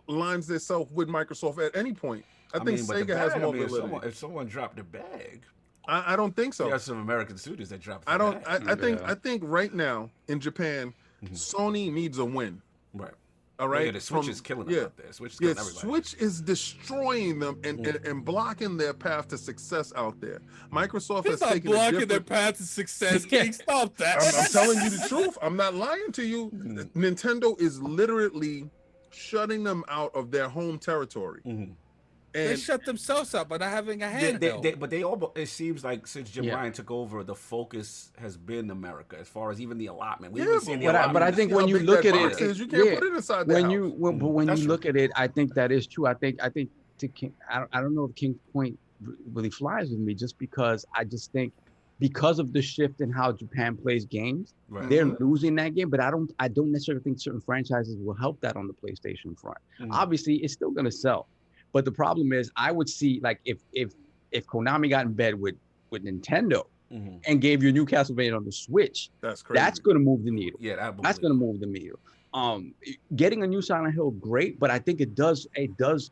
lines themselves with Microsoft at any point. I think Sega has more ability. If someone dropped the bag, I don't think so. There are some American studios that dropped. I think right now in Japan, Sony needs a win. Right. All right. Yeah, the Switch is killing them out there. Switch is killing everybody. Switch is destroying them and blocking their path to success out there. Microsoft has taken blocking their path to success. King, stop that. I'm telling you the truth. I'm not lying to you. Nintendo is literally shutting them out of their home territory. And they shut themselves out by not having a handheld. But they all. It seems like since Jim Ryan took over, the focus has been America as far as even the allotment. But I think when you look at it, you can't put it inside the house. When you look at it, I think that is true. I think I don't know if King's point really flies with me, just because I just think because of the shift in how Japan plays games, they're losing that game. But I don't necessarily think certain franchises will help that on the PlayStation front. Obviously, it's still going to sell. But the problem is, I would see, like, if Konami got in bed with Nintendo and gave you a new Castlevania on the Switch, that's crazy. That's going to move the needle. Yeah, that's going to move the needle. Getting a new Silent Hill, great, but I think it does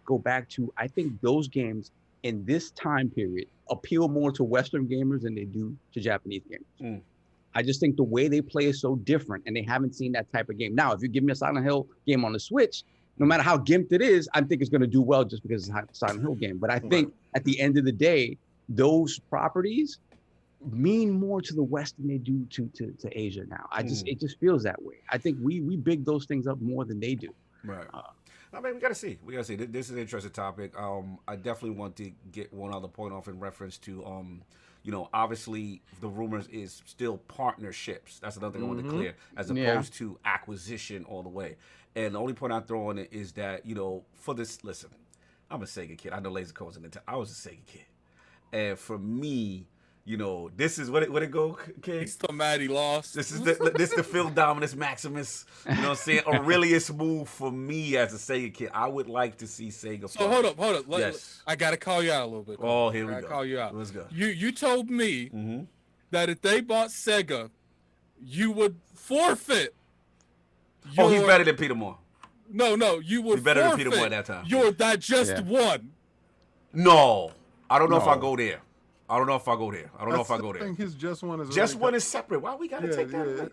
go back to, I think those games in this time period appeal more to Western gamers than they do to Japanese gamers. I just think the way they play is so different, and they haven't seen that type of game. Now, if you give me a Silent Hill game on the Switch, no matter how gimped it is, I think it's going to do well just because it's a Silent Hill game. But I think at the end of the day, those properties mean more to the West than they do to Asia now. It just feels that way. I think we big those things up more than they do. Right. I mean, we gotta see. This is an interesting topic. I definitely want to get one other point off in reference to obviously the rumors is still partnerships. That's another thing I want to clear, as opposed to acquisition all the way. And the only point I'm throwing it is that, for this, listen, I'm a Sega kid. I know Lasercorn's in the I was a Sega kid. And for me, this is what it go, King? He's so mad he lost. This is the Phil Dominus Maximus, you know what I'm saying? Aurelius move for me as a Sega kid. I would like to see Sega. So hold up. Yes. I gotta call you out a little bit. Oh, here we go. Call you out. Let's go. You told me that if they bought Sega, you would forfeit. He's better than Peter Moore. No, you would. He's better than Peter Moore at that time. You're that just one. No, I don't know if I go there. I don't know if I go there. I think his just one is one is separate. Why we gotta take that away?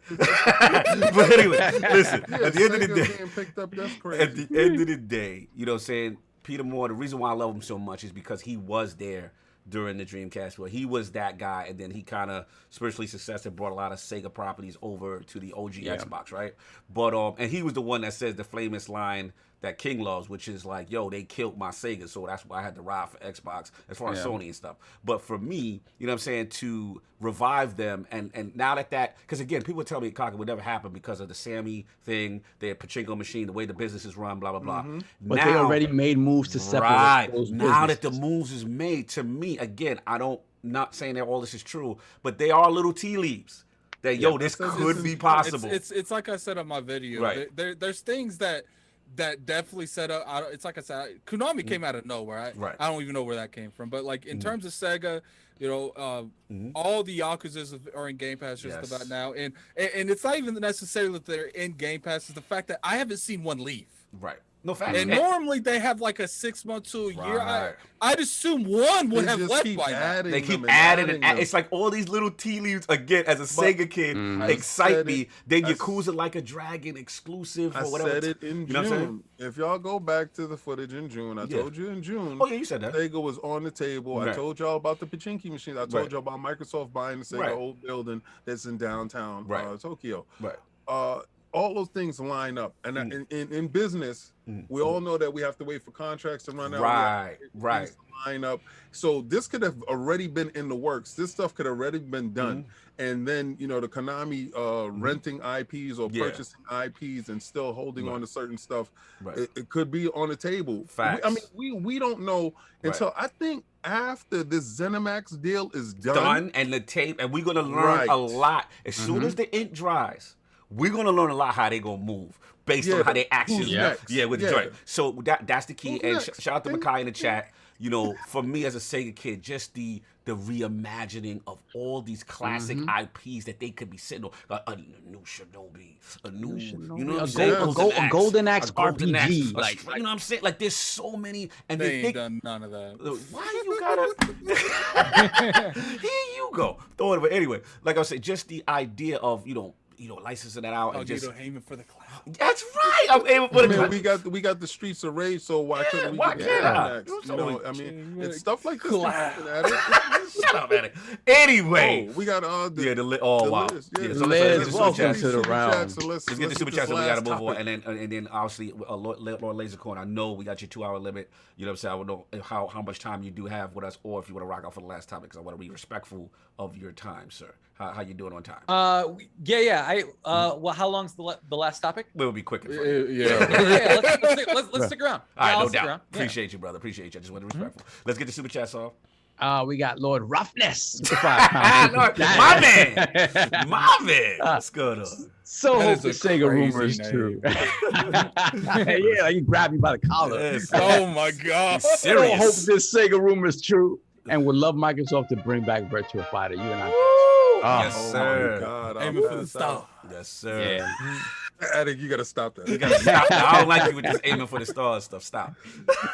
But anyway, listen. At the end of the day, picked up, that's crazy. At the end of the day, you know what I'm saying? Peter Moore, the reason why I love him so much is because he was there during the Dreamcast where he was that guy, and then he kind of spiritually successful and brought a lot of Sega properties over to the OG Xbox, right? But and he was the one that says the famous line that King loves, which is like, yo, they killed my Sega, so that's why I had to ride for Xbox as far as Sony and stuff. But for me, you know what I'm saying, to revive them, and now that, because again, people tell me it would never happen because of the Sammy thing, their pachinko machine, the way the business is run, blah, blah, blah. But now, they already made moves to separate those now businesses. that the moves is made, to me, again, not saying that all this is true, but they are little tea leaves that, yo, this could be possible. It's like I said on my video. Right. There's things that definitely set up. It's like I said, Konami came out of nowhere. I don't even know where that came from. But like in terms of Sega, you know, all the Yakuzas are in Game Pass just about now, and it's not even necessarily that they're in Game Pass. It's the fact that I haven't seen one leave. Right. No fact. And normally they have like a 6 month to a year. I'd assume one would have left by now. They keep adding and it's like all these little tea leaves again. As a Sega kid, excite me. Then Yakuza Like a Dragon exclusive or whatever. I said it in June. If y'all go back to the footage in June, I told you in June. Oh yeah, you said that. Sega was on the table. I told y'all about the pachinko machines. I told y'all about Microsoft buying the Sega old building that's in downtown Tokyo. All those things line up, and in business, we all know that we have to wait for contracts to run out. Right. Line up. So this could have already been in the works. This stuff could have already been done, and then the Konami renting IPs or purchasing IPs and still holding on to certain stuff. It could be on the table. Facts. We don't know until I think after this ZeniMax deal is done and the tape, and we're gonna learn a lot as soon as the ink dries. We're gonna learn a lot how they gonna move based on how they actually with the joint. So that's the key. And shout out to Makai in the chat. For me as a Sega kid, just the reimagining of all these classic IPs that they could be sitting on, a new Shinobi, a new, a Golden Axe RPG, like you know what I'm saying? Like there's so many, and they ain't done none of that. Why you gotta? Here you go. Throw it away. Anyway, like I said, just the idea of licensing that out and just aiming for the cloud. That's right. I'm aiming for the cloud. We got the Streets of Rage, so why couldn't we get that next? It's stuff like this. Stop at it. Anyway, we got wow. Liz. So welcome to the round. Let's get the super chats. We got to move on, and then obviously Lord Lasercorn. I know we got your 2 hour limit. You know what I'm saying? I don't know how much time you do have with us, or if you want to rock out for the last topic, because I want to be respectful of your time, sir. How you doing on time? Well, how long's the last topic? We'll be quick. Let's stick around. All right, no doubt. Appreciate you, brother. Appreciate you. I just want to be respectful. Let's get the super chats off. We got Lord Roughness. My man. What's good on? So hope the Sega rumors true. You grab me by the collar. Oh my God. So hope this Sega rumor is true, and would love Microsoft to bring back Virtua Fighter. You and I. Yes, sir. God, aiming for the star. Yes, sir. Yeah. Attic, you gotta stop that. You gotta stop that. I don't like you with this aiming for the stars stuff. Stop.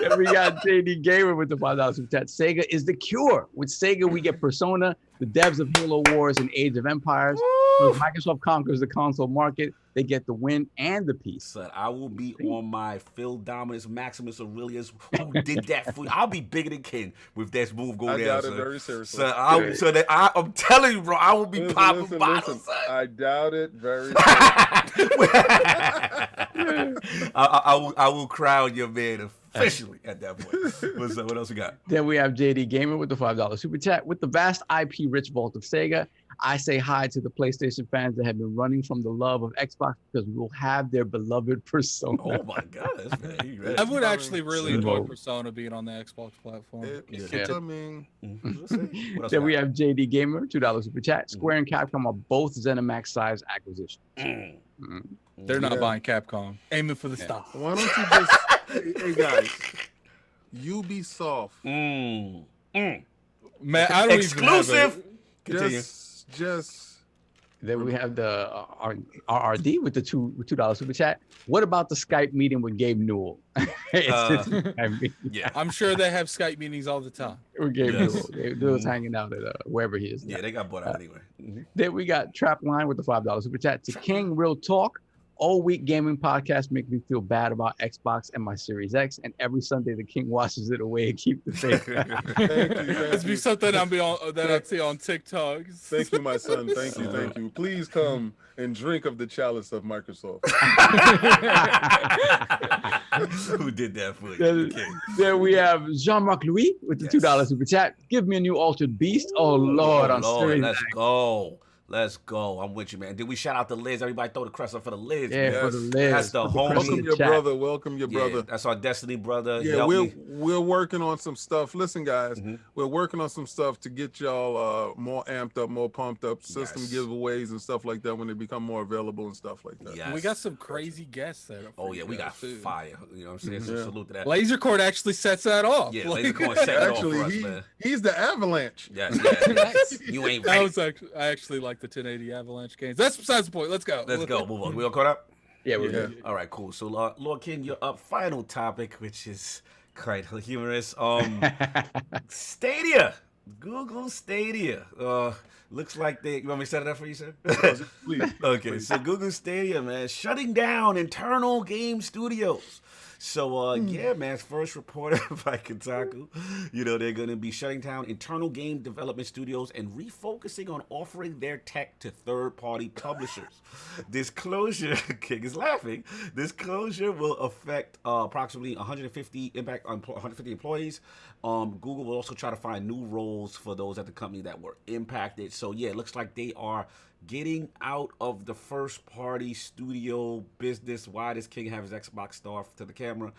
And we got JD Gamer with the $5 super chat. Sega is the cure. With Sega, we get Persona, the devs of Halo Wars and Age of Empires. When Microsoft conquers the console market, they get the win and the peace. Son, I will be on my Phil Dominus Maximus Aurelius who did that for you. I'll be bigger than King with this move going down. I doubt it very seriously. I'm telling you, bro, I will be popping bottles. Son. I doubt it very seriously. I will crown your man officially at that point. What else we got? Then we have JD Gamer with the $5 super chat. With the vast IP rich vault of Sega, I say hi to the PlayStation fans that have been running from the love of Xbox because we will have their beloved Persona. Oh my God, I would actually really enjoy Persona being on the Xbox platform. It's coming. Then we have JD Gamer, $2 super chat. Square and Capcom are both ZeniMax size acquisitions. They're not buying Capcom. Aiming for the star. Why don't you just, hey guys, Ubisoft. Man, I don't exclusive. Continue. Just. Then we have the RRD with the $2 super chat. What about the Skype meeting with Gabe Newell? Yeah, I'm sure they have Skype meetings all the time. With Gabe Newell. Gabe Newell's hanging out at wherever he is. Yeah, they got bought out anyway. Then we got Trapline with the $5 super chat. To King, real talk. All week gaming podcast make me feel bad about Xbox and my Series X, and every Sunday the king washes it away and keep the faith. Thank you. It's be something that I see on TikTok. Thank you, my son. Thank you. Please come and drink of the chalice of Microsoft. Who did that for you? Then we have Jean-Marc Louis with the $2 super chat. Give me a new Altered Beast. Oh Lord, on Series let's X. go. Let's go. I'm with you, man. Did we shout out the Liz? Everybody throw the crest up for the Liz. Yeah, man. for the Liz. That's the homie. Welcome your brother. That's our Destiny brother. Yeah, we're working on some stuff. Listen, guys, we're working on some stuff to get y'all more amped up, more pumped up. System giveaways and stuff like that when they become more available and stuff like that. Yes. We got some crazy guests set up. Oh yeah, we got fire. You know what I'm saying? So salute to that. Lasercorn actually sets that off. Yeah, Lasercorn set it off for us, man. He's the Avalanche. Yes. You ain't right. I actually like the 1080 Avalanche games. That's besides the point. Let's go. Let's go. Move on. We all caught up? Yeah, we're good. All right, cool. So, Lord King, you're up. Final topic, which is quite humorous. Stadia. Google Stadia. Looks like they... You want me to set it up for you, sir? Please. Okay, so Google Stadia, man, shutting down internal game studios. So, yeah, man, first reported by Kotaku, they're going to be shutting down internal game development studios and refocusing on offering their tech to third-party publishers. This closure, King is laughing, this closure will affect approximately 150 employees. Google will also try to find new roles for those at the company that were impacted. So, yeah, it looks like they are getting out of the first-party studio business. Why does King have his Xbox star to the camera?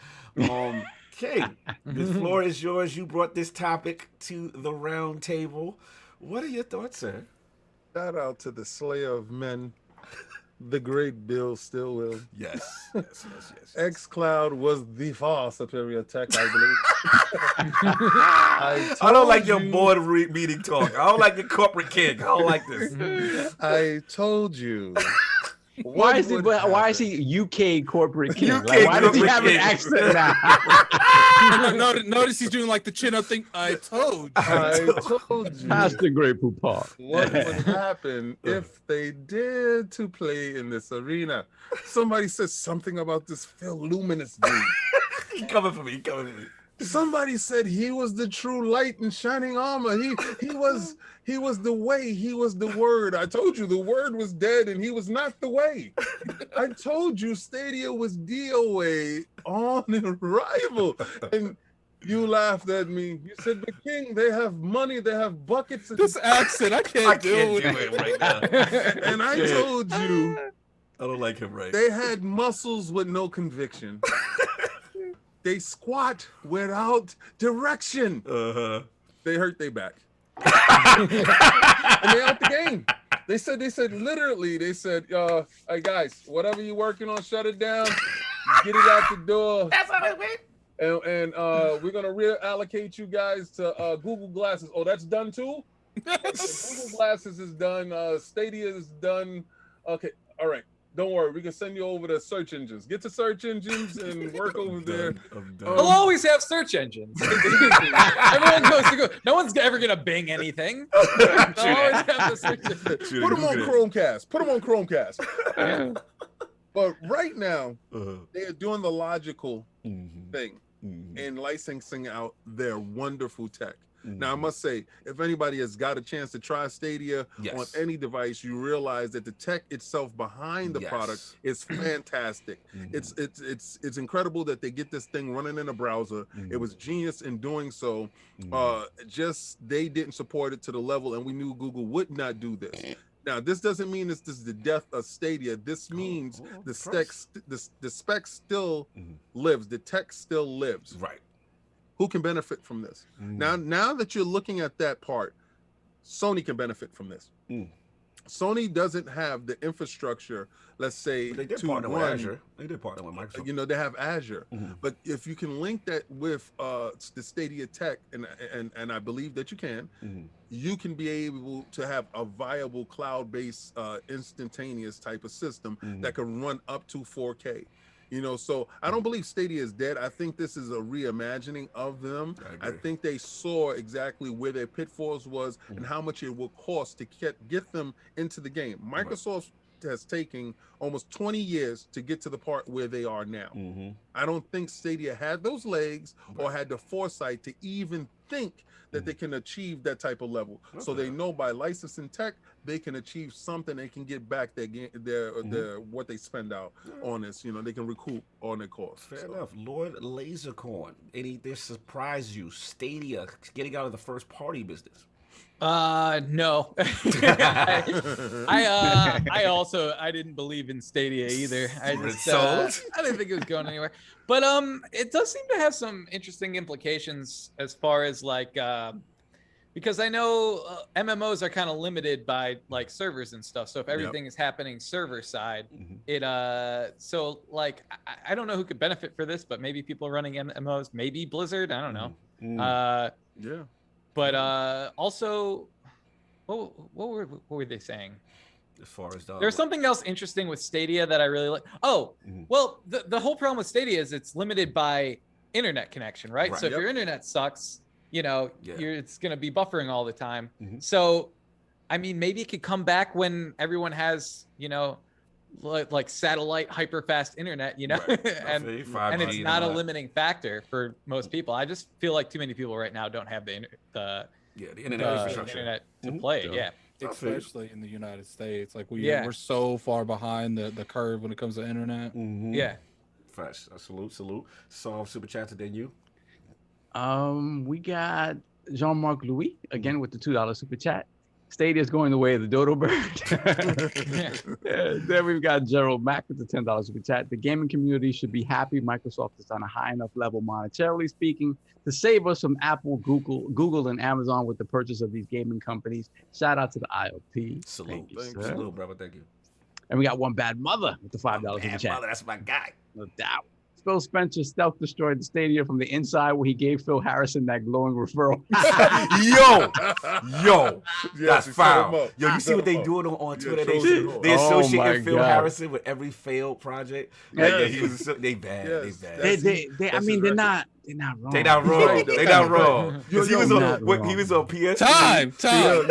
King, the floor is yours. You brought this topic to the round table. What are your thoughts, sir? Shout out to the slayer of men, the great Bill Stillwell. Yes. xCloud was the far superior tech, I believe. I don't like your board meeting talk. I don't like your corporate king. I don't like this. I told you. Why is he UK corporate king? Why does he have an accent now? Notice he's doing like the chin up thing. I told you. That's the great Poupard. What would happen if they dared to play in this arena? Somebody says something about this Phil Luminous dude. He coming for me. Somebody said he was the true light and shining armor. He was the way. He was the word. I told you the word was dead and he was not the way. I told you Stadia was DOA on arrival. And you laughed at me. You said, "The king, they have money. They have buckets." This accent, I can't do it right now. And I told you, I don't like him right. They had muscles with no conviction. They squat without direction. They hurt their back. And they out the game. They said literally, hey guys, whatever you're working on, shut it down. Get it out the door. That's how it went. And we're gonna reallocate you guys to Google Glasses. Oh, that's done too? Google Glasses is done. Stadia is done. Okay, all right. Don't worry, we can send you over to search engines. Get to search engines and work over there. We'll always have search engines. Everyone goes to go. No one's ever gonna Bing anything. They'll always have the search engines. Put them on Chromecast. But right now, they are doing the logical thing and licensing out their wonderful tech. Now, I must say, if anybody has got a chance to try Stadia on any device, you realize that the tech itself behind the product is fantastic. It's incredible that they get this thing running in a browser. It was genius in doing so. Just they didn't support it to the level, and we knew Google would not do this. Now, this doesn't mean this is the death of Stadia. This means the spec still lives. The tech still lives. Right. Who can benefit from this? Now that you're looking at that part, Sony can benefit from this. Sony doesn't have the infrastructure, let's say, they did partner with Azure. They did partner with Microsoft. They have Azure. But if you can link that with the Stadia tech, and I believe that you can, you can be able to have a viable cloud-based instantaneous type of system that can run up to 4K. So I don't believe Stadia is dead. I think this is a reimagining of them. I think they saw exactly where their pitfalls was and how much it would cost to get them into the game. Microsoft's has taken almost 20 years to get to the part where they are now. I don't think Stadia had those legs or had the foresight to even think that they can achieve that type of level. So they know by licensing tech, they can achieve something. They can get back their what they spend out on this. You know, they can recoup on their costs. Fair enough. Lord Lasercorn, anything surprise you? Stadia getting out of the first party business. No. I didn't believe in Stadia either. I didn't think it was going anywhere. But it does seem to have some interesting implications as far as like because I know MMOs are kind of limited by like servers and stuff. So if everything is happening server side, so like I don't know who could benefit for this, but maybe people running MMOs, maybe Blizzard, I don't know. But also, what were they saying? As far as there's something else interesting with Stadia that I really like. Oh, well, the whole problem with Stadia is it's limited by internet connection, right? So if your internet sucks, you know, it's going to be buffering all the time. So, I mean, maybe it could come back when everyone has, you know, like satellite hyper fast internet, you know, and it's not a limiting factor for most people. I just feel like too many people right now don't have the internet to play it. Especially in the United States, like we're so far behind the curve when it comes to internet. Fresh. Salute. Super chat then you. We got Jean-Marc Louis again with the $2 super chat. Stadia is going the way of the dodo bird. Then we've got Gerald Mack with the $10 super chat. The gaming community should be happy Microsoft is on a high enough level monetarily speaking to save us from Apple, Google, and Amazon with the purchase of these gaming companies. Shout out to the ILP. Salute, salute, brother. Thank you. And we got One Bad Mother with the $5 super chat. Mother, that's my guy. No doubt. Phil Spencer stealth destroyed the Stadia from the inside where he gave Phil Harrison that glowing referral. Yo, that's foul. Yo, you see what they doing on Twitter? They associate Phil Harrison with every failed project. They bad. I mean, they're not wrong. They not wrong. Because he was on PS3. Time. Real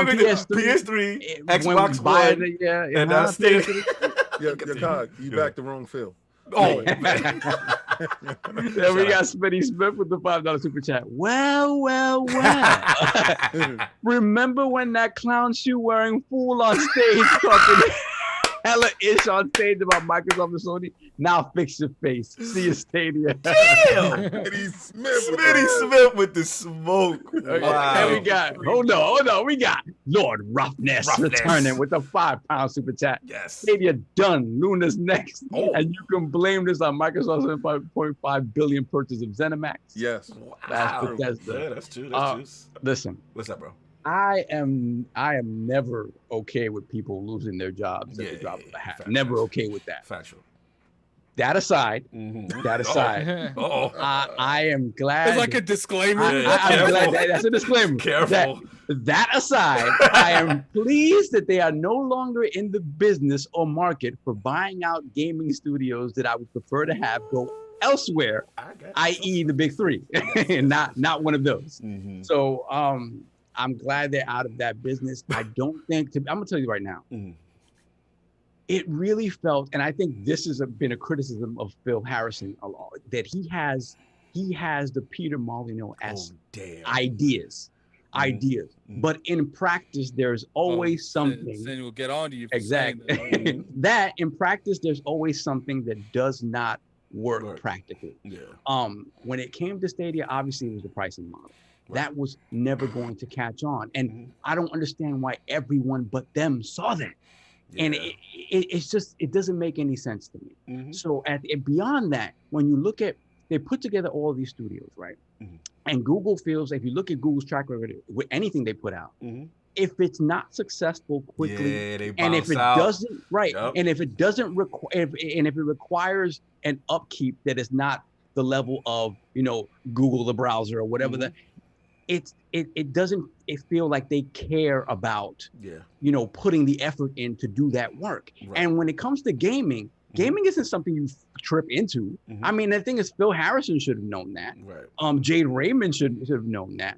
quick, PS3, Xbox One, and Stadia. You backed the wrong Phil. Oh, then we got Smitty Smith with the $5 super chat. Well. Remember when that clown shoe wearing fool on stage talking hella ish on stage about Microsoft and Sony? Now fix your face. See your Stadia. Damn. Smitty Smith with the smoke. Wow. And we got, hold on. We got Lord Roughness returning with a £5 super chat. Yes. Stadia done. Luna's next. And you can blame this on Microsoft's 5.5 billion purchase of ZeniMax. Yes. Wow. That's true. Listen. What's up, bro? I am never okay with people losing their jobs at the drop of a hat. Never okay with that. Factual. That aside, I am glad. It's like a disclaimer. I'm glad that's a disclaimer. Careful. That aside, I am pleased that they are no longer in the business or market for buying out gaming studios that I would prefer to have go elsewhere, i.e. the big three, not one of those. So I'm glad they're out of that business. I don't think, I'm gonna tell you right now, it really felt, and I think this has been a criticism of Phil Harrison a lot, that he has the Peter Molyneux-esque ideas. But in practice, there's always something. Then we'll get on to you. Exactly. That in practice, there's always something that does not work practically. When it came to Stadia, obviously it was the pricing model. That was never going to catch on. And I don't understand why everyone but them saw that. And it's just, it doesn't make any sense to me. So beyond that, when you look at, they put together all these studios, right? And Google feels, if you look at Google's track record with anything they put out, if it's not successful quickly, and if it doesn't, and if it doesn't require, and if it requires an upkeep that is not the level of, Google the browser or whatever it doesn't feel like they care about putting the effort in to do that work. And when it comes to gaming, Gaming isn't something you trip into. I mean, the thing is, Phil Harrison should have known that. Right. Jade Raymond should have known that.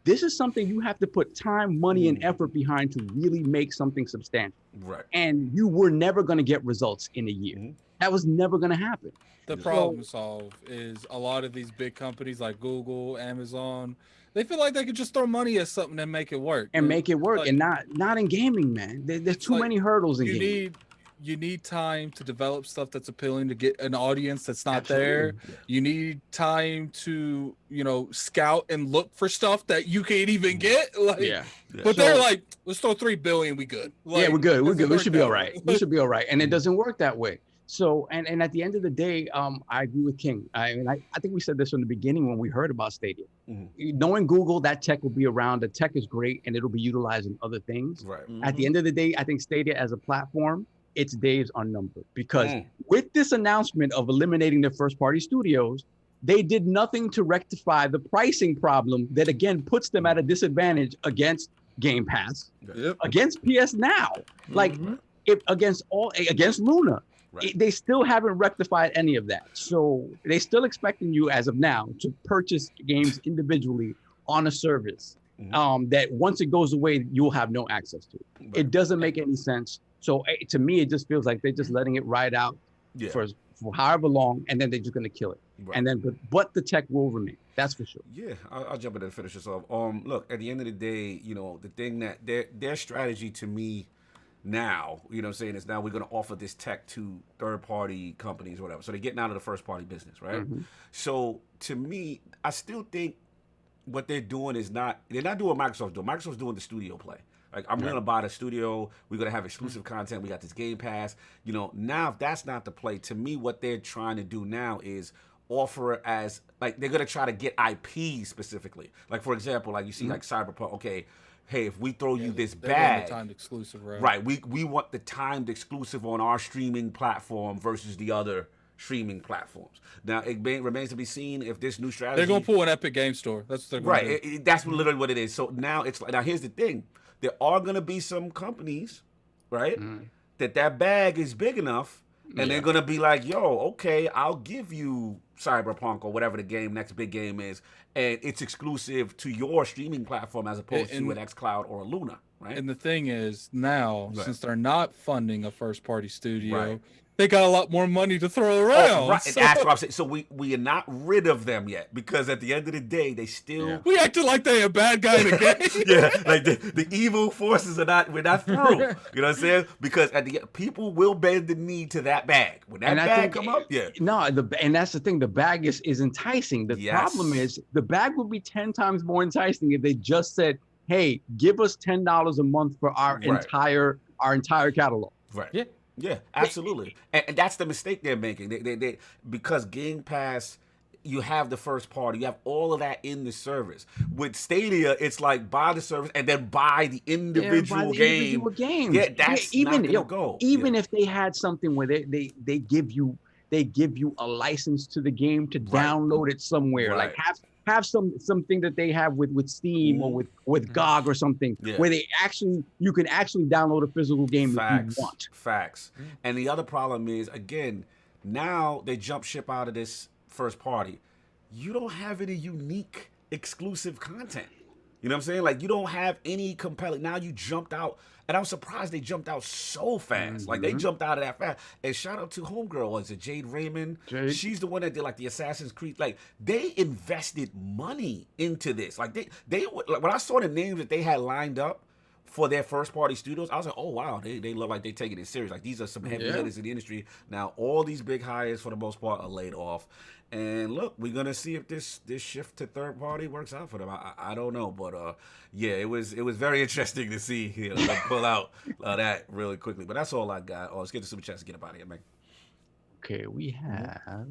This is something you have to put time, money, and effort behind to really make something substantial. Right. And you were never going to get results in a year. That was never going to happen. The problem solved is a lot of these big companies like Google, Amazon, they feel like they could just throw money at something and make it work. And make it work. Like, and not in gaming, man. There's too many hurdles in gaming. You need time to develop stuff that's appealing to get an audience that's not there. Yeah. You need time to, scout and look for stuff that you can't even get. But they're like, let's throw $3 billion, we good. Like, we're good. We should be all right. We should be all right. And it doesn't work that way. So, and at the end of the day, I agree with King. I think we said this from the beginning when we heard about Stadia. Knowing Google, that tech will be around. The tech is great, and it'll be utilized in other things. Right. At the end of the day, I think Stadia as a platform, its days are numbered, because with this announcement of eliminating the first-party studios, they did nothing to rectify the pricing problem that, again, puts them at a disadvantage against Game Pass, against PS Now, against Luna. Right. They still haven't rectified any of that. So they're still expecting you, as of now, to purchase games individually on a service that once it goes away, you'll have no access to. Right. It doesn't make any sense. So to me, it just feels like they're just letting it ride out for however long, and then they're just going to kill it. Right. And then, but the tech will remain. That's for sure. Yeah, I'll jump in and finish this off. Look, at the end of the day, the thing that their strategy to me now, is now we're going to offer this tech to third-party companies or whatever. So they're getting out of the first-party business, right? So to me, I still think what they're doing is they're not doing what Microsoft's doing. Microsoft's doing the studio play. Like, I'm going to buy the studio. We're going to have exclusive content. We got this Game Pass. Now if that's not the play, to me, what they're trying to do now is offer it as, like, they're going to try to get IP specifically. Like, for example, like you see, like Cyberpunk, okay, hey, if we throw you this bag, timed exclusive, right? We want the timed exclusive on our streaming platform versus the other streaming platforms. Now, it remains to be seen if this new strategy. They're going to pull an Epic Game Store. That's what they're going to do. That's literally what it is. So now it's like, now here's the thing. There are going to be some companies, right, that bag is big enough, and they're going to be like, yo, okay, I'll give you Cyberpunk or whatever the next big game is, and it's exclusive to your streaming platform as opposed to an xCloud or a Luna, right? And the thing is, now, since they're not funding a first-party studio, they got a lot more money to throw around. Right. So. And that's what I'm saying. So we are not rid of them yet, because at the end of the day, they still we acted like they a bad guy in the game. Like the evil forces we're not through. You know what I'm saying? Because at the people will bend the knee to that bag. When that bag come up, and that's the thing. The bag is enticing. The problem is the bag would be 10 times more enticing if they just said, "Hey, give us $10 a month for our entire catalog." Right. Yeah, absolutely. And that's the mistake they're making. They because Game Pass, you have the first party, you have all of that in the service. With Stadia, it's like buy the service and then buy the individual game. Yeah, that's not gonna go. Even if they had something where they give you a license to the game to download it somewhere, like have something that they have with Steam or with GOG or something, where you can actually download a physical game if you want. Facts. And the other problem is, again, now they jump ship out of this first party. You don't have any unique exclusive content. You know what I'm saying? Like, you don't have any compelling. Now you jumped out. And I'm surprised they jumped out so fast. Like, they jumped out of that fast. And shout out to homegirl, was it Jade Raymond? She's the one that did, like, the Assassin's Creed. Like, they invested money into this. Like, they like, when I saw the names that they had lined up for their first-party studios, I was like, oh, wow, they look like they're taking it serious. Like, these are some heavy hitters in the industry. Now, all these big hires, for the most part, are laid off. And look, we're gonna see if this shift to third party works out for them. I don't know, but it was very interesting to see them pull out that really quickly. But that's all I got. Let's get the super chats to get up out of here, man. Okay, we have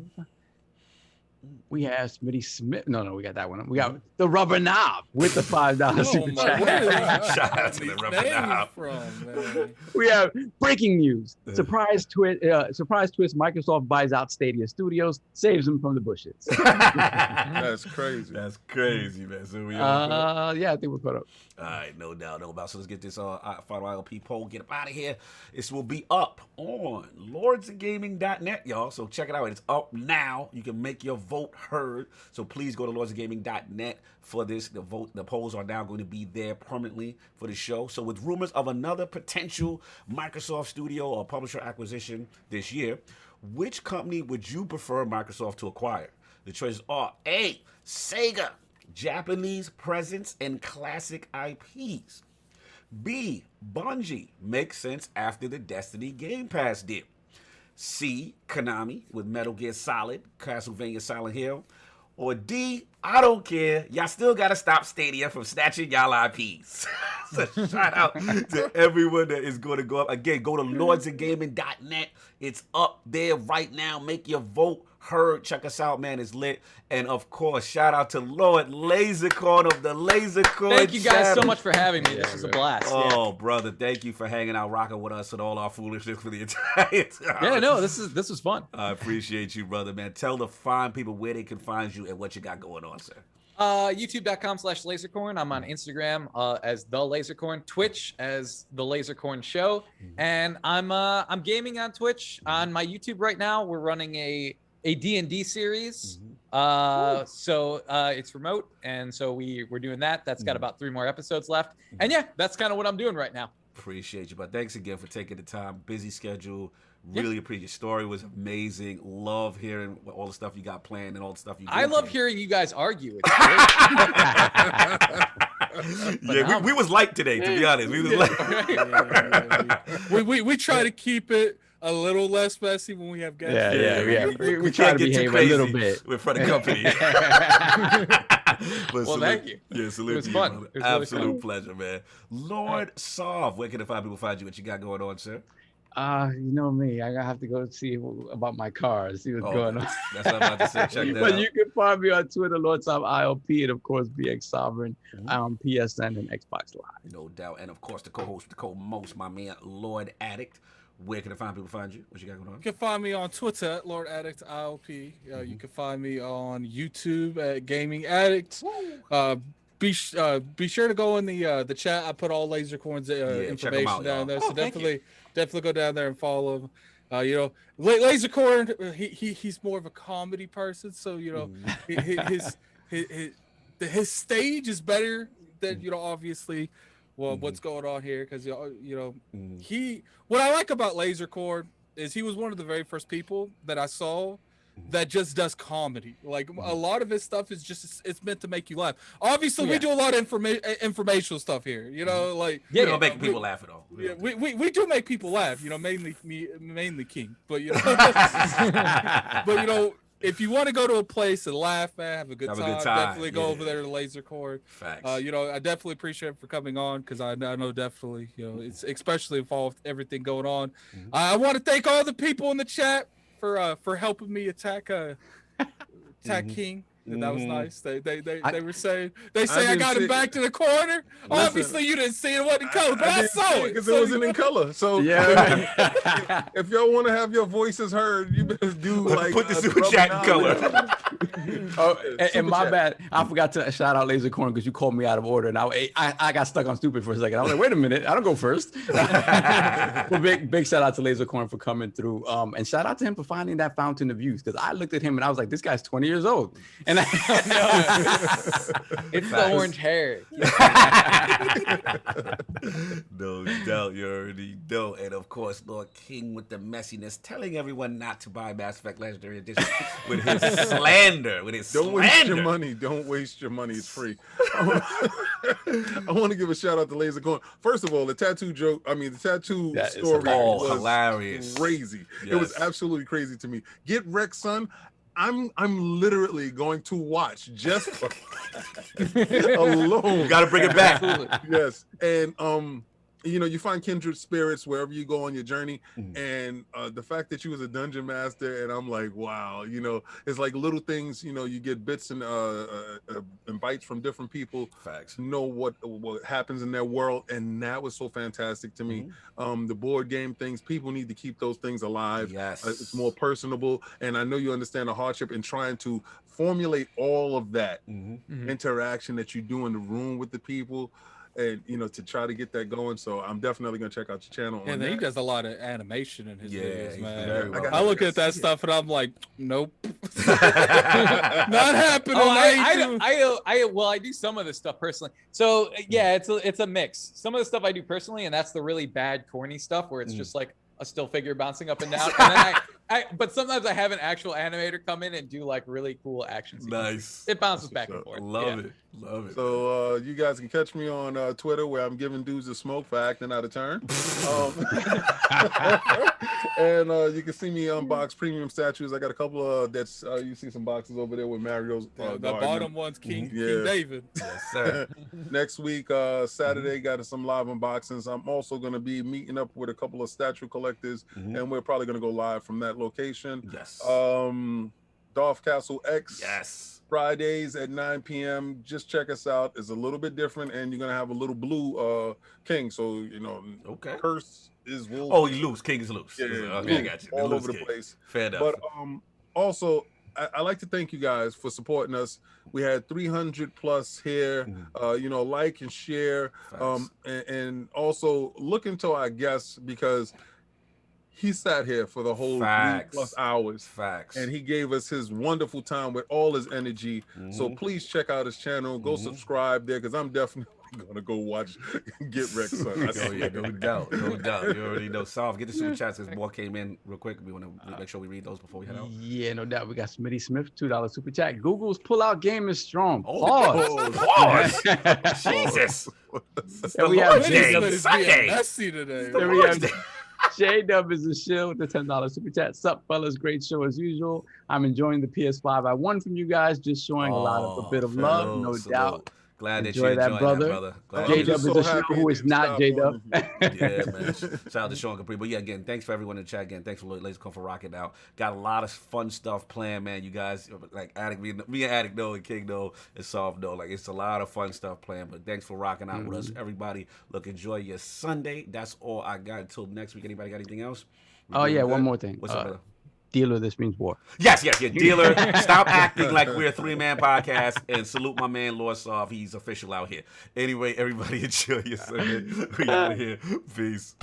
We have Smitty Smith. No, we got that one. We got the Rubber Knob with the $5 super chat. Shout out to the Rubber Knob. We have breaking news. Surprise twist. Microsoft buys out Stadia Studios, saves them from the bushes. That's crazy. That's crazy, man. So we yeah, I think we're caught up. All right, no doubt, no doubt. So let's get this final ILP poll. Get up out of here. This will be up on LordsofGaming.net, y'all. So check it out. It's up now. You can make your vote heard. So please go to LordsofGaming.net for this. The polls are now going to be there permanently for the show. So with rumors of another potential Microsoft studio or publisher acquisition this year, which company would you prefer Microsoft to acquire? The choices are A, Sega, Japanese presence and classic IPs. B, Bungie, makes sense after the Destiny Game Pass deal. C, Konami with Metal Gear Solid, Castlevania Silent Hill. Or D, I don't care. Y'all still got to stop Stadia from snatching y'all IPs. So shout out to everyone that is going to go up. Again, go to lordsofgaming.net. It's up there right now. Make your vote heard. Check us out, man. It's lit. And of course, shout out to Lord Lasercorn of the Lasercorn. Thank you guys so much for having me. This was a blast. Oh, brother, thank you for hanging out, rocking with us and all our foolishness for the entire time. Yeah, no, this was fun. I appreciate you, brother, man. Tell the fine people where they can find you and what you got going on, sir. YouTube.com/Lasercorn. I'm on Instagram as the Lasercorn, Twitch as the Lasercorn Show, and I'm gaming on Twitch. On my YouTube right now, we're running a D&D series. So it's remote, and so we're doing that. That's got about 3 more episodes left, and yeah, that's kind of what I'm doing right now. Appreciate you, but thanks again for taking the time. Busy schedule. Really appreciate your story. Was amazing. Love hearing all the stuff you got planned and all the stuff you. I love hearing you guys argue. It's great. Yeah, we was light today, to be honest. We was light. we try to keep it a little less messy when we have guests. Yeah. We try to behave a little bit with front of company. Well, thank you. Yeah, salute. It was fun. You, it was absolute really fun. Pleasure, man. Lord Sov, where can the fine people find you? What you got going on, sir? You know me. I have to go see about my car, see what's going on. That's what I'm about to say. Check that But out. you can find me on Twitter, LordSov ILP, and of course BX Sovereign, PSN and Xbox Live. No doubt. And of course the co-host, the co-most, my man, Lord Addict. Where can the fine people find you? What you got going on? You can find me on Twitter at Lord Addict ILP. You can find me on YouTube at Gaming Addict. Be sure to go in the chat. I put all Lasercorn's information out, down there, oh, so definitely go down there and follow him. Lasercorn, he's more of a comedy person, so his stage is better than obviously what's going on here, because what I like about Lasercorn is he was one of the very first people that I saw that just does comedy. Like a lot of his stuff is just it's meant to make you laugh. Obviously, we do a lot of informational stuff here. Like we don't make people laugh at all. Yeah, we do make people laugh. mainly King, but if you want to go to a place and laugh, man, have a good time, definitely go over there to Lasercorn. Facts. I definitely appreciate it for coming on, because I know definitely it's especially involved everything going on. I want to thank all the people in the chat for helping me attack King. And that was nice. They were saying I got him back to the corner. Listen, obviously you didn't see it wasn't in color, but I saw it because it wasn't in color. So yeah, if y'all want to have your voices heard, you better do put the super chat in color. And my bad, I forgot to shout out Lasercorn because you called me out of order, and I got stuck on stupid for a second. I was like, wait a minute, I don't go first. Well, big shout out to Lasercorn for coming through, and shout out to him for finding that fountain of youth, because I looked at him and I was like, this guy's 20 years old. And it's the orange hair. No doubt, you already know. And of course, Lord King with the messiness, telling everyone not to buy Mass Effect Legendary Edition with his slander. Don't waste your money. Don't waste your money. It's free. I want to give a shout out to Lasercorn. First of all, the tattoo story was hilarious, crazy. Yes. It was absolutely crazy to me. Get wrecked, son. I'm literally going to watch just for alone. You got to bring it back. Yes, and you find kindred spirits wherever you go on your journey. And the fact that you was a dungeon master, and I'm like, wow, it's like little things, you get bits and bites from different people. Facts. Know what happens in their world, and that was so fantastic to me. The board game things, people need to keep those things alive. Yes. It's more personable, and I know you understand the hardship in trying to formulate all of that interaction that you do in the room with the people, and to try to get that going. So I'm definitely gonna check out your channel. And he does a lot of animation in his videos, man. Well I look at that stuff and I'm like, nope, not happening. I do some of this stuff personally. So yeah, it's a mix. Some of the stuff I do personally, and that's the really bad, corny stuff where it's just like a still figure bouncing up and down. And then but sometimes I have an actual animator come in and do like really cool action sequences. Nice. It bounces back and forth. Love it. So you guys can catch me on Twitter, where I'm giving dudes a smoke for acting out of turn. And you can see me unbox premium statues. I got a couple of that's you see some boxes over there with Mario's. The bottom one's King David. Yes, sir. Next week, Saturday, got some live unboxings. I'm also going to be meeting up with a couple of statue collectors, and we're probably going to go live from that location. Yes. Dolph Castle X. Yes. Fridays at 9 p.m. Just check us out. It's a little bit different, and you're gonna have a little blue king. So okay. Curse is wolf. Oh, he's loose. King is loose. Yeah, okay, I got you. All over the place. Fair enough. But also, I like to thank you guys for supporting us. We had 300 plus here. Like and share, and also look into our guests, because he sat here for the whole 3+ hours. Facts. And he gave us his wonderful time with all his energy. So please check out his channel. Go subscribe there, because I'm definitely going to go watch Get Wrecked, son. Oh, yeah, no doubt. No doubt. You already know. Solve, get the super chats, because more came in real quick. We want to make sure we read those before we head out. Yeah, no doubt. We got Smitty Smith, $2 super chat. Google's pull-out game is strong. Pause. Jesus. And we have Sunday. Messy today. Then we have J-Dub is a shill with the $10 super chat. Sup, fellas? Great show as usual. I'm enjoying the PS5 I won from you guys, just showing a bit of love, no doubt. Glad that Enjoy you that, brother. J-Dub is a shill who is not J-Dub. Yeah, man. Shout out to Sean Capri. But yeah, again, thanks for everyone in the chat. Again, thanks for Lasercorn for rocking out. Got a lot of fun stuff planned, man. You guys, like Addict, me and Addict know, and King know, and Soft know. Like, it's a lot of fun stuff planned. But thanks for rocking out with us, everybody. Look, enjoy your Sunday. That's all I got until next week. Anybody got anything else? Oh yeah, one more thing. What's up, brother? Dealer, this means war. Yes, Dealer. Stop acting like we're a 3-man podcast, and salute my man Lord Soft. He's official out here. Anyway, everybody enjoy your Sunday. We out of here. Peace.